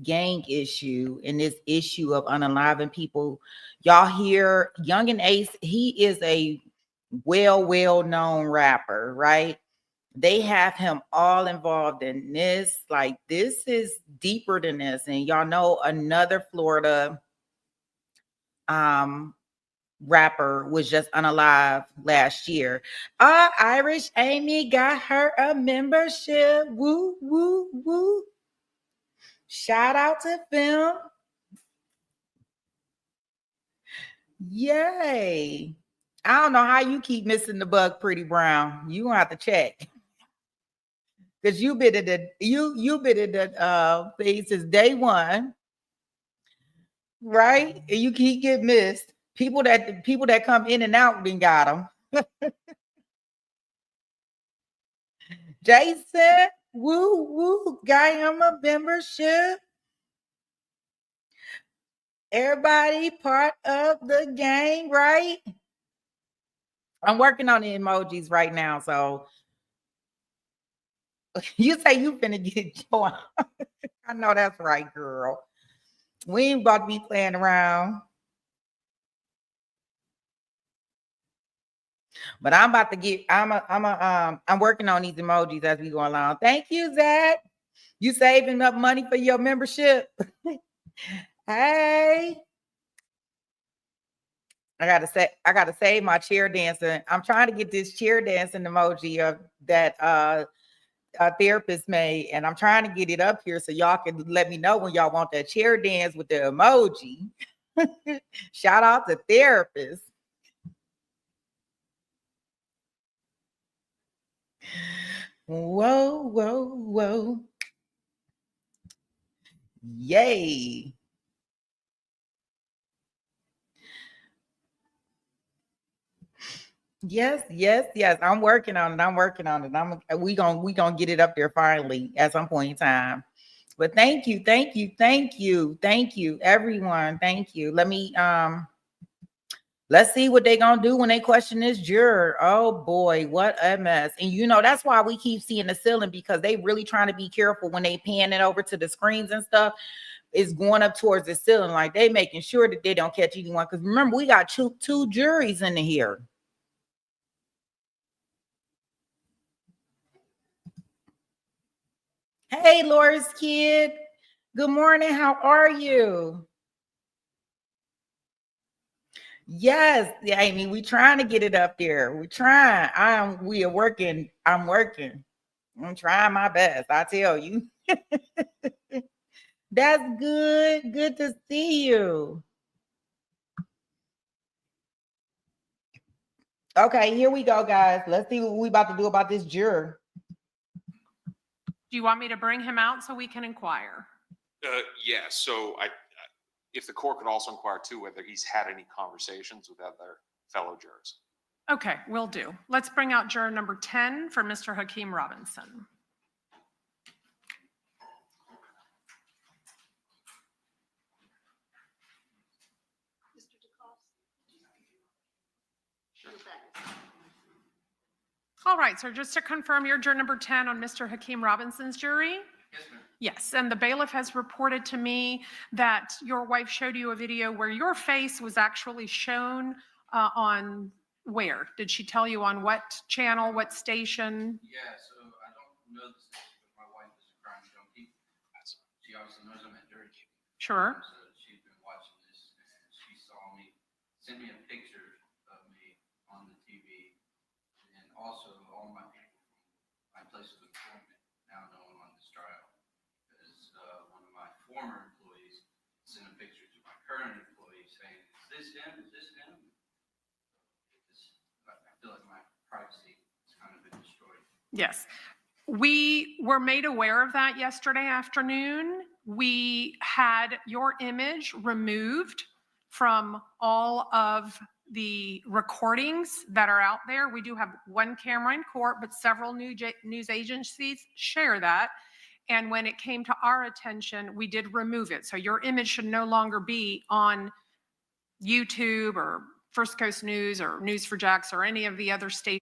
[SPEAKER 1] gang issue and this issue of unaliving people. Y'all hear Young and Ace, he is a well-known rapper, right? They have him all involved in this. Like, this is deeper than this. And y'all know another Florida rapper was just unalive last year. Irish Amy got her a membership. Woo, woo, woo. Shout out to them. Yay. I don't know how you keep missing the bug, Pretty Brown. You gonna have to check. Because you been in the thing since day one, right? And you keep getting missed. People that come in and out then got them. Jason, woo woo, got him a membership. Everybody part of the gang, right? I'm working on the emojis right now, so you say you finna get joined. I know that's right, girl. We ain't about to be playing around. But I'm about to get. I'm working on these emojis as we go along. Thank you, Zach. You saving up money for your membership? Hey, I gotta save my chair dancing. I'm trying to get this chair dancing emoji of that a therapist made, and I'm trying to get it up here so y'all can let me know when y'all want that chair dance with the emoji. Shout out to therapists. Whoa, whoa, whoa. Yay. Yes, yes, yes. I'm working on it. I'm working on it. We gonna get it up there finally at some point in time. But thank you, thank you, thank you, thank you, everyone. Thank you. Let's see what they gonna do when they question this juror. Oh boy, what a mess. And you know, that's why we keep seeing the ceiling, because they really trying to be careful when they pan it over to the screens and stuff. Is going up towards the ceiling, like they making sure that they don't catch anyone. Because remember, we got two juries in here. Hey, Laura's kid. Good morning. How are you? Yes, yeah, Amy, we trying to get it up there. We're trying. We are working. I'm working. I'm trying my best. I tell you. That's good. Good to see you. Okay, here we go, guys. Let's see what we about to do about this juror.
[SPEAKER 4] Do you want me to bring him out so we can inquire?
[SPEAKER 3] Yeah, so if the court could also inquire too, whether he's had any conversations with other fellow jurors.
[SPEAKER 4] Okay, will do. Let's bring out juror number 10 for Mr. Hakeem Robinson. All right, so just to confirm, you're juror number 10 on Mr. Hakeem Robinson's jury?
[SPEAKER 7] Yes, ma'am.
[SPEAKER 4] Yes, and the bailiff has reported to me that your wife showed you a video where your face was actually shown on where? Did she tell you on what channel, what station?
[SPEAKER 7] Yeah, so I don't know the station, but my wife is a crime junkie. She obviously knows I'm at jury duty.
[SPEAKER 4] Sure.
[SPEAKER 7] So she's been watching this, and she saw me, sent me a picture of me on the TV, and also all my people from my place of employment now know I'm on this trial. Because one of my former employees sent a picture to my current employee saying, "Is this him? Is this him?" I feel like my privacy has kind of been destroyed.
[SPEAKER 4] Yes. We were made aware of that yesterday afternoon. We had your image removed from all of the recordings that are out there. We do have one camera in court, but several news agencies share that. And when it came to our attention, we did remove it. So your image should no longer be on YouTube or First Coast News or News for Jacks or any of the other stations.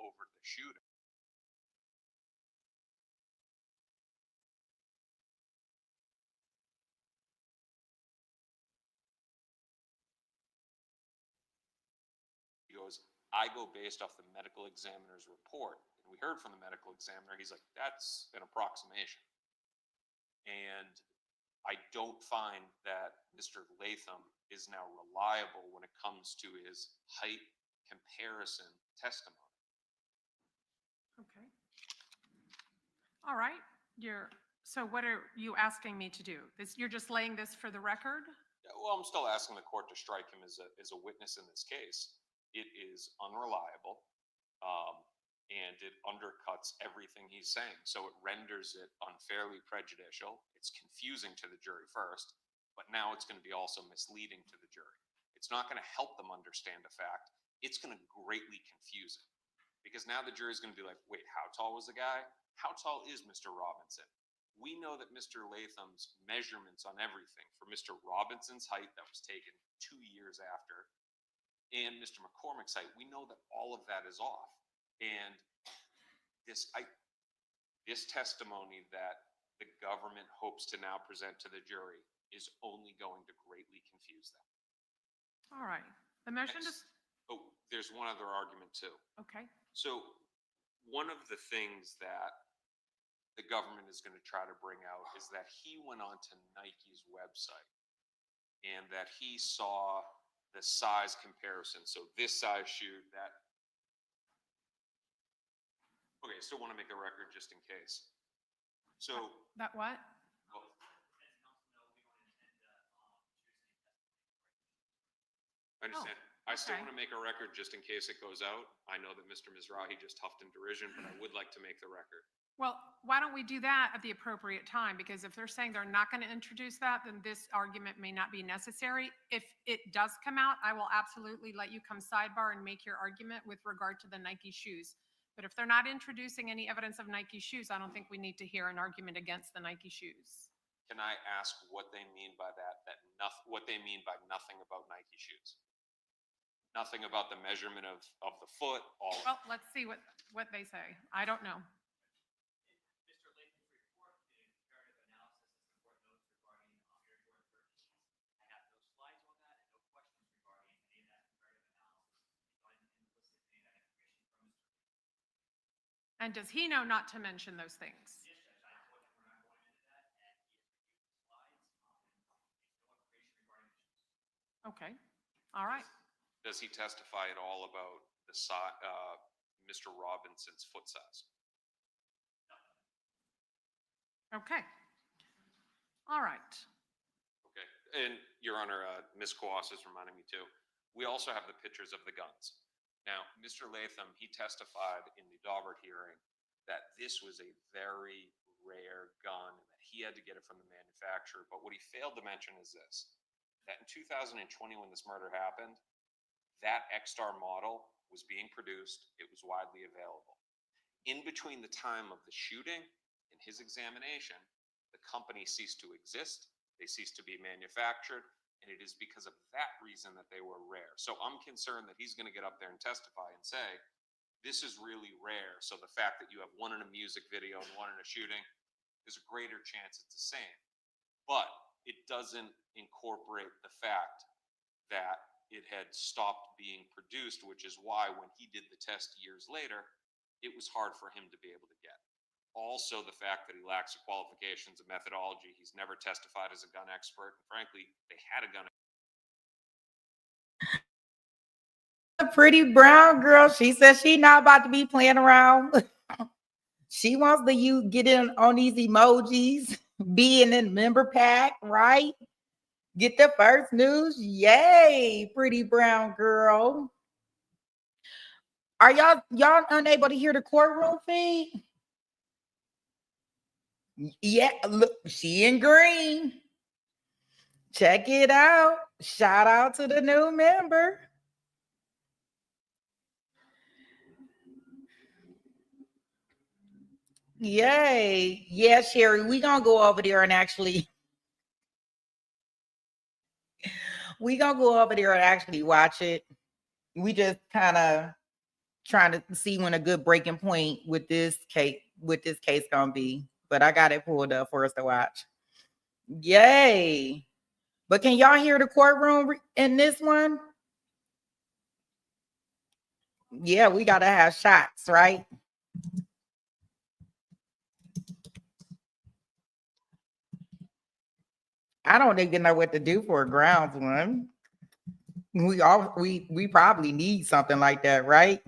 [SPEAKER 3] over the shooting. He goes, I go based off the medical examiner's report. And we heard from the medical examiner, he's like, that's an approximation. And I don't find that Mr. Latham is now reliable when it comes to his height comparison testimony.
[SPEAKER 4] Okay. All right. So what are you asking me to do? You're just laying this for the record?
[SPEAKER 3] Well, I'm still asking the court to strike him as a witness in this case. It is unreliable, and it undercuts everything he's saying. So it renders it unfairly prejudicial. It's confusing to the jury first, but now it's going to be also misleading to the jury. It's not going to help them understand a fact. It's going to greatly confuse it, because now the jury is going to be like, wait, how tall was the guy? How tall is Mr. Robinson? We know that Mr. Latham's measurements on everything, for Mr. Robinson's height that was taken 2 years after, and Mr. McCormick's height, we know that all of that is off. And this testimony that the government hopes to now present to the jury is only going to greatly confuse them.
[SPEAKER 4] All right. The motion is,
[SPEAKER 3] Oh, there's one other argument too.
[SPEAKER 4] okay.
[SPEAKER 3] So one of the things that the government is going to try to bring out is that he went onto Nike's website and that he saw the size comparison. So this size shoe, that. Okay, I still want to make a record just in case. So.
[SPEAKER 4] That what?
[SPEAKER 3] Oh, I understand. I still
[SPEAKER 4] okay.
[SPEAKER 3] want to make a record just in case it goes out. I know that Mr. Mizrahi just huffed in derision, but I would like to make the record.
[SPEAKER 4] Well, why don't we do that at the appropriate time? Because if they're saying they're not going to introduce that, then this argument may not be necessary. If it does come out, I will absolutely let you come sidebar and make your argument with regard to the Nike shoes. But if they're not introducing any evidence of Nike shoes, I don't think we need to hear an argument against the Nike shoes.
[SPEAKER 3] Can I ask what they mean by that? What they mean by nothing about Nike shoes? Nothing about the measurement of the foot.
[SPEAKER 4] Well, let's see what they say. I don't know. And does he know not to mention those things? Okay. All right.
[SPEAKER 3] Does he testify at all about the Mr. Robinson's foot size?
[SPEAKER 4] Okay. All right.
[SPEAKER 3] Okay. And Your Honor, Ms. Kouas is reminding me too. We also have the pictures of the guns. Now, Mr. Latham, he testified in the Daubert hearing that this was a very rare gun and that he had to get it from the manufacturer. But what he failed to mention is this, that in 2020, when this murder happened, that X-Star model was being produced. It was widely available. In between the time of the shooting and his examination, the company ceased to exist. They ceased to be manufactured. And it is because of that reason that they were rare. So I'm concerned that he's going to get up there and testify and say, this is really rare. So the fact that you have one in a music video and one in a shooting, there's a greater chance it's the same. But it doesn't incorporate the fact that it had stopped being produced, which is why when he did the test years later, it was hard for him to be able to get. Also, the fact that he lacks the qualifications and methodology. He's never testified as a gun expert. And frankly, they had a gun.
[SPEAKER 1] A pretty brown girl. She says she's not about to be playing around. She wants to get in on these emojis, being in member pack, right? Get the first news. Yay, pretty brown girl. Are y'all unable to hear the courtroom feed? Yeah, look, she in green. Check it out. Shout out to the new member. Yay. Yeah, Sherry, we gonna go over there and actually watch it. We just kind of trying to see when a good breaking point with this case gonna be. But I got it pulled up for us to watch. Yay! But can y'all hear the courtroom in this one? Yeah, we gotta have shots, right? I don't even know what to do for a grounds one. We probably need something like that, right?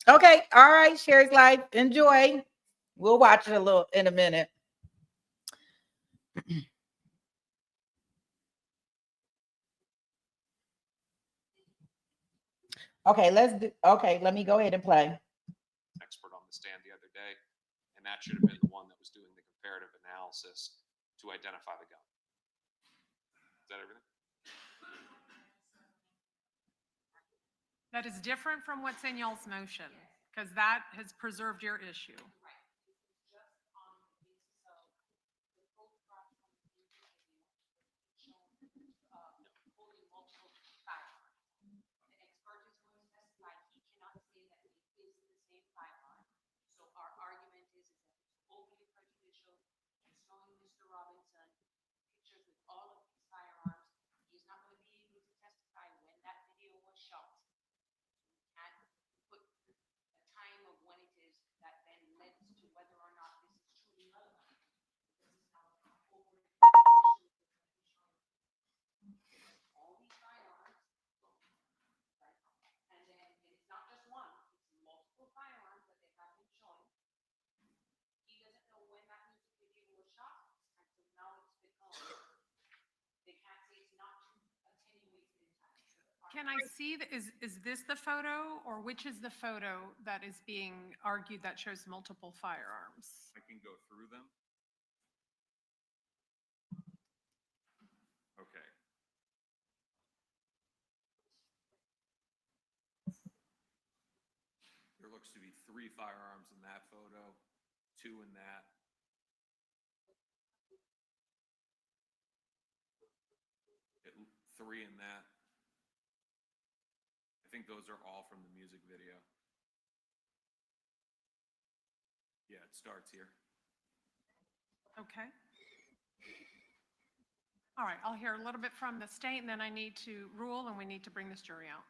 [SPEAKER 1] Okay, all right, Sherry's Life. Enjoy. We'll watch it a little in a minute. Okay, let me go ahead and play.
[SPEAKER 3] Expert on the stand the other day, and that should have been the one that was doing the comparative analysis to identify the gun. Is that everything?
[SPEAKER 4] That is different from what's in y'all's motion, because that has preserved your issue.
[SPEAKER 5] So our argument is that it's overly prejudicial, showing Mr. Robinson pictures with all of these firearms. He's not going to be able to testify when that video was shot. We can't put a time of when it is that then led to whether or not this is truly relevant. This is how overly prejudicial all these firearms. Right? And then it's not just one, it's multiple firearms that they have been showing. He doesn't know when that music video was shot, and so now it's become, they can't say it's not attenuated in time.
[SPEAKER 4] Can I see, is this the photo, or which is the photo that is being argued that shows multiple firearms?
[SPEAKER 3] I can go through them. Okay. There looks to be 3 firearms in that photo, 2 in that. Three in that. I think those are all from the music video. Yeah, it starts here.
[SPEAKER 4] Okay. All right, I'll hear a little bit from the state, and then I need to rule, and we need to bring this jury out.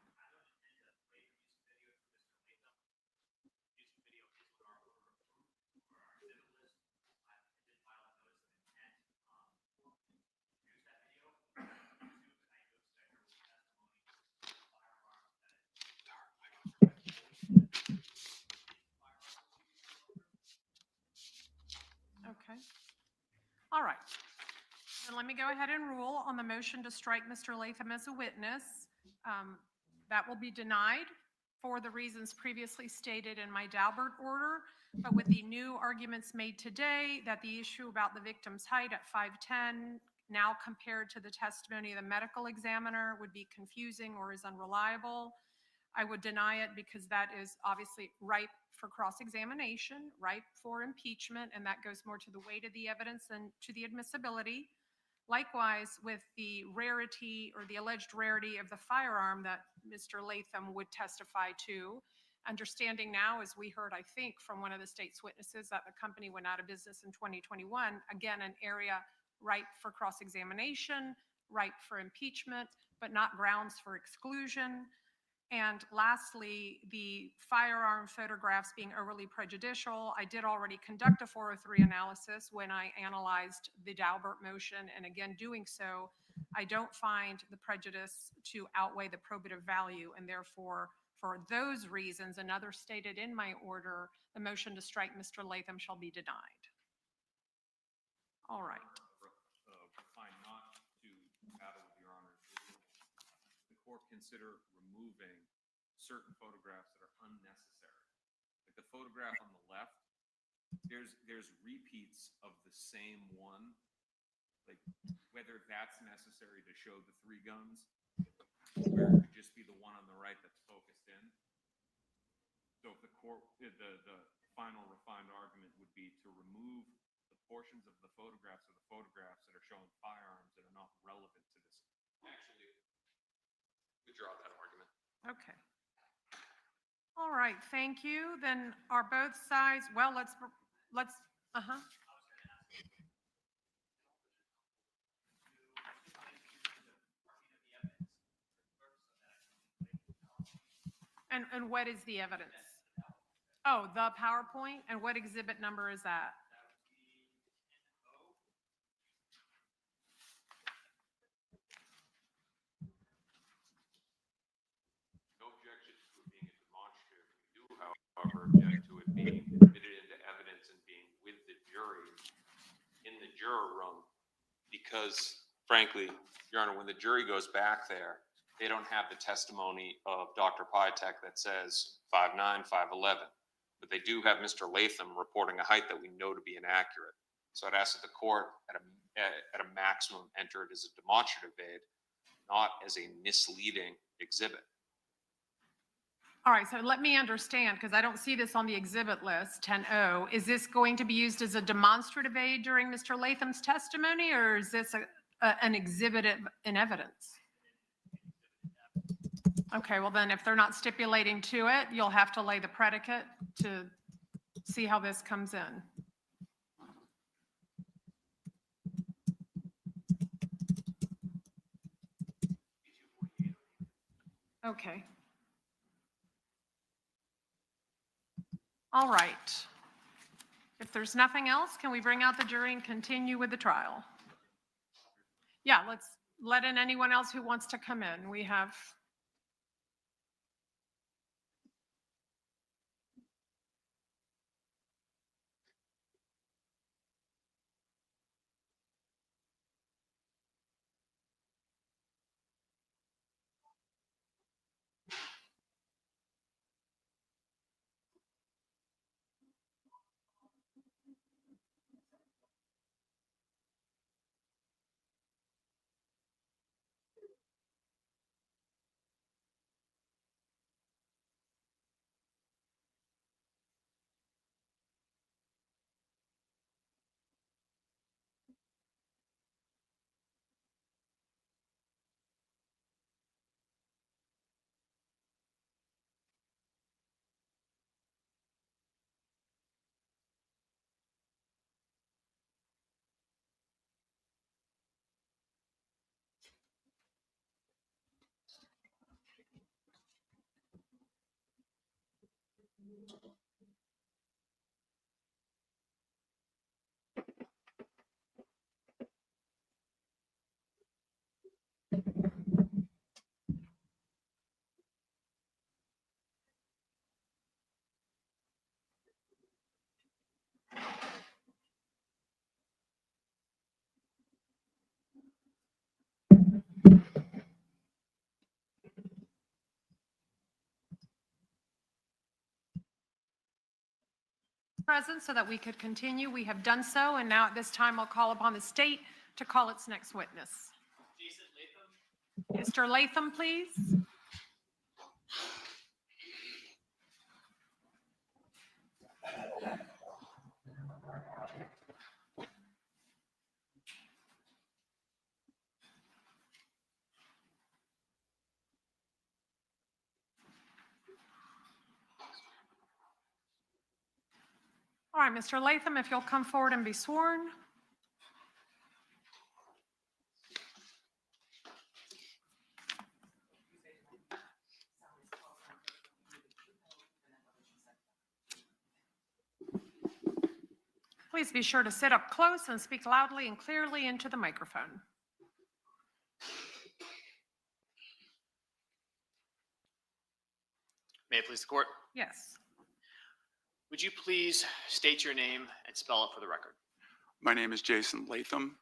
[SPEAKER 4] Okay. All right. And let me go ahead and rule on the motion to strike Mr. Latham as a witness. That will be denied for the reasons previously stated in my Daubert order, but with the new arguments made today that the issue about the victim's height at 5'10", now compared to the testimony of the medical examiner, would be confusing or is unreliable, I would deny it because that is obviously ripe for cross-examination, ripe for impeachment, and that goes more to the weight of the evidence than to the admissibility. Likewise, with the rarity or the alleged rarity of the firearm that Mr. Latham would testify to, understanding now, as we heard, I think, from one of the state's witnesses, that the company went out of business in 2021, again, an area ripe for cross-examination, ripe for impeachment, but not grounds for exclusion. And lastly, the firearm photographs being overly prejudicial. I did already conduct a 403 analysis when I analyzed the Daubert motion, and again, doing so, I don't find the prejudice to outweigh the probative value, and therefore, for those reasons, and others stated in my order, the motion to strike Mr. Latham shall be denied. All right.
[SPEAKER 3] Fine not to battle with Your Honor's ruling. The court consider removing certain photographs that are unnecessary. Like the photograph on the left, there's repeats of the same one. Like whether that's necessary to show the 3 guns, where it could just be the one on the right that's focused in.
[SPEAKER 8] court, the final refined argument would be to remove the portions of the photographs that are showing firearms that are not relevant to this.
[SPEAKER 3] Actually, withdraw that argument.
[SPEAKER 4] Okay. All right, thank you. Then are both sides, well, uh-huh. And what is the evidence? Oh, the PowerPoint? And what exhibit number is that?
[SPEAKER 3] No objection to it being a demonstrative. We do, however, object to it being admitted into evidence and being with the jury in the juror room because, frankly, Your Honor, when the jury goes back there, they don't have the testimony of Dr. Piatek that says 5'9", 5'11", but they do have Mr. Latham reporting a height that we know to be inaccurate. So I'd ask that the court, at a maximum, enter it as a demonstrative aid, not as a misleading exhibit.
[SPEAKER 4] All right, so let me understand, because I don't see this on the exhibit list, 10-0. Is this going to be used as a demonstrative aid during Mr. Latham's testimony, or is this an exhibit in evidence? Okay, well then, if they're not stipulating to it, you'll have to lay the predicate to see how this comes in. Okay. All right. If there's nothing else, can we bring out the jury and continue with the trial? Yeah, let's let in anyone else who wants to come in. We have... present so that we could continue. We have done so, and now at this time I'll call upon the state to call its next witness. Mr. Latham, please. All right, Mr. Latham, if you'll come forward and be sworn. Please be sure to sit up close and speak loudly and clearly into the microphone.
[SPEAKER 12] May it please the court?
[SPEAKER 4] Yes.
[SPEAKER 12] Would you please state your name and spell it for the record?
[SPEAKER 13] My name is Jason Latham.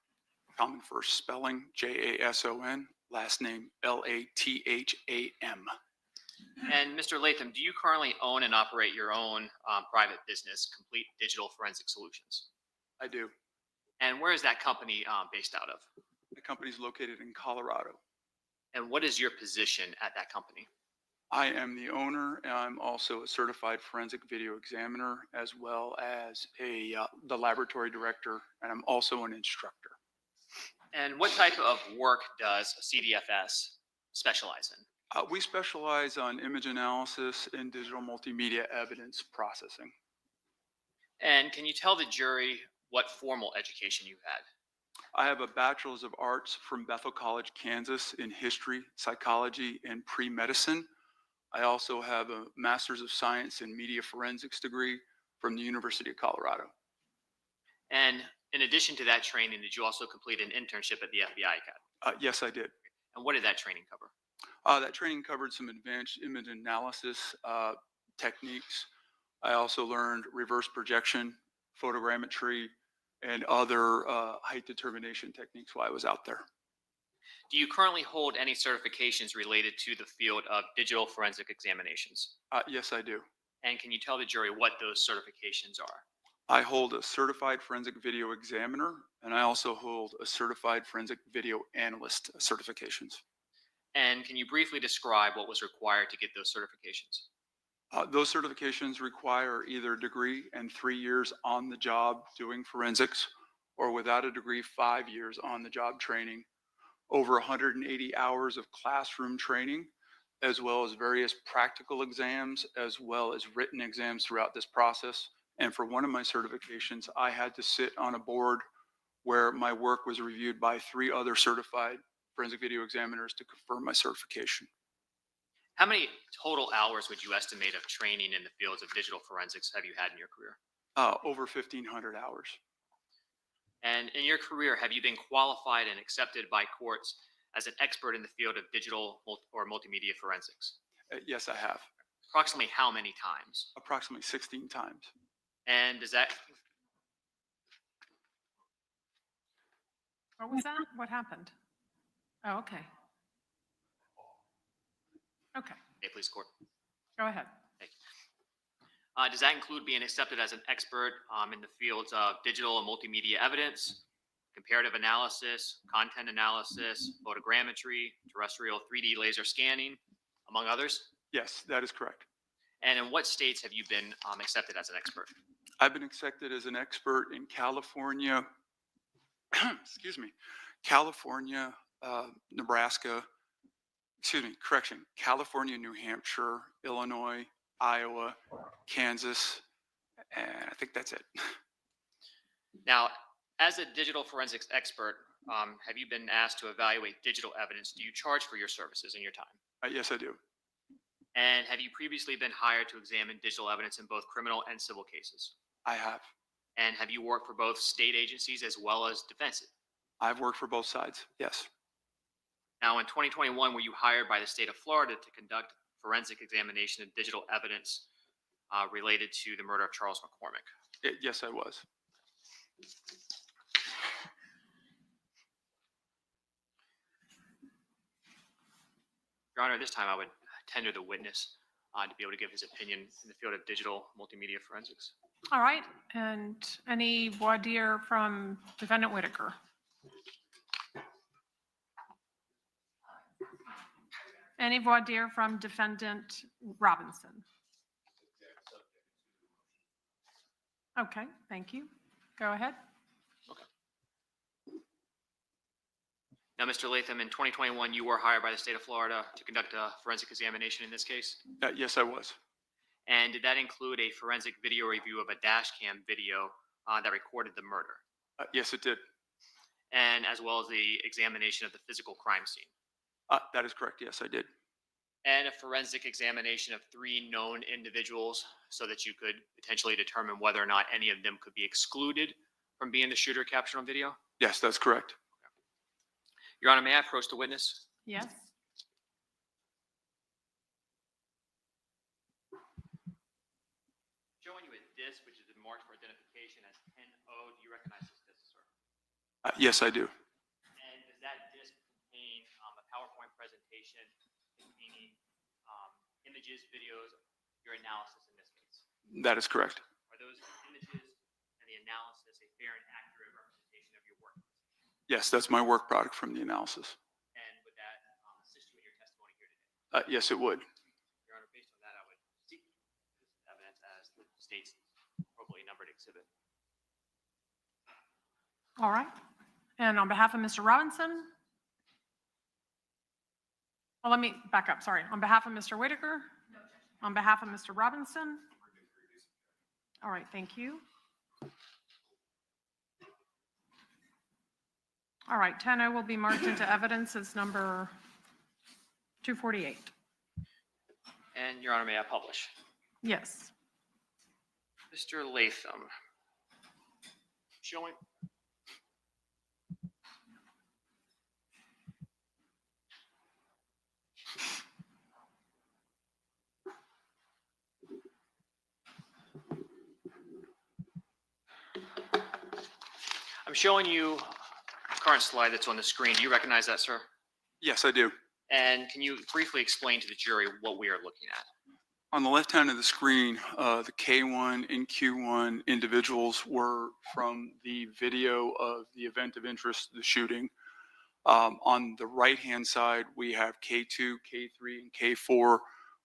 [SPEAKER 13] Common first spelling, Jason. Last name, Latham.
[SPEAKER 12] And Mr. Latham, do you currently own and operate your own private business, Complete Digital Forensic Solutions?
[SPEAKER 13] I do.
[SPEAKER 12] And where is that company based out of?
[SPEAKER 13] The company is located in Colorado.
[SPEAKER 12] And what is your position at that company?
[SPEAKER 13] I am the owner, and I'm also a certified forensic video examiner, as well as the laboratory director, and I'm also an instructor.
[SPEAKER 12] And what type of work does CDFS specialize in?
[SPEAKER 13] We specialize on image analysis and digital multimedia evidence processing.
[SPEAKER 12] And can you tell the jury what formal education you had?
[SPEAKER 13] I have a Bachelor's of Arts from Bethel College, Kansas in history, psychology, and pre-medicine. I also have a Master's of Science in Media Forensics degree from the University of Colorado.
[SPEAKER 12] And in addition to that training, did you also complete an internship at the FBI Academy?
[SPEAKER 13] Yes, I did.
[SPEAKER 12] And what did that training cover?
[SPEAKER 13] That training covered some advanced image analysis techniques. I also learned reverse projection, photogrammetry, and other height determination techniques while I was out there.
[SPEAKER 12] Do you currently hold any certifications related to the field of digital forensic examinations?
[SPEAKER 13] Yes, I do.
[SPEAKER 12] And can you tell the jury what those certifications are?
[SPEAKER 13] I hold a certified forensic video examiner, and I also hold a certified forensic video analyst certifications.
[SPEAKER 12] And can you briefly describe what was required to get those certifications?
[SPEAKER 13] Those certifications require either a degree and 3 years on the job doing forensics, or without a degree, 5 years on the job training, over 180 hours of classroom training, as well as various practical exams, as well as written exams throughout this process. And for one of my certifications, I had to sit on a board where my work was reviewed by 3 other certified forensic video examiners to confirm my certification.
[SPEAKER 12] How many total hours would you estimate of training in the fields of digital forensics have you had in your career?
[SPEAKER 13] Over 1,500 hours.
[SPEAKER 12] And in your career, have you been qualified and accepted by courts as an expert in the field of digital or multimedia forensics?
[SPEAKER 13] Yes, I have.
[SPEAKER 12] Approximately how many times?
[SPEAKER 13] Approximately 16 times.
[SPEAKER 12] And does that,
[SPEAKER 4] What was that? What happened? Oh, okay. Okay,
[SPEAKER 12] hey, please, court.
[SPEAKER 4] go ahead.
[SPEAKER 12] Does that include being accepted as an expert in the fields of digital and multimedia evidence, comparative analysis, content analysis, photogrammetry, terrestrial 3D laser scanning, among others?
[SPEAKER 13] Yes, that is correct.
[SPEAKER 12] And in what states have you been accepted as an expert?
[SPEAKER 13] I've been accepted as an expert in California, excuse me, California, Nebraska, California, New Hampshire, Illinois, Iowa, Kansas, and I think that's it.
[SPEAKER 12] Now, as a digital forensics expert, have you been asked to evaluate digital evidence? Do you charge for your services and your time?
[SPEAKER 13] Yes, I do.
[SPEAKER 12] And have you previously been hired to examine digital evidence in both criminal and civil cases?
[SPEAKER 13] I have.
[SPEAKER 12] And have you worked for both state agencies as well as defense?
[SPEAKER 13] I've worked for both sides, yes.
[SPEAKER 12] Now, in 2021, were you hired by the state of Florida to conduct forensic examination of digital evidence related to the murder of Charles McCormick?
[SPEAKER 13] Yes, I was.
[SPEAKER 12] Your Honor, this time I would tender the witness to be able to give his opinion in the field of digital multimedia forensics.
[SPEAKER 4] All right, and any voir dire from Defendant Whitaker? Any voir dire from Defendant Robinson? Okay, thank you. Go ahead.
[SPEAKER 12] Now, Mr. Latham, in 2021, you were hired by the state of Florida to conduct a forensic examination in this case?
[SPEAKER 13] Yes, I was.
[SPEAKER 12] And did that include a forensic video review of a dash cam video that recorded the murder?
[SPEAKER 13] Yes, it did.
[SPEAKER 12] And as well as the examination of the physical crime scene?
[SPEAKER 13] That is correct. Yes, I did.
[SPEAKER 12] And a forensic examination of 3 known individuals so that you could potentially determine whether or not any of them could be excluded from being the shooter captured on video?
[SPEAKER 13] Yes, that's correct.
[SPEAKER 12] Your Honor, may I approach the witness?
[SPEAKER 4] Yes.
[SPEAKER 12] Showing you a disc which has been marked for identification as 10O. Do you recognize this disc, sir?
[SPEAKER 13] Yes, I do.
[SPEAKER 12] And does that disc contain a PowerPoint presentation containing images, videos, your analysis in this case?
[SPEAKER 13] That is correct.
[SPEAKER 12] Are those images and the analysis a fair and accurate representation of your work?
[SPEAKER 13] Yes, that's my work product from the analysis.
[SPEAKER 12] And would that assist you in your testimony here today?
[SPEAKER 13] Yes, it would.
[SPEAKER 12] Your state's appropriately numbered exhibit.
[SPEAKER 4] All right. And on behalf of Mr. Robinson? Well, let me back up, sorry. On behalf of Mr. Whitaker? On behalf of Mr. Robinson? All right, thank you. All right, 10-0 will be marked into evidence as number 248.
[SPEAKER 12] And Your Honor, may I publish?
[SPEAKER 4] Yes.
[SPEAKER 12] Mr. Latham. Showing. I'm showing you the current slide that's on the screen. Do you recognize that, sir?
[SPEAKER 13] Yes, I do.
[SPEAKER 12] And can you briefly explain to the jury what we are looking at?
[SPEAKER 13] On the left hand of the screen, the K1 and Q1 individuals were from the video of the event of interest, the shooting. On the right-hand side, we have K2, K3, and K4,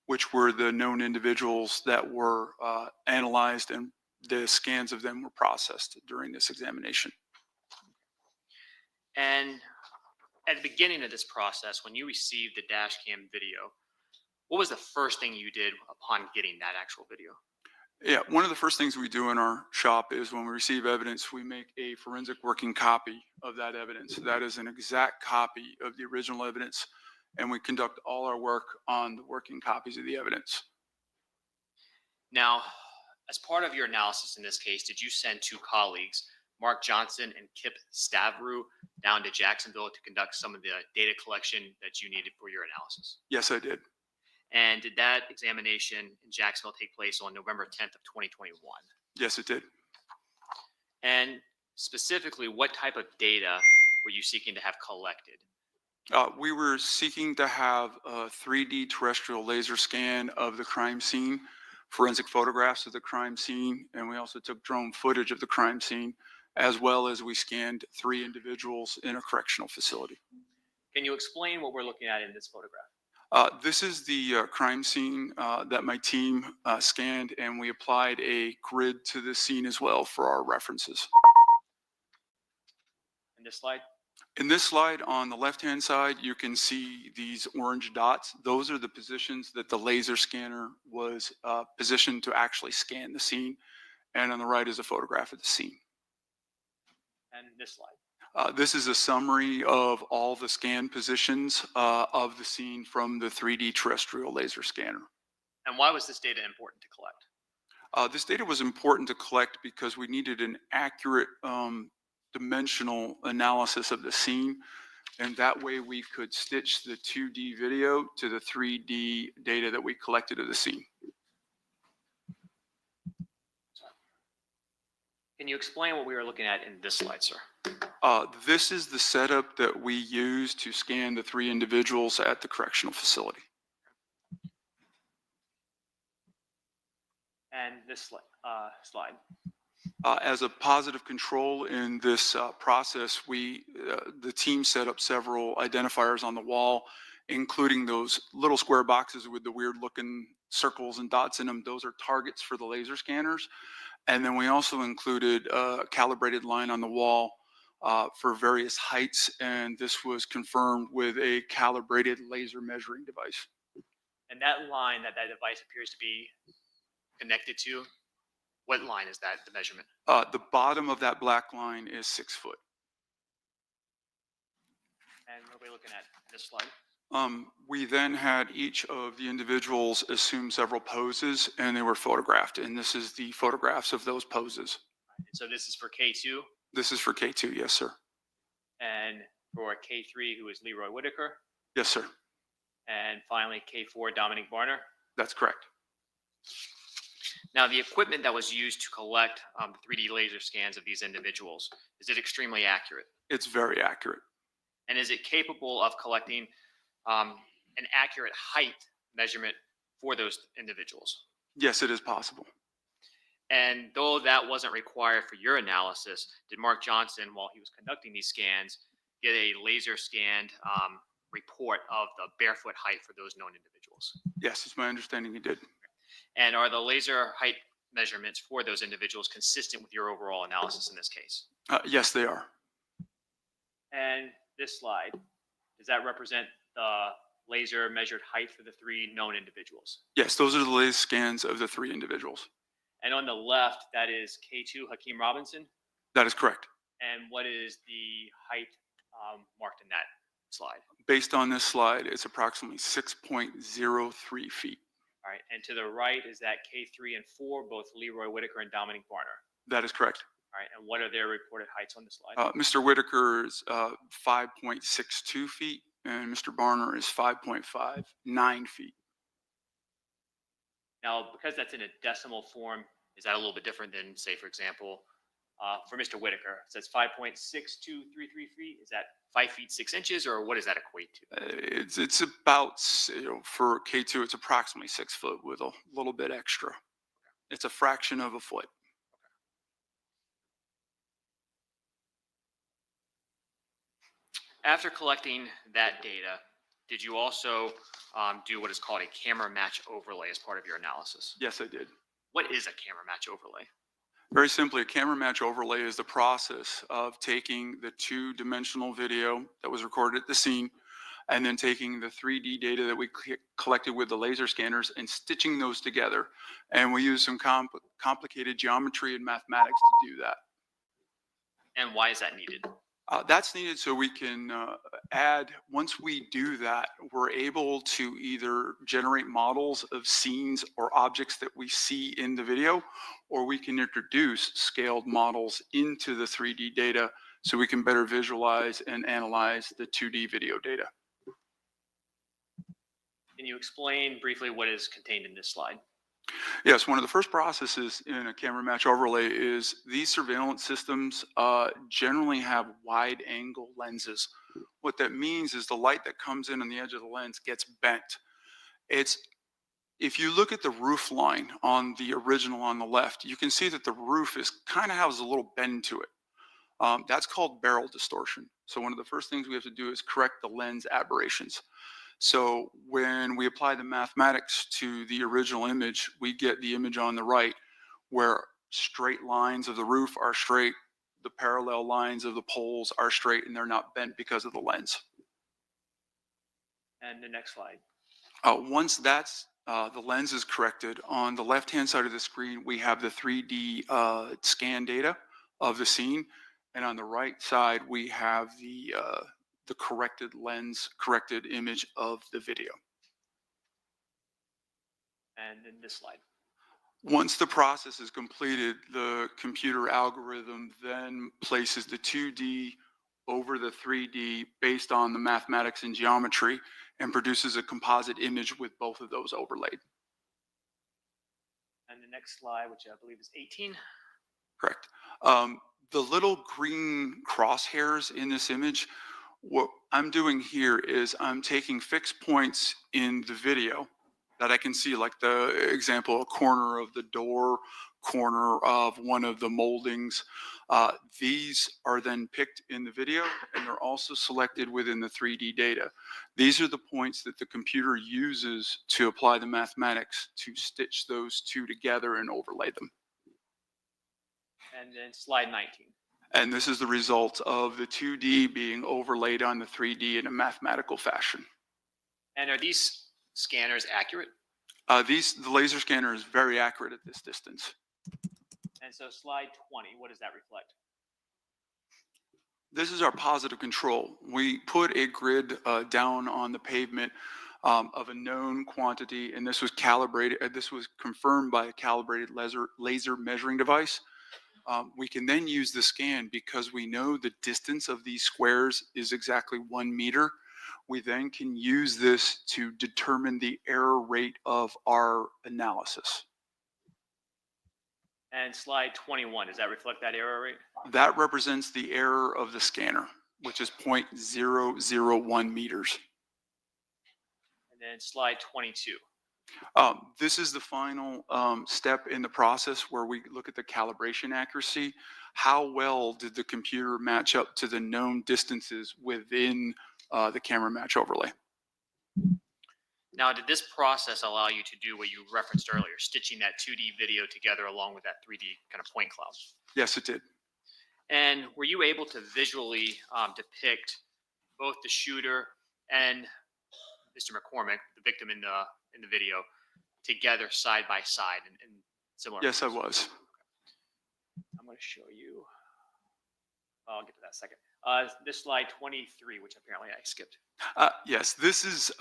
[SPEAKER 13] which were the known individuals that were analyzed, and the scans of them were processed during this examination.
[SPEAKER 12] And at the beginning of this process, when you received the dash cam video, what was the first thing you did upon getting that actual video?
[SPEAKER 13] Yeah, one of the first things we do in our shop is when we receive evidence, we make a forensic working copy of that evidence. That is an exact copy of the original evidence, and we conduct all our work on the working copies of the evidence.
[SPEAKER 12] Now, as part of your analysis in this case, did you send two colleagues, Mark Johnson and Kip Stavru, down to Jacksonville to conduct some of the data collection that you needed for your analysis?
[SPEAKER 13] Yes, I did.
[SPEAKER 12] And did that examination in Jacksonville take place on November 10th of 2021?
[SPEAKER 13] Yes, it did.
[SPEAKER 12] And specifically, what type of data were you seeking to have collected?
[SPEAKER 13] We were seeking to have a 3D terrestrial laser scan of the crime scene, forensic photographs of the crime scene, and we also took drone footage of the crime scene, as well as we scanned 3 individuals in a correctional facility.
[SPEAKER 12] Can you explain what we're looking at in this photograph?
[SPEAKER 13] This is the crime scene that my team scanned, and we applied a grid to the scene as well for our references.
[SPEAKER 12] In this slide?
[SPEAKER 13] In this slide on the left-hand side, you can see these orange dots. Those are the positions that the laser scanner was positioned to actually scan the scene. And on the right is a photograph of the scene.
[SPEAKER 12] And this slide?
[SPEAKER 13] This is a summary of all the scan positions of the scene from the 3D terrestrial laser scanner.
[SPEAKER 12] And why was this data important to collect?
[SPEAKER 13] This data was important to collect because we needed an accurate dimensional analysis of the scene, and that way we could stitch the 2D video to the 3D data that we collected of the scene.
[SPEAKER 12] Can you explain what we were looking at in this slide, sir?
[SPEAKER 13] This is the setup that we use to scan the 3 individuals at the correctional facility.
[SPEAKER 12] And this slide?
[SPEAKER 13] As a positive control in this process, the team set up several identifiers on the wall, including those little square boxes with the weird looking circles and dots in them. Those are targets for the laser scanners. And then we also included a calibrated line on the wall for various heights, and this was confirmed with a calibrated laser measuring device.
[SPEAKER 12] And that line that device appears to be connected to, what line is that, the measurement?
[SPEAKER 13] The bottom of that black line is 6 foot.
[SPEAKER 12] And what are we looking at in this slide?
[SPEAKER 13] We then had each of the individuals assume several poses, and they were photographed. And this is the photographs of those poses.
[SPEAKER 12] So this is for K2?
[SPEAKER 13] This is for K2, yes, sir.
[SPEAKER 12] And for K3, who is Leroy Whitaker?
[SPEAKER 13] Yes, sir.
[SPEAKER 12] And finally, K4, Dominic Varner?
[SPEAKER 13] That's correct.
[SPEAKER 12] Now, the equipment that was used to collect the 3D laser scans of these individuals, is it extremely accurate?
[SPEAKER 13] It's very accurate.
[SPEAKER 12] And is it capable of collecting an accurate height measurement for those individuals?
[SPEAKER 13] Yes, it is possible.
[SPEAKER 12] And though that wasn't required for your analysis, did Mark Johnson, while he was conducting these scans, get a laser scanned report of the barefoot height for those known individuals?
[SPEAKER 13] Yes, it's my understanding he did.
[SPEAKER 12] And are the laser height measurements for those individuals consistent with your overall analysis in this case?
[SPEAKER 13] Yes, they are.
[SPEAKER 12] And this slide, does that represent the laser measured height for the 3 known individuals?
[SPEAKER 13] Yes, those are the latest scans of the 3 individuals.
[SPEAKER 12] And on the left, that is K2 Hakeem Robinson.
[SPEAKER 13] That is correct.
[SPEAKER 12] And what is the height marked in that slide?
[SPEAKER 13] Based on this slide, it's approximately 6.03 feet.
[SPEAKER 12] All right. And to the right is that K3 and 4, both Leroy Whitaker and Dominic Barner.
[SPEAKER 13] That is correct.
[SPEAKER 12] All right. And what are their reported heights on the slide?
[SPEAKER 13] Mr. Whitaker is 5.62 feet, and Mr. Barner is 5.59 feet.
[SPEAKER 12] Now, because that's in a decimal form, is that a little bit different than, say, for example, for Mr. Whitaker? It says 5.6233 feet. Is that 5 feet 6 inches, or what does that equate to?
[SPEAKER 13] It's about, for K2, it's approximately 6 foot with a little bit extra. It's a fraction of a foot.
[SPEAKER 12] After collecting that data, did you also do what is called a camera match overlay as part of your analysis?
[SPEAKER 13] Yes, I did.
[SPEAKER 12] What is a camera match overlay?
[SPEAKER 13] Very simply, a camera match overlay is the process of taking the 2-dimensional video that was recorded at the scene and then taking the 3D data that we collected with the laser scanners and stitching those together. And we use some complicated geometry and mathematics to do that.
[SPEAKER 12] And why is that needed?
[SPEAKER 13] That's needed so we can add, once we do that, we're able to either generate models of scenes or objects that we see in the video, or we can introduce scaled models into the 3D data so we can better visualize and analyze the 2D video data.
[SPEAKER 12] Can you explain briefly what is contained in this slide?
[SPEAKER 13] Yes, one of the first processes in a camera match overlay is these surveillance systems generally have wide angle lenses. What that means is the light that comes in on the edge of the lens gets bent. If you look at the roof line on the original on the left, you can see that the roof is kind of has a little bend to it. That's called barrel distortion. So one of the first things we have to do is correct the lens aberrations. So when we apply the mathematics to the original image, we get the image on the right where straight lines of the roof are straight, the parallel lines of the poles are straight, and they're not bent because of the lens.
[SPEAKER 12] And the next slide.
[SPEAKER 13] Once that's the lens is corrected, on the left-hand side of the screen, we have the 3D scan data of the scene. And on the right side, we have the corrected lens, corrected image of the video.
[SPEAKER 12] And in this slide.
[SPEAKER 13] Once the process is completed, the computer algorithm then places the 2D over the 3D based on the mathematics and geometry and produces a composite image with both of those overlaid.
[SPEAKER 12] And the next slide, which I believe is 18.
[SPEAKER 13] Correct. The little green crosshairs in this image, what I'm doing here is I'm taking fixed points in the video that I can see, like the example, a corner of the door, corner of one of the moldings. These are then picked in the video, and they're also selected within the 3D data. These are the points that the computer uses to apply the mathematics to stitch those two together and overlay them.
[SPEAKER 12] And then slide 19.
[SPEAKER 13] And this is the result of the 2D being overlaid on the 3D in a mathematical fashion.
[SPEAKER 12] And are these scanners accurate?
[SPEAKER 13] The laser scanner is very accurate at this distance.
[SPEAKER 12] And so slide 20, what does that reflect?
[SPEAKER 13] This is our positive control. We put a grid down on the pavement of a known quantity, and this was calibrated. This was confirmed by a calibrated laser measuring device. We can then use the scan because we know the distance of these squares is exactly 1 meter. We then can use this to determine the error rate of our analysis.
[SPEAKER 12] And slide 21, does that reflect that error rate?
[SPEAKER 13] That represents the error of the scanner, which is 0.001 meters.
[SPEAKER 12] And then slide 22.
[SPEAKER 13] This is the final step in the process where we look at the calibration accuracy. How well did the computer match up to the known distances within the camera match overlay?
[SPEAKER 12] Now, did this process allow you to do what you referenced earlier, stitching that 2D video together along with that 3D kind of point cloud?
[SPEAKER 13] Yes, it did.
[SPEAKER 12] And were you able to visually depict both the shooter and Mr. McCormick, the victim in the video, together side by side in similar?
[SPEAKER 13] Yes, I was.
[SPEAKER 12] I'm going to show you. I'll get to that second. This slide 23, which apparently I skipped.
[SPEAKER 13] Yes, this is,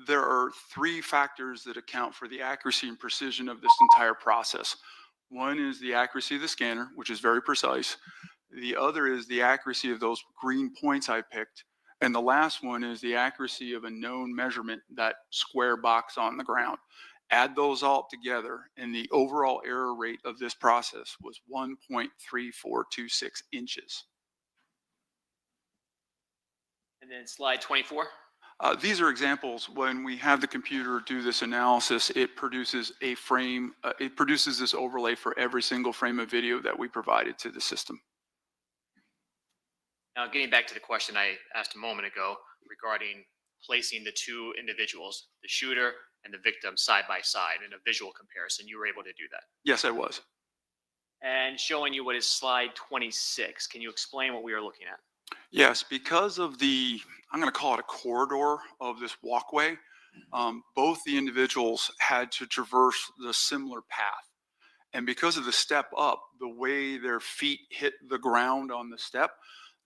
[SPEAKER 13] there are 3 factors that account for the accuracy and precision of this entire process. One is the accuracy of the scanner, which is very precise. The other is the accuracy of those green points I picked. And the last one is the accuracy of a known measurement, that square box on the ground. Add those all together, and the overall error rate of this process was 1.3426 inches.
[SPEAKER 12] And then slide 24.
[SPEAKER 13] These are examples. When we have the computer do this analysis, it produces a frame, it produces this overlay for every single frame of video that we provided to the system.
[SPEAKER 12] Now, getting back to the question I asked a moment ago regarding placing the 2 individuals, the shooter and the victim, side by side in a visual comparison, you were able to do that.
[SPEAKER 13] Yes, I was.
[SPEAKER 12] And showing you what is slide 26, can you explain what we are looking at?
[SPEAKER 13] Yes, because of the, I'm going to call it a corridor of this walkway, both the individuals had to traverse the similar path. And because of the step up, the way their feet hit the ground on the step,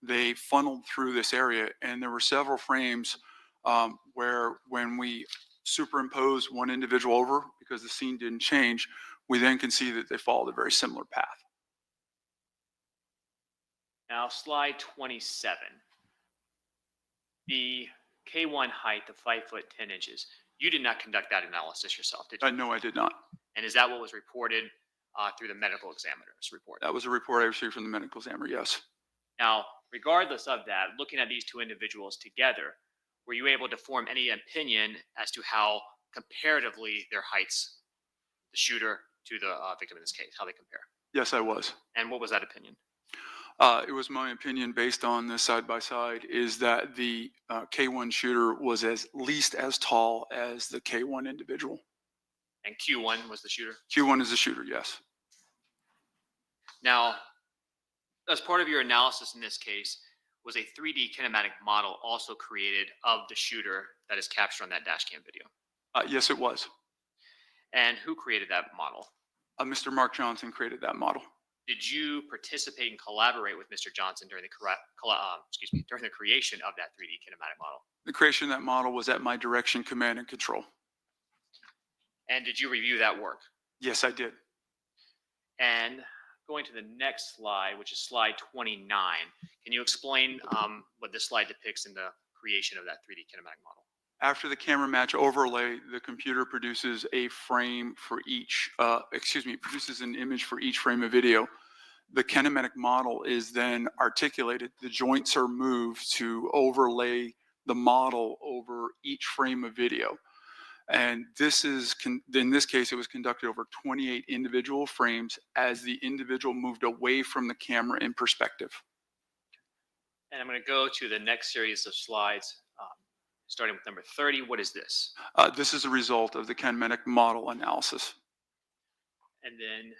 [SPEAKER 13] they funneled through this area. And there were several frames where when we superimposed one individual over, because the scene didn't change, we then can see that they followed a very similar path.
[SPEAKER 12] Now, slide 27. The K1 height of 5 foot 10 inches. You did not conduct that analysis yourself, did you?
[SPEAKER 13] No, I did not.
[SPEAKER 12] And is that what was reported through the medical examiner's report?
[SPEAKER 13] That was a report I received from the medical examiner, yes.
[SPEAKER 12] Now, regardless of that, looking at these 2 individuals together, were you able to form any opinion as to how comparatively their heights, the shooter to the victim in this case, how they compare?
[SPEAKER 13] Yes, I was.
[SPEAKER 12] And what was that opinion?
[SPEAKER 13] It was my opinion, based on this side-by-side, is that the K1 shooter was at least as tall as the K1 individual.
[SPEAKER 12] And Q1 was the shooter?
[SPEAKER 13] Q1 is the shooter, yes.
[SPEAKER 12] Now, as part of your analysis in this case, was a 3D kinematic model also created of the shooter that is captured on that dash cam video?
[SPEAKER 13] Yes, it was.
[SPEAKER 12] And who created that model?
[SPEAKER 13] Mr. Mark Johnson created that model.
[SPEAKER 12] Did you participate and collaborate with Mr. Johnson during the during the creation of that 3D kinematic model?
[SPEAKER 13] The creation of that model was at my direction, command, and control.
[SPEAKER 12] And did you review that work?
[SPEAKER 13] Yes, I did.
[SPEAKER 12] And going to the next slide, which is slide 29, can you explain what this slide depicts in the creation of that 3D kinematic model?
[SPEAKER 13] After the camera match overlay, the computer produces a frame for each, produces an image for each frame of video. The kinematic model is then articulated. The joints are moved to overlay the model over each frame of video. And this is, in this case, it was conducted over 28 individual frames as the individual moved away from the camera in perspective.
[SPEAKER 12] And I'm going to go to the next series of slides. Starting with number 30, what is this?
[SPEAKER 13] This is a result of the kinematic model analysis.
[SPEAKER 12] And then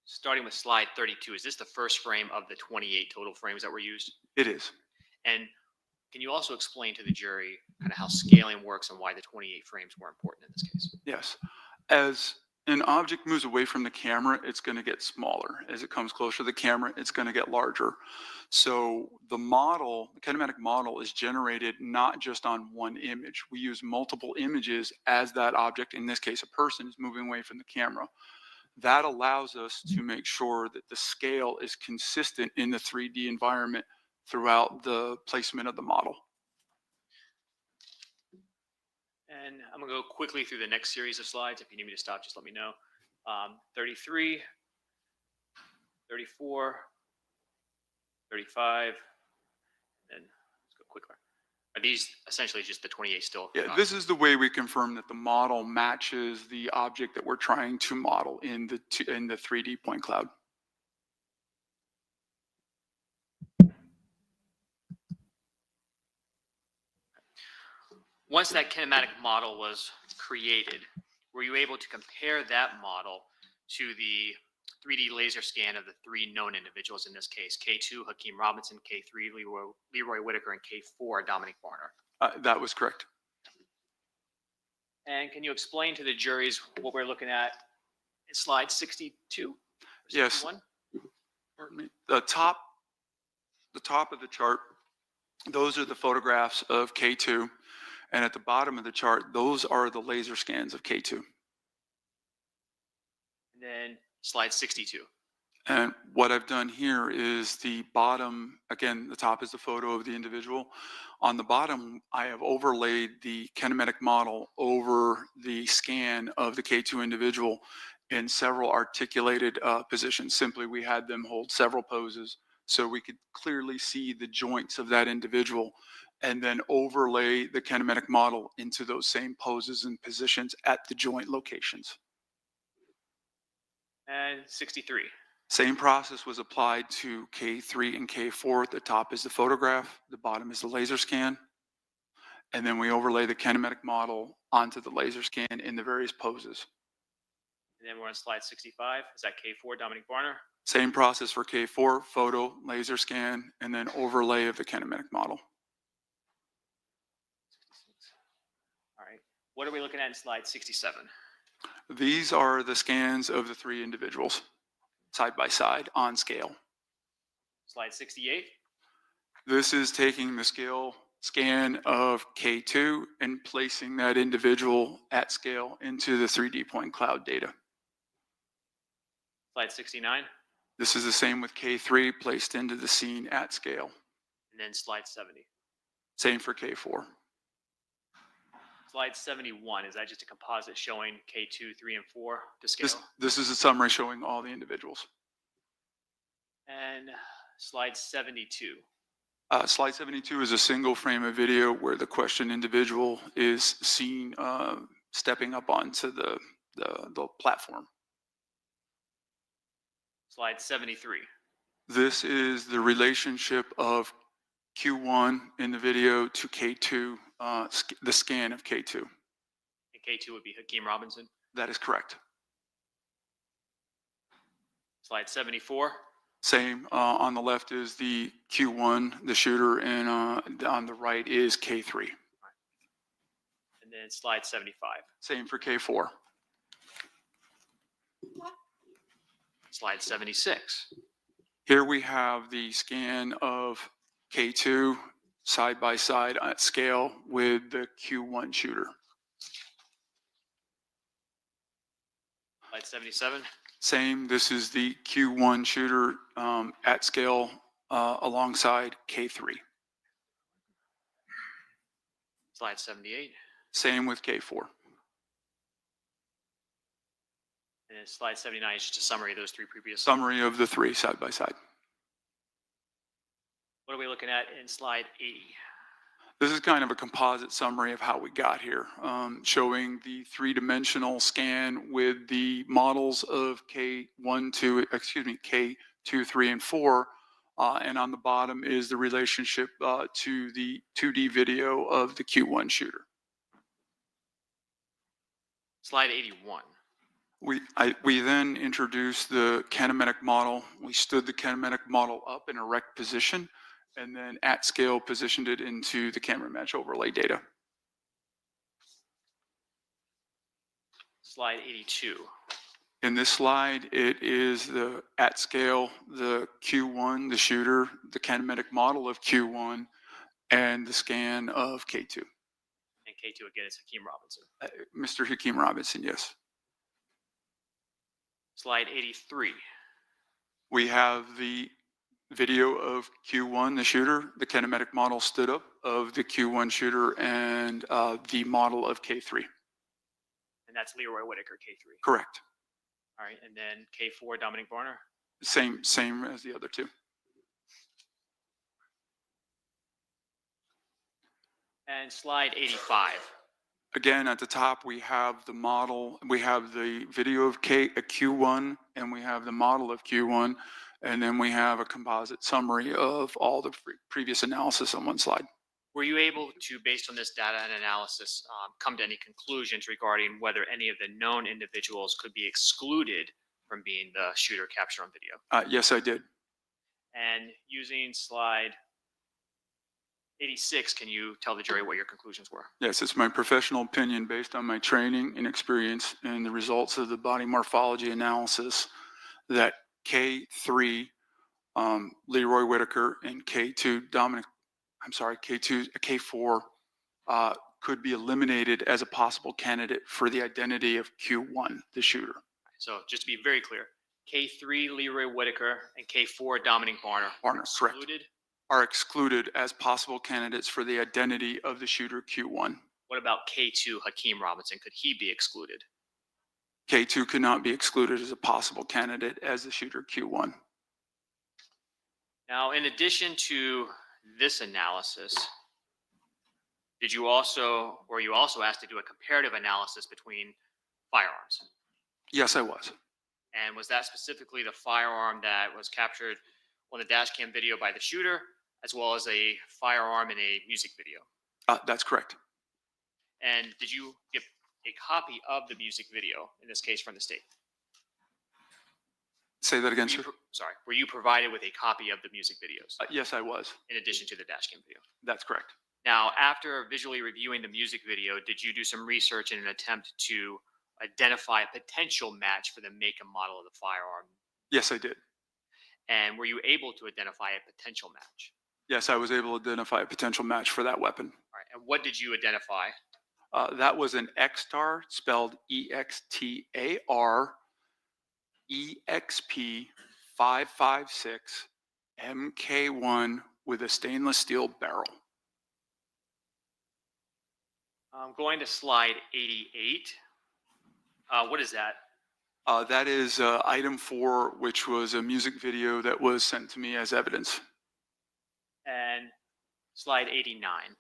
[SPEAKER 12] starting with slide 32, is this the first frame of the 28 total frames that were used?
[SPEAKER 13] It is.
[SPEAKER 12] And can you also explain to the jury kind of how scaling works and why the 28 frames were important in this case?
[SPEAKER 13] Yes. As an object moves away from the camera, it's going to get smaller. As it comes closer to the camera, it's going to get larger. So the model, the kinematic model, is generated not just on one image. We use multiple images as that object, in this case a person, is moving away from the camera. That allows us to make sure that the scale is consistent in the 3D environment throughout the placement of the model.
[SPEAKER 12] And I'm going to go quickly through the next series of slides. If you need me to stop, just let me know. 33, 34, 35, and let's go quicker. Are these essentially just the 28 still?
[SPEAKER 13] Yeah, this is the way we confirm that the model matches the object that we're trying to model in the 3D point cloud.
[SPEAKER 12] once that kinematic model was created, were you able to compare that model to the 3D laser scan of the three known individuals in this case, K2, Hakeem Robinson, K3, Leroy Whitaker, and K4, Dominic Varner?
[SPEAKER 13] That was correct.
[SPEAKER 12] And can you explain to the juries what we're looking at in slide 62?
[SPEAKER 13] Yes.
[SPEAKER 12] 61?
[SPEAKER 13] Pardon me. The top of the chart, those are the photographs of K2. And at the bottom of the chart, those are the laser scans of K2.
[SPEAKER 12] And then slide 62.
[SPEAKER 13] And what I've done here is the bottom, again, the top is the photo of the individual. On the bottom, I have overlaid the kinematic model over the scan of the K2 individual in several articulated positions. Simply, we had them hold several poses so we could clearly see the joints of that individual and then overlay the kinematic model into those same poses and positions at the joint locations.
[SPEAKER 12] And 63.
[SPEAKER 13] Same process was applied to K3 and K4. At the top is the photograph, the bottom is the laser scan. And then we overlay the kinematic model onto the laser scan in the various poses.
[SPEAKER 12] And then we're on slide 65. Is that K4, Dominic Varner?
[SPEAKER 13] Same process for K4, photo, laser scan, and then overlay of the kinematic model.
[SPEAKER 12] All right. What are we looking at in slide 67?
[SPEAKER 13] These are the scans of the three individuals, side by side on scale.
[SPEAKER 12] Slide 68.
[SPEAKER 13] This is taking the scale scan of K2 and placing that individual at scale into the 3D point cloud data.
[SPEAKER 12] Slide 69.
[SPEAKER 13] This is the same with K3 placed into the scene at scale.
[SPEAKER 12] And then slide 70.
[SPEAKER 13] Same for K4.
[SPEAKER 12] Slide 71, is that just a composite showing K2, 3, and 4 to scale?
[SPEAKER 13] This is a summary showing all the individuals.
[SPEAKER 12] And slide 72.
[SPEAKER 13] Slide 72 is a single frame of video where the questioned individual is seen stepping up onto the platform.
[SPEAKER 12] Slide 73.
[SPEAKER 13] This is the relationship of Q1 in the video to K2, the scan of K2.
[SPEAKER 12] And K2 would be Hakeem Robinson.
[SPEAKER 13] That is correct.
[SPEAKER 12] Slide 74.
[SPEAKER 13] Same, on the left is the Q1, the shooter, and on the right is K3.
[SPEAKER 12] And then slide 75.
[SPEAKER 13] Same for K4.
[SPEAKER 12] Slide 76.
[SPEAKER 13] Here we have the scan of K2 side by side at scale with the Q1 shooter.
[SPEAKER 12] Slide 77.
[SPEAKER 13] Same, this is the Q1 shooter at scale alongside K3.
[SPEAKER 12] Slide 78.
[SPEAKER 13] Same with K4.
[SPEAKER 12] And then slide 79 is just a summary of those three previous.
[SPEAKER 13] Summary of the three side by side.
[SPEAKER 12] What are we looking at in slide 80?
[SPEAKER 13] This is kind of a composite summary of how we got here, showing the three-dimensional scan with the models of K2, 3, and 4. And on the bottom is the relationship to the 2D video of the Q1 shooter.
[SPEAKER 12] Slide 81.
[SPEAKER 13] We then introduced the kinematic model. We stood the kinematic model up in erect position and then at scale positioned it into the camera match overlay data.
[SPEAKER 12] Slide 82.
[SPEAKER 13] In this slide, it is the at scale, the Q1, the shooter, the kinematic model of Q1, and the scan of K2.
[SPEAKER 12] And K2 again is Hakeem Robinson.
[SPEAKER 13] Mr. Hakeem Robinson, yes.
[SPEAKER 12] Slide 83.
[SPEAKER 13] We have the video of Q1, the shooter, the kinematic model stood up of the Q1 shooter, and the model of K3.
[SPEAKER 12] And that's Leroy Whitaker, K3.
[SPEAKER 13] Correct.
[SPEAKER 12] All right, and then K4, Dominic Varner.
[SPEAKER 13] Same as the other two.
[SPEAKER 12] And slide 85.
[SPEAKER 13] Again, at the top, we have the model, we have the video of Q1, and we have the model of Q1, and then we have a composite summary of all the previous analysis on one slide.
[SPEAKER 12] Were you able to, based on this data and analysis, come to any conclusions regarding whether any of the known individuals could be excluded from being the shooter captured on video?
[SPEAKER 13] Yes, I did.
[SPEAKER 12] And using slide 86, can you tell the jury what your conclusions were?
[SPEAKER 13] Yes, it's my professional opinion based on my training and experience and the results of the body morphology analysis that K3, Leroy Whitaker, and K2, K4 could be eliminated as a possible candidate for the identity of Q1, the shooter.
[SPEAKER 12] So just to be very clear, K3, Leroy Whitaker, and K4, Dominic Barner,
[SPEAKER 13] Barner, correct.
[SPEAKER 12] excluded?
[SPEAKER 13] Are excluded as possible candidates for the identity of the shooter Q1.
[SPEAKER 12] What about K2, Hakeem Robinson? Could he be excluded?
[SPEAKER 13] K2 could not be excluded as a possible candidate as the shooter Q1.
[SPEAKER 12] Now, in addition to this analysis, did you also, or you also asked to do a comparative analysis between firearms?
[SPEAKER 13] Yes, I was.
[SPEAKER 12] And was that specifically the firearm that was captured on the dash cam video by the shooter, as well as a firearm in a music video?
[SPEAKER 13] That's correct.
[SPEAKER 12] And did you get a copy of the music video, in this case from the state?
[SPEAKER 13] Say that again, sir.
[SPEAKER 12] Were you provided with a copy of the music videos?
[SPEAKER 13] Yes, I was.
[SPEAKER 12] In addition to the dash cam video?
[SPEAKER 13] That's correct.
[SPEAKER 12] Now, after visually reviewing the music video, did you do some research in an attempt to identify a potential match for the make and model of the firearm?
[SPEAKER 13] Yes, I did.
[SPEAKER 12] And were you able to identify a potential match?
[SPEAKER 13] Yes, I was able to identify a potential match for that weapon.
[SPEAKER 12] All right. And what did you identify?
[SPEAKER 13] That was an XTAR, spelled EXTAR, EXP 556 MK1 with a stainless steel barrel.
[SPEAKER 12] Going to slide 88. What is that?
[SPEAKER 13] That is item 4, which was a music video that was sent to me as evidence.
[SPEAKER 12] And slide 89.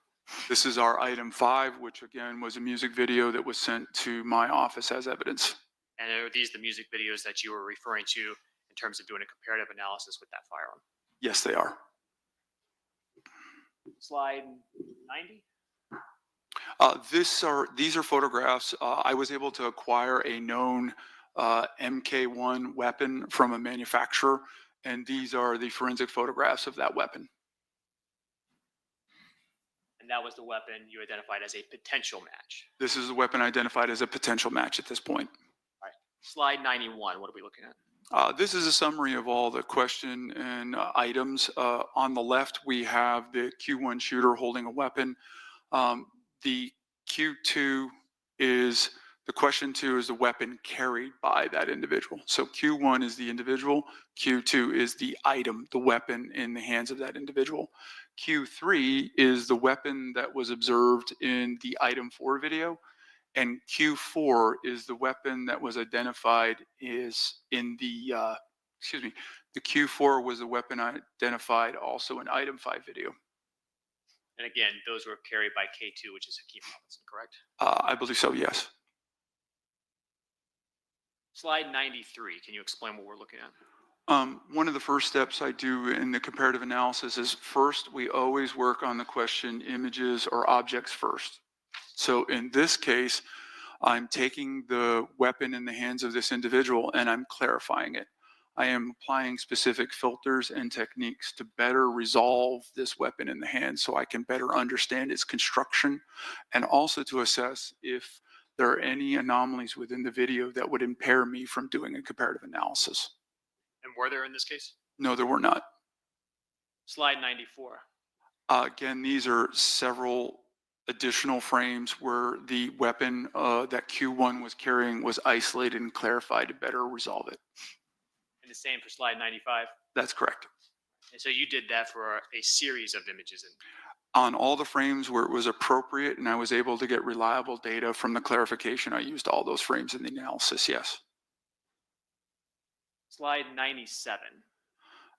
[SPEAKER 13] This is our item 5, which again was a music video that was sent to my office as evidence.
[SPEAKER 12] And are these the music videos that you were referring to in terms of doing a comparative analysis with that firearm?
[SPEAKER 13] Yes, they are.
[SPEAKER 12] Slide 90.
[SPEAKER 13] These are photographs. I was able to acquire a known MK1 weapon from a manufacturer, and these are the forensic photographs of that weapon.
[SPEAKER 12] And that was the weapon you identified as a potential match.
[SPEAKER 13] This is the weapon identified as a potential match at this point.
[SPEAKER 12] All right. Slide 91, what are we looking at?
[SPEAKER 13] This is a summary of all the question and items. On the left, we have the Q1 shooter holding a weapon. The Q2 is, the question 2 is the weapon carried by that individual. So Q1 is the individual, Q2 is the item, the weapon in the hands of that individual. Q3 is the weapon that was observed in the item 4 video, and Q4 is the weapon that was identified is in the, the Q4 was the weapon identified also in item 5 video.
[SPEAKER 12] And again, those were carried by K2, which is Hakeem Robinson, correct?
[SPEAKER 13] I believe so, yes.
[SPEAKER 12] Slide 93, can you explain what we're looking at?
[SPEAKER 13] One of the first steps I do in the comparative analysis is first, we always work on the question images or objects first. So in this case, I'm taking the weapon in the hands of this individual and I'm clarifying it. I am applying specific filters and techniques to better resolve this weapon in the hand so I can better understand its construction and also to assess if there are any anomalies within the video that would impair me from doing a comparative analysis.
[SPEAKER 12] And were there in this case?
[SPEAKER 13] No, there were not.
[SPEAKER 12] Slide 94.
[SPEAKER 13] Again, these are several additional frames where the weapon that Q1 was carrying was isolated and clarified to better resolve it.
[SPEAKER 12] And the same for slide 95?
[SPEAKER 13] That's correct.
[SPEAKER 12] And so you did that for a series of images?
[SPEAKER 13] On all the frames where it was appropriate and I was able to get reliable data from the clarification, I used all those frames in the analysis, yes.
[SPEAKER 12] Slide 97.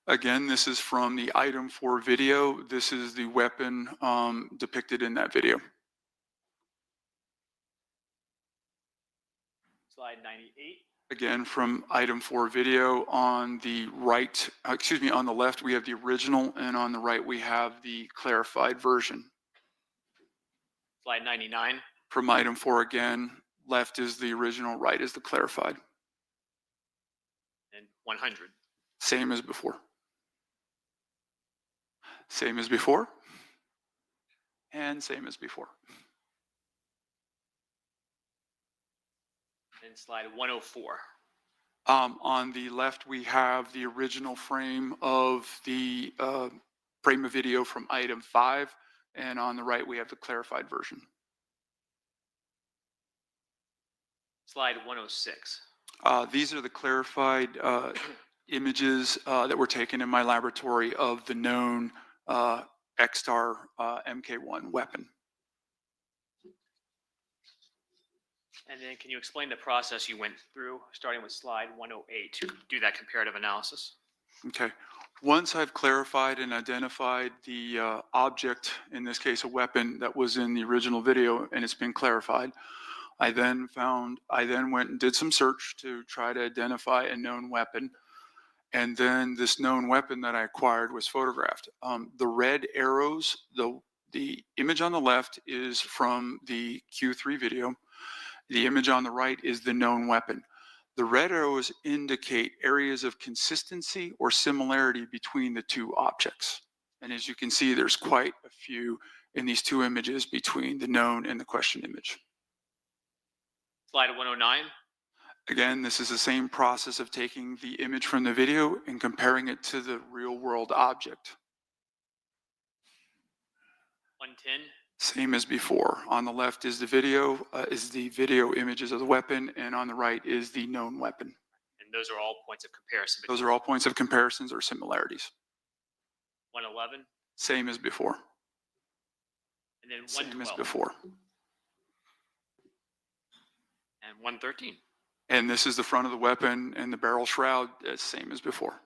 [SPEAKER 13] Again, this is from the item 4 video. This is the weapon depicted in that video.
[SPEAKER 12] Slide 98.
[SPEAKER 13] Again, from item 4 video. On the right, on the left, we have the original, and on the right, we have the clarified version.
[SPEAKER 12] Slide 99.
[SPEAKER 13] From item 4 again, left is the original, right is the clarified.
[SPEAKER 12] And 100.
[SPEAKER 13] Same as before. Same as before. And same as before.
[SPEAKER 12] And slide 104.
[SPEAKER 13] On the left, we have the original frame of the frame of video from item 5. And on the right, we have the clarified version.
[SPEAKER 12] Slide 106.
[SPEAKER 13] These are the clarified images that were taken in my laboratory of the known XStar MK1 weapon.
[SPEAKER 12] And then can you explain the process you went through, starting with slide 108, to do that comparative analysis?
[SPEAKER 13] Okay. Once I've clarified and identified the object, in this case a weapon that was in the original video, and it's been clarified, I then went and did some search to try to identify a known weapon. And then this known weapon that I acquired was photographed. The red arrows, the image on the left is from the Q3 video. The image on the right is the known weapon. The red arrows indicate areas of consistency or similarity between the two objects. And as you can see, there's quite a few in these two images between the known and the question image.
[SPEAKER 12] Slide 109.
[SPEAKER 13] Again, this is the same process of taking the image from the video and comparing it to the real world object.
[SPEAKER 12] 110.
[SPEAKER 13] Same as before. On the left is the video images of the weapon, and on the right is the known weapon.
[SPEAKER 12] And those are all points of comparison.
[SPEAKER 13] Those are all points of comparisons or similarities.
[SPEAKER 12] 111.
[SPEAKER 13] Same as before.
[SPEAKER 12] And then
[SPEAKER 13] Same
[SPEAKER 12] 112.
[SPEAKER 13] as before.
[SPEAKER 12] And 113.
[SPEAKER 13] And this is the front of the weapon and the barrel shroud, same as before.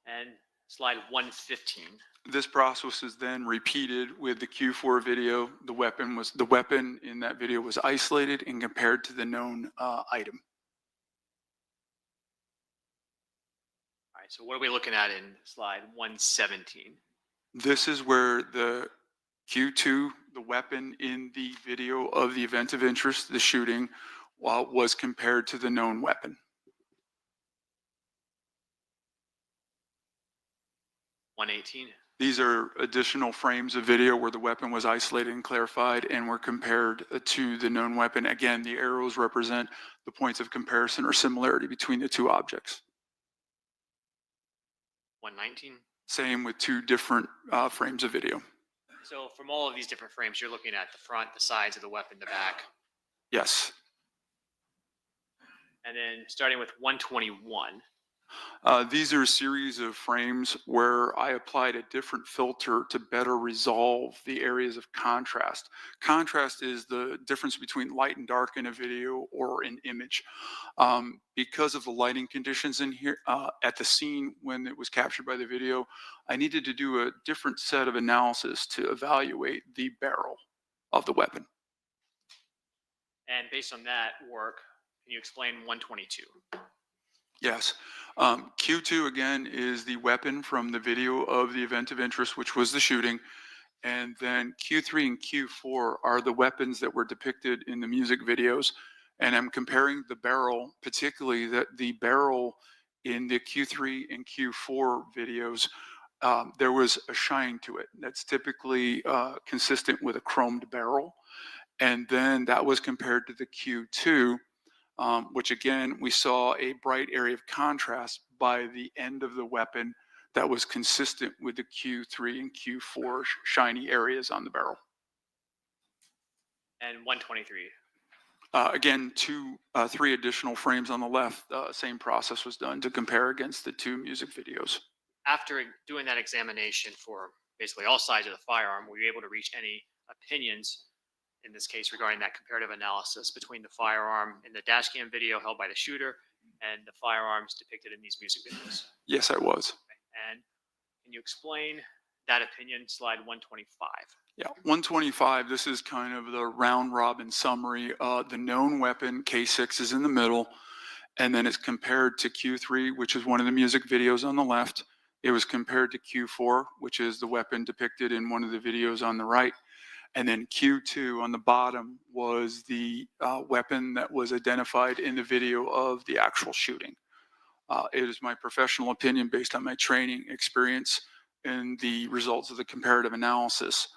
[SPEAKER 12] And slide 115.
[SPEAKER 13] This process is then repeated with the Q4 video. The weapon in that video was isolated and compared to the known item.
[SPEAKER 12] All right, so what are we looking at in slide 117?
[SPEAKER 13] This is where the Q2, the weapon in the video of the event of interest, the shooting, was compared to the known weapon.
[SPEAKER 12] 118.
[SPEAKER 13] These are additional frames of video where the weapon was isolated and clarified and were compared to the known weapon. Again, the arrows represent the points of comparison or similarity between the two objects.
[SPEAKER 12] 119.
[SPEAKER 13] Same with two different frames of video.
[SPEAKER 12] So from all of these different frames, you're looking at the front, the sides of the weapon, the back.
[SPEAKER 13] Yes.
[SPEAKER 12] And then starting with 121.
[SPEAKER 13] These are a series of frames where I applied a different filter to better resolve the areas of contrast. Contrast is the difference between light and dark in a video or an image. Because of the lighting conditions in here at the scene when it was captured by the video, I needed to do a different set of analysis to evaluate the barrel of the weapon.
[SPEAKER 12] And based on that work, can you explain 122?
[SPEAKER 13] Yes. Q2 again is the weapon from the video of the event of interest, which was the shooting. And then Q3 and Q4 are the weapons that were depicted in the music videos. And I'm comparing the barrel, particularly the barrel in the Q3 and Q4 videos. There was a shine to it that's typically consistent with a chromed barrel. And then that was compared to the Q2. Which again, we saw a bright area of contrast by the end of the weapon that was consistent with the Q3 and Q4 shiny areas on the barrel.
[SPEAKER 12] And 123.
[SPEAKER 13] Again, three additional frames on the left, same process was done to compare against the two music videos.
[SPEAKER 12] After doing that examination for basically all sides of the firearm, were you able to reach any opinions in this case regarding that comparative analysis between the firearm in the dash cam video held by the shooter and the firearms depicted in these music videos?
[SPEAKER 13] Yes, I was.
[SPEAKER 12] And can you explain that opinion, slide 125?
[SPEAKER 13] Yeah, 125, this is kind of the round robin summary. The known weapon, K6, is in the middle, and then it's compared to Q3, which is one of the music videos on the left, It was compared to Q4, which is the weapon depicted in one of the videos on the right. And then Q2 on the bottom was the weapon that was identified in the video of the actual shooting. It is my professional opinion based on my training experience and the results of the comparative analysis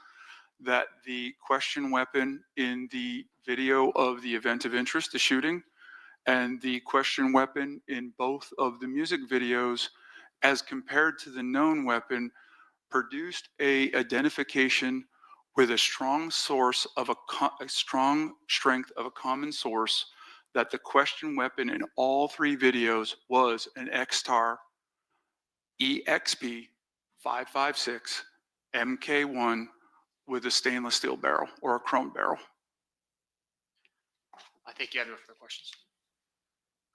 [SPEAKER 13] that the question weapon in the video of the event of interest, the shooting, and the question weapon in both of the music videos as compared to the known weapon produced a identification with a strong source of a strong strength of a common source that the question weapon in all three videos was an XTAR EXP 556 MK1 with a stainless steel barrel or a chrome barrel.
[SPEAKER 6] I think you have no further questions.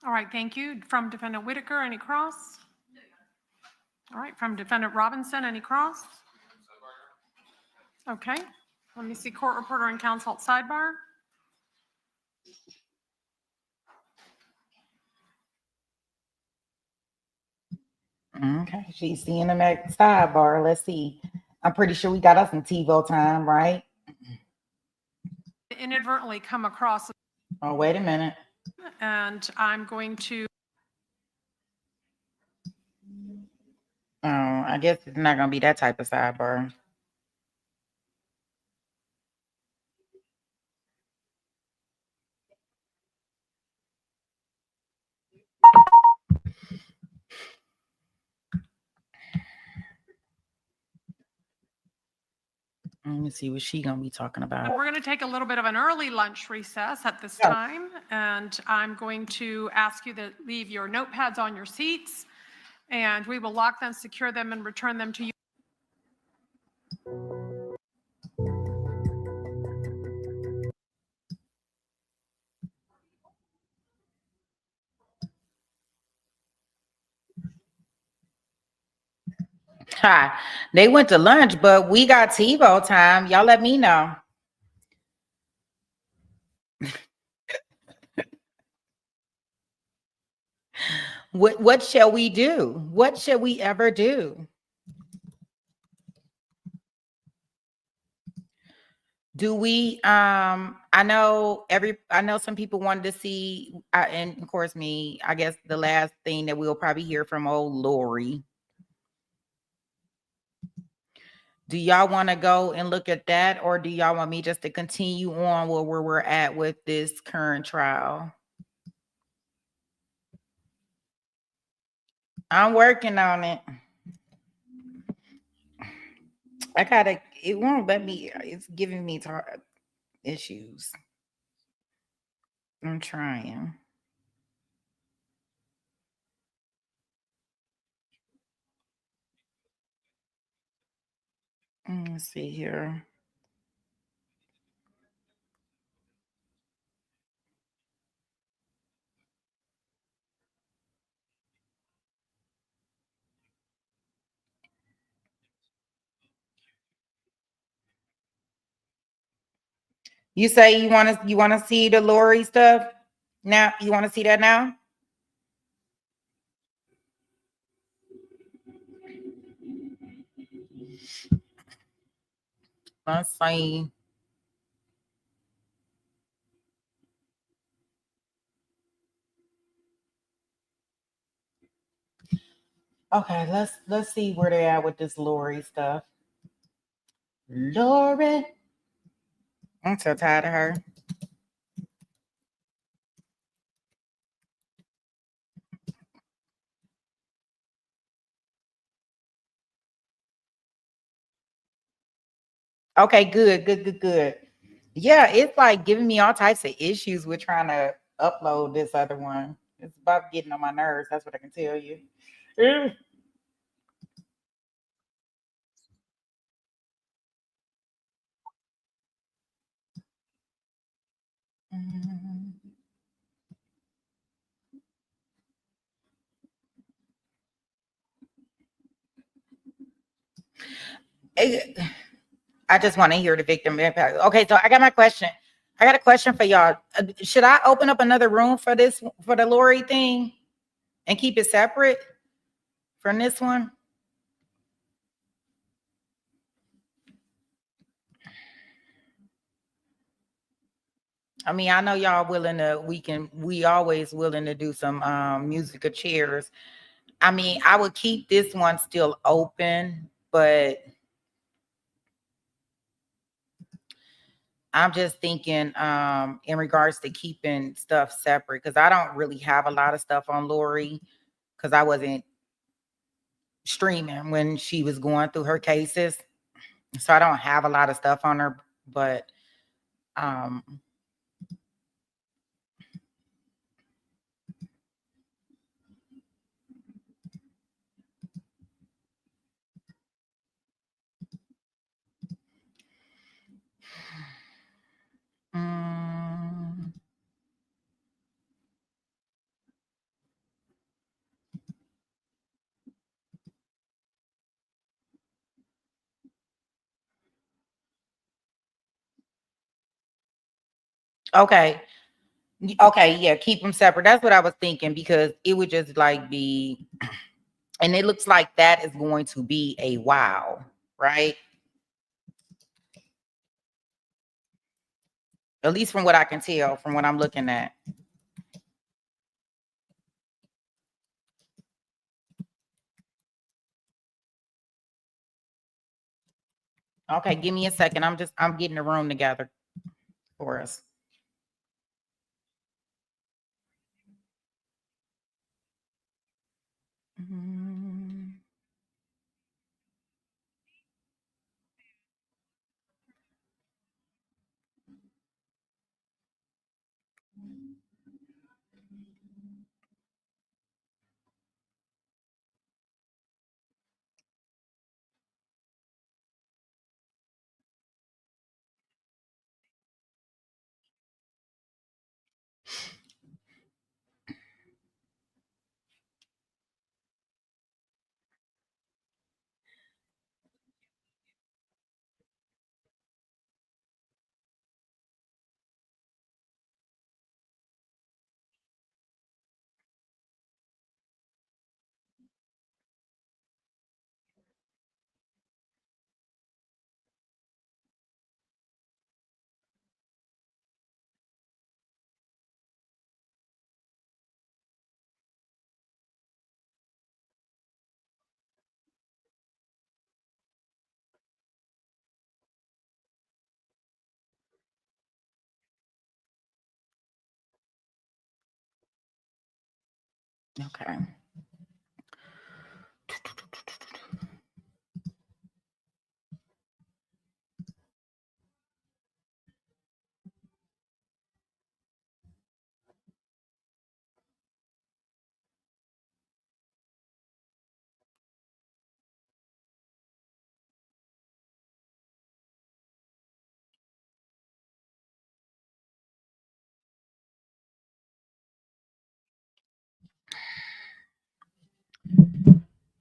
[SPEAKER 4] All right, thank you. From Defendant Whitaker, any cross? All right, from Defendant Robinson, any cross? Okay, let me see court reporter and counsel at sidebar.
[SPEAKER 1] Okay, she's seeing them at sidebar. Let's see. I'm pretty sure we got us some TiVo time, right?
[SPEAKER 4] Inadvertently come across,
[SPEAKER 1] Oh, wait a minute.
[SPEAKER 4] and I'm going to,
[SPEAKER 1] Oh, I guess it's not gonna be that type of sidebar. Let me see what she gonna be talking about.
[SPEAKER 4] we're going to take a little bit of an early lunch recess at this
[SPEAKER 1] Yeah.
[SPEAKER 4] time, and I'm going to ask you to leave your notepads on your seats, and we will lock them, secure them, and return them to you.
[SPEAKER 1] Hi. They went to lunch, but we got TiVo time. Y'all let me know. What shall we do? What shall we ever do? Do we I know some people wanted to see and of course me, I guess the last thing that we'll probably hear from old Lori. Do y'all want to go and look at that, or do y'all want me just to continue on where we're at with this current trial? I'm working on it. It won't let me, it's giving me issues. I'm trying. Let's see here. You say you want to see the Lori stuff now? You want to see that now? Let's see. Okay, let's see where they are with this Lori stuff. Lori, I'm so tired of her. Okay, good. Yeah, it's like giving me all types of issues with trying to upload this other one. It's about getting on my nerves. That's what I can tell you. I just want to hear the victim impact. Okay, so I got my question. I got a question for y'all. Should I open up another room for the Lori thing and keep it separate from this one? I mean, I know y'all we always willing to do some musical chairs. I mean, I would keep this one still open, but I'm just thinking in regards to keeping stuff separate, because I don't really have a lot of stuff on Lori because I wasn't streaming when she was going through her cases. So I don't have a lot of stuff on her, but um mm, okay. Okay, yeah, keep them separate. That's what I was thinking because it would just like be, and it looks like that is going to be a wow, right? At least from what I can tell, from what I'm looking at. Okay, give me a second. I'm getting the room together for us. Mm. Okay.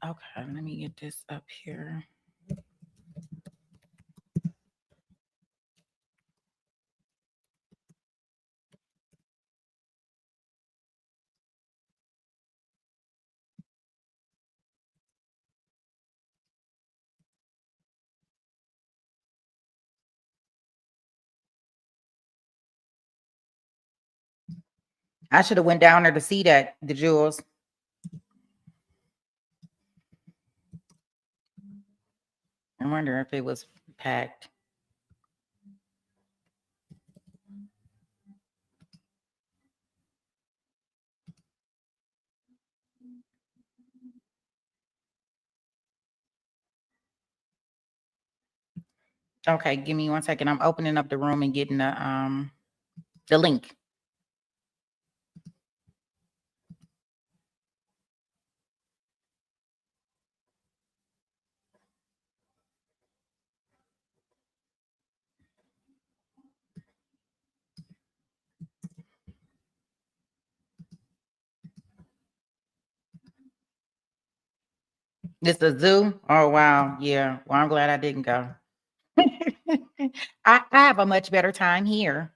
[SPEAKER 1] Okay, let me get this up here. I should have went down there to see that, the jewels. I wonder if it was packed. Okay, give me 1 second. I'm opening up the room and getting the link. This a zoo? Oh wow, yeah. Well, I'm glad I didn't go. I have a much better time here.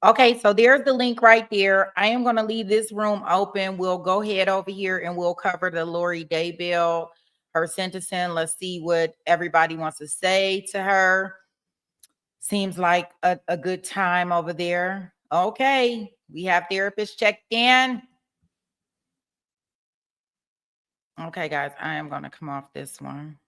[SPEAKER 1] Okay, so there's the link right there. I am going to leave this room open. We'll go ahead over here and we'll cover the Lori Daybell, her sentencing. Let's see what everybody wants to say to her. Seems like a good time over there. Okay, we have therapists checked in. Okay, guys, I am going to come off this one.